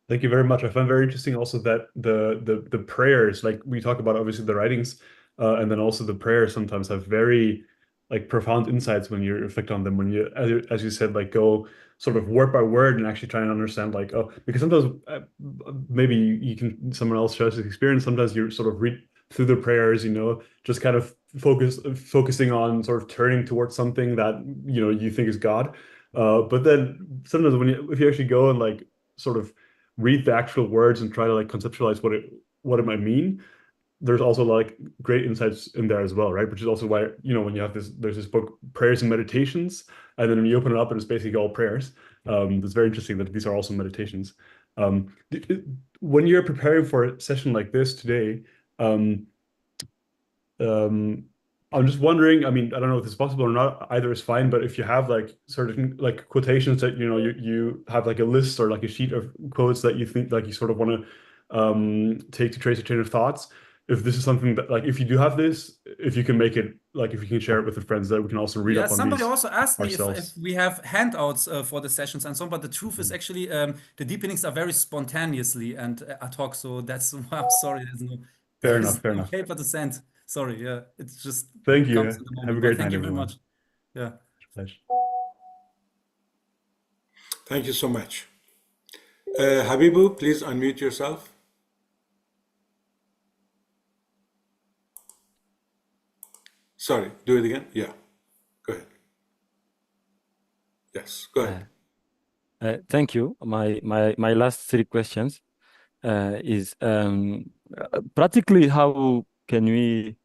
Thank you very much. I find very interesting also that the prayers, like we talk about obviously the writings, and then also the prayers sometimes have very like profound insights when you reflect on them, when you, as you said, like go sort of word by word and actually try and understand, like, oh, because sometimes maybe you can, someone else shares this experience, sometimes you sort of read through the prayers, just kind of focusing on sort of turning towards something that, you think is God. But then sometimes if you actually go and like sort of read the actual words and try to like conceptualize what it might mean, there's also like great insights in there as well, right? Which is also why, when you have there's this book, Prayers and Meditations, and then when you open it up and it's basically all prayers. It's very interesting that these are also meditations. When you're preparing for a session like this today, I'm just wondering, I mean, I don't know if it's possible or not, either is fine, but if you have like certain like quotations that, you have like a list or like a sheet of quotes that you think like you sort of want to take to trace a chain of thoughts, if this is something that, like, if you do have this, if you can make it, like, if you can share it with the friends, that we can also read up on somebody these also asked me ourselves. if we have handouts for the sessions and so on, but the truth is actually the deepenings are very spontaneously and ad hoc, so that's, I'm sorry, Fair there's enough, fair no enough. paper to send. Sorry, it's just Thank you. comes in the Have a moment, great but thank night, you very everyone. much. Yeah. Pleasure. Thank you so much. Habibu, please unmute yourself. Sorry, do it again. Yeah, go ahead. Yes, go ahead. Thank you. My last 3 questions. is practically how can we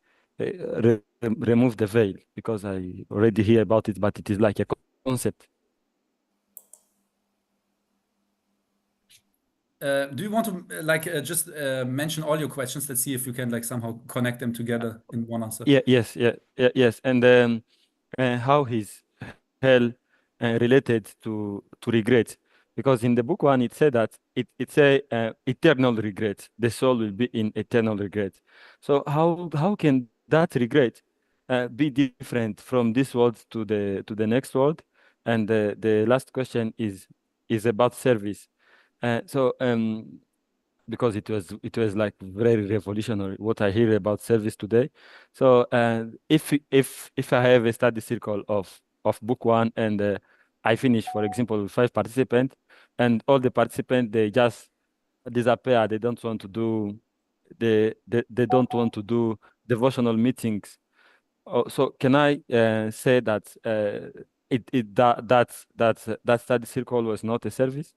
remove the veil? Because I already hear about it, but it is like a concept. Do you want to just mention all your questions? Let's see if you can like somehow connect them together in one answer. Yes, and how his hell related to regret, because in the book one it said that it's a eternal regret. The soul will be in eternal regret. So how can that regret be different from this world to the next world? And the last question is about service. So because it was like very revolutionary what I hear about service today. So if I have a study circle of book one and I finish, for example, with 5 participants, and all the participants they just disappear. They don't want to do they don't want to do devotional meetings. So can I say that that study circle was not a service?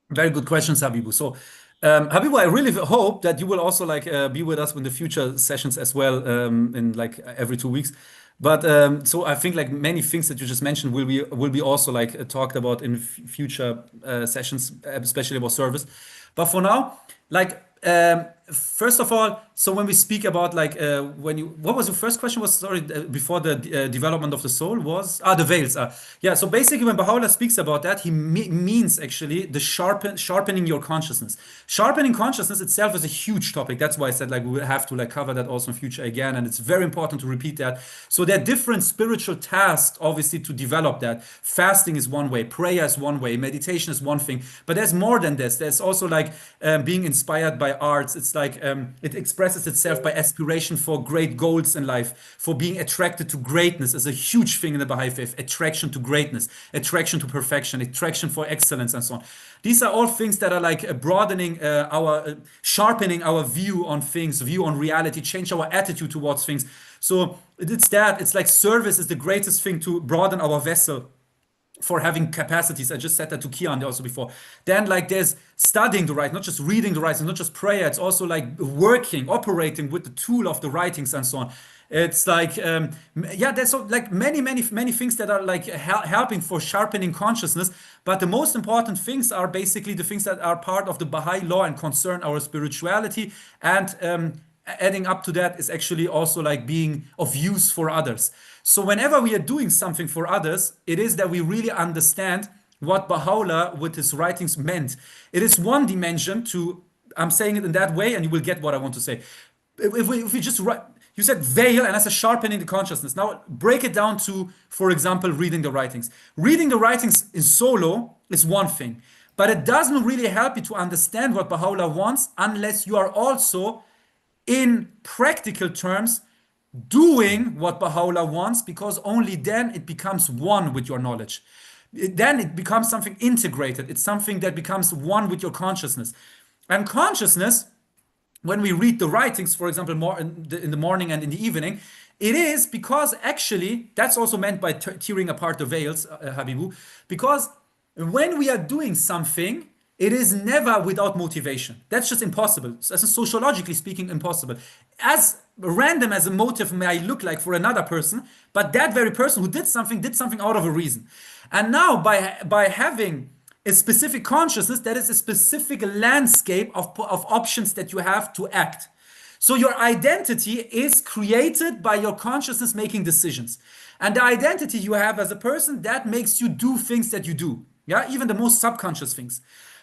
Very good questions, Habibu. So, Habibu, I really hope that you will also like be with us in the future sessions as well, in like every 2 weeks. But so I think like many things that you just mentioned will be also like talked about in future sessions, especially about service. But for now, like first of all, so when we speak about like when you, what was your first question? Was sorry before the development of the soul was the veils. Yeah. So basically, when Baha'u'llah speaks about that, he means actually the sharpening your consciousness. Sharpening consciousness itself is a huge topic. That's why I said like we will have to like cover that also in future again, and it's very important to repeat that. So there are different spiritual tasks, obviously, to develop that. Fasting is one way, prayer is one way, meditation is one thing, but there's more than this. There's also like being inspired by arts. It's like it expresses itself by aspiration for great goals in life, for being attracted to greatness is a huge thing in the Baha'i faith. Attraction to greatness, attraction to perfection, attraction for excellence, and so on. These are all things that are like broadening sharpening our view on things, view on reality, change our attitude towards things. So it's that. It's like service is the greatest thing to broaden our vessel for having capacities. I just said that to Kian also before. Then like there's studying the writings, not just reading the writings, not just prayer. It's also like working, operating with the tool of the writings and so on. It's like yeah, there's so, like many things that are like helping for sharpening consciousness. But the most important things are basically the things that are part of the Baha'i law and concern our spirituality. And adding up to that is actually also like being of use for others. So whenever we are doing something for others, it is that we really understand what Baha'u'llah with his writings meant. It is one dimension to, I'm saying it in that way, and you will get what I want to say. If we just write, you said veil, and that's a sharpening the consciousness. Now break it down to, for example, reading the writings. Reading the writings in solo is one thing, but it doesn't really help you to understand what Baha'u'llah wants unless you are also, in practical terms, doing what Baha'u'llah wants, because only then it becomes one with your knowledge. Then it becomes something integrated. It's something that becomes one with your consciousness. And consciousness, when we read the writings, for example, more in the morning and in the evening, it is because actually, that's also meant by tearing apart the veils, Habibu, because when we are doing something, it is never without motivation. That's just impossible. As sociologically speaking, impossible. As random as a motive may look like for another person, but that very person who did something out of a reason. And now by having a specific consciousness, that is a specific landscape of options that you have to act. So your identity is created by your consciousness making decisions. And the identity you have as a person, that makes you do things that you do. Yeah, even the most subconscious things.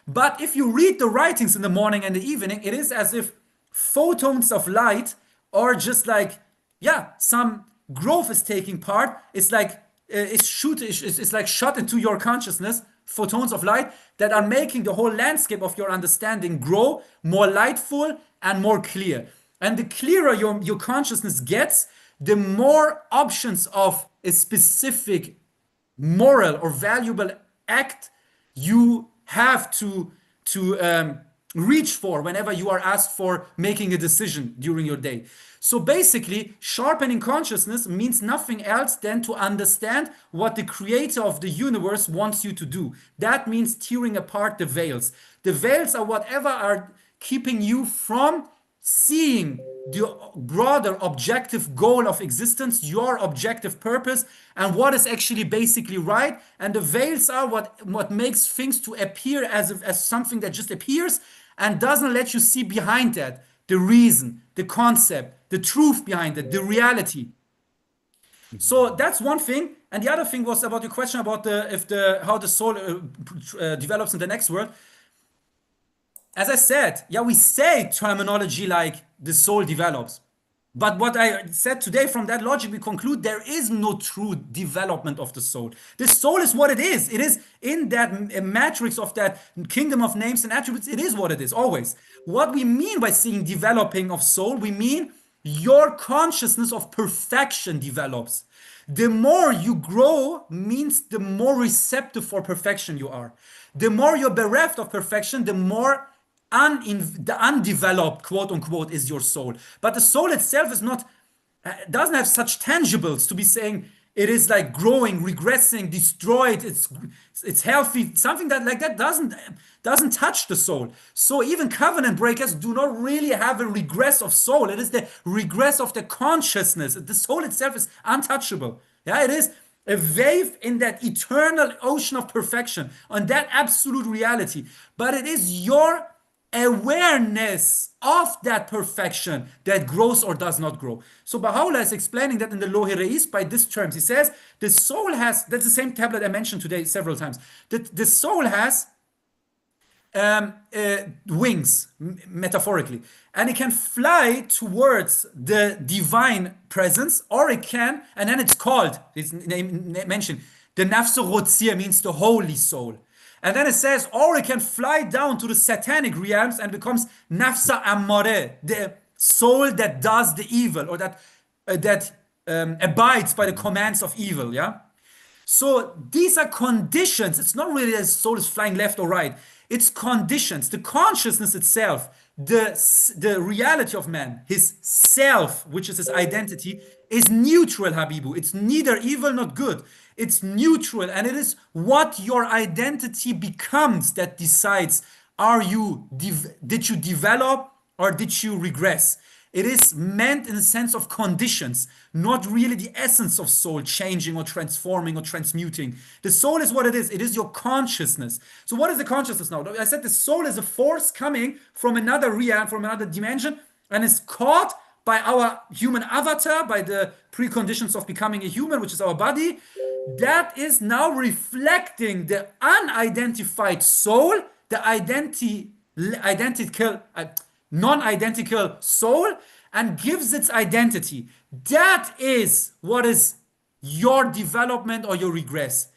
But if you read the writings in the morning and the evening, it is as if photons of light are just like, yeah, some growth is taking part. It's like it's like shot into your consciousness, photons of light that are making the whole landscape of your understanding grow more lightful and more clear. And the clearer your consciousness gets, the more options of a specific moral or valuable act you have to reach for whenever you are asked for making a decision during your day. So basically, sharpening consciousness means nothing else than to understand what the creator of the universe wants you to do. That means tearing apart the veils. The veils are whatever are keeping you from seeing the broader objective goal of existence, your objective purpose, and what is actually basically right. And the veils are what makes things to appear as something that just appears and doesn't let you see behind that the reason, the concept, the truth behind it, the reality. So that's one thing. And the other thing was about your question about how the soul develops in the next world. As I said, yeah, we say terminology like the soul develops. But what I said today, from that logic, we conclude there is no true development of the soul. The soul is what it is. It is in that matrix of that kingdom of names and attributes. It is what it is, always. What we mean by seeing developing of soul, we mean your consciousness of perfection develops. The more you grow means the more receptive for perfection you are. The more you're bereft of perfection, the more the undeveloped, quote unquote, is your soul. But the soul itself is not, doesn't have such tangibles to be saying it is like growing, regressing, destroyed, it's healthy. Something that like that doesn't touch the soul. So even covenant breakers do not really have a regress of soul. It is the regress of the consciousness. The soul itself is untouchable. Yeah, it is a wave in that eternal ocean of perfection, on that absolute reality. But it is your awareness of that perfection that grows or does not grow. So Baha'u'llah is explaining that in the Lohe Reis by these terms. He says the soul has, that's the same tablet I mentioned today several times, that the soul has wings, metaphorically, and it can fly towards the divine presence, or it can, and then it's called, it's mentioned, the Nafs Rotzir means the holy soul. And then it says, or it can fly down to the satanic realms and becomes Nafsa Ammare, the soul that does the evil, or that abides by the commands of evil. Yeah. So these are conditions. It's not really that the soul is flying left or right. It's conditions. The consciousness itself, the reality of man, his self, which is his identity, is neutral, Habibu. It's neither evil nor good. It's neutral, and it is what your identity becomes that decides, did you develop or did you regress? It is meant in the sense of conditions, not really the essence of soul changing or transforming or transmuting. The soul is what it is. It is your consciousness. So what is the consciousness now? I said the soul is a force coming from another realm, from another dimension, and is caught by our human avatar, by the preconditions of becoming a human, which is our body. That is now reflecting the unidentified soul, the non-identical soul, and gives its identity. That is what is your development or your regress.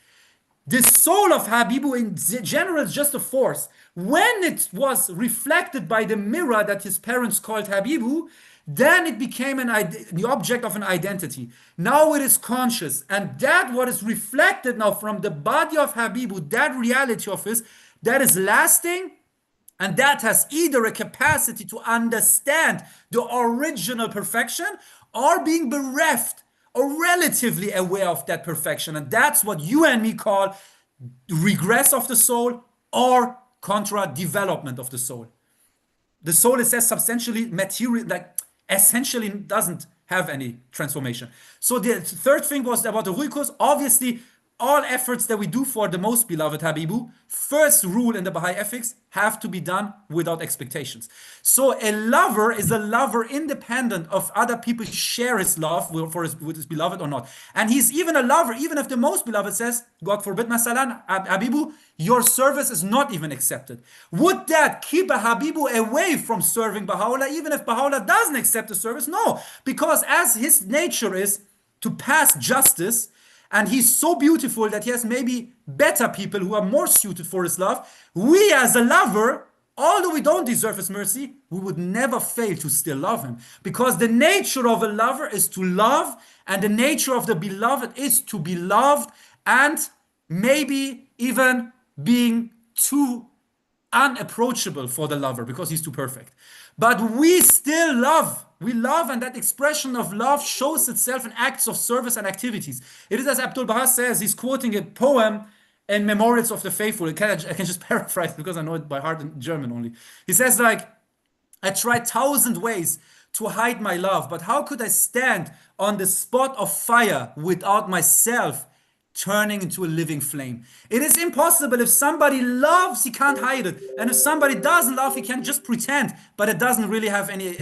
The soul of Habibu in general is just a force. When it was reflected by the mirror that his parents called Habibu, then it became the object of an identity. Now it is conscious, and that what is reflected now from the body of Habibu, that reality of his, that is lasting, and that has either a capacity to understand the original perfection or being bereft or relatively aware of that perfection. And that's what you and me call regress of the soul or contra development of the soul. The soul is as substantially material, like essentially doesn't have any transformation. So the third thing was about the ruikus. Obviously, all efforts that we do for the most beloved Habibu, first rule in the Baha'i ethics, have to be done without expectations. So a lover is a lover independent of other people share his love with his beloved or not. And he's even a lover, even if the most beloved says, God forbid, masalan, Habibu, your service is not even accepted. Would that keep a Habibu away from serving Baha'u'llah, even if Baha'u'llah doesn't accept the service? No, because as his nature is to pass justice, and he's so beautiful that he has maybe better people who are more suited for his love. We as a lover, although we don't deserve his mercy, we would never fail to still love him. Because the nature of a lover is to love, and the nature of the beloved is to be loved, and maybe even being too unapproachable for the lover because he's too perfect. But we still love. We love, and that expression of love shows itself in acts of service and activities. It is as Abdul Baha says, he's quoting a poem in Memorials of the Faithful. I can just paraphrase because I know it by heart in German only. He says like, I tried 1,000 ways to hide my love, but how could I stand on the spot of fire without myself turning into a living flame? It is impossible. If somebody loves, he can't hide it. And if somebody doesn't love, he can just pretend, but it doesn't really have any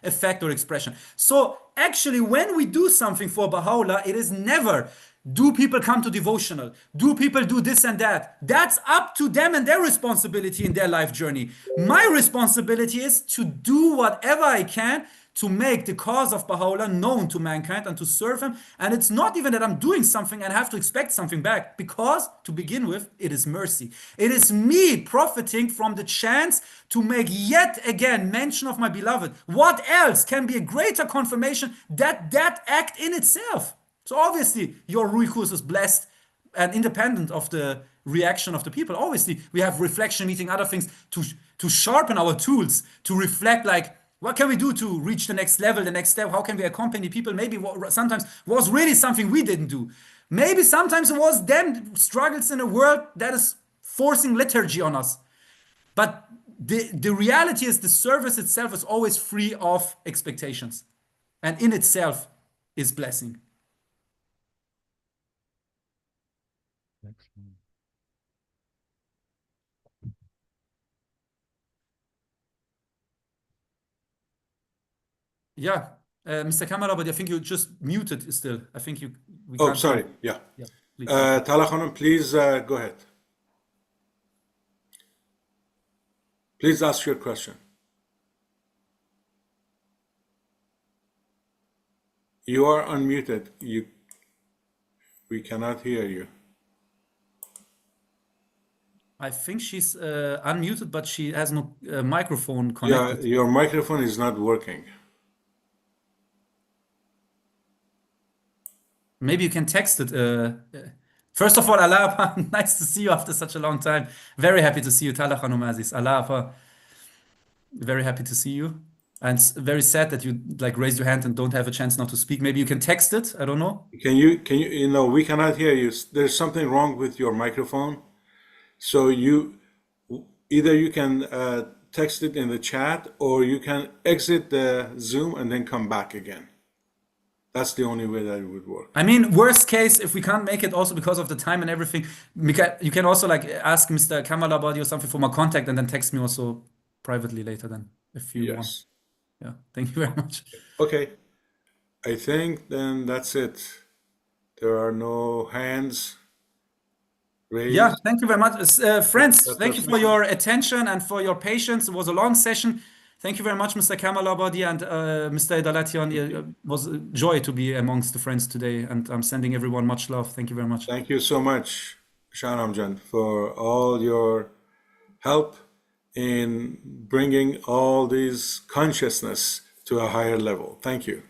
effect or expression. So actually, when we do something for Baha'u'llah, it is never, do people come to devotional? Do people do this and that? That's up to them and their responsibility in their life journey. My responsibility is to do whatever I can to make the cause of Baha'u'llah known to mankind and to serve him. And it's not even that I'm doing something and have to expect something back, because to begin with, it is mercy. It is me profiting from the chance to make yet again mention of my beloved. What else can be a greater confirmation that that act in itself? So obviously your Ruhi course is blessed and independent of the reaction of the people. Obviously we have reflection meeting, other things to sharpen our tools, to reflect like, what can we do to reach the next level, the next step? How can we accompany people? Maybe what sometimes was really something we didn't do. Maybe sometimes it was then struggles in a world that is forcing liturgy on us. But the reality is the service itself is always free of expectations, and in itself is blessing. Excellent. Yeah, Mr. Kamara, but I think you just muted still. I think we Oh, can't. sorry. Yeah. Yeah, please. Tala Khanum, please go ahead. Please ask your question. You are unmuted. We cannot hear you. I think she's unmuted, but she has no microphone Yeah, connected. your microphone is not working. Maybe you can text it. First of all, Allah, nice to see you after such a long time. Very happy to see you, Tala Khanum Aziz. Allah, very happy to see you. And it's very sad that you like raise your hand and don't have a chance now to speak. Maybe you can text it. I don't know. Can you, we cannot hear you. There's something wrong with your microphone. So either you can text it in the chat, or you can exit the Zoom and then come back again. That's the only way that it would work. I mean, worst case, if we can't make it also because of the time and everything, you can also like ask Mr. Kamalabadi or something for my contact and then text me also privately later then, if you want. Yes. Yeah, thank you very much. Okay. I think then that's it. There are no hands raised. Yeah, thank you very much. Friends, That's thank you for your attention and for your patience. It was a long session. Thank you very much, Mr. Kamalabadi and Mr. Idalatian. It was a joy to be amongst the friends today, and I'm sending everyone much love. Thank you very much. Thank you so much, Shahnam-Jan, for all your help in bringing all these consciousness to a higher level. Thank you.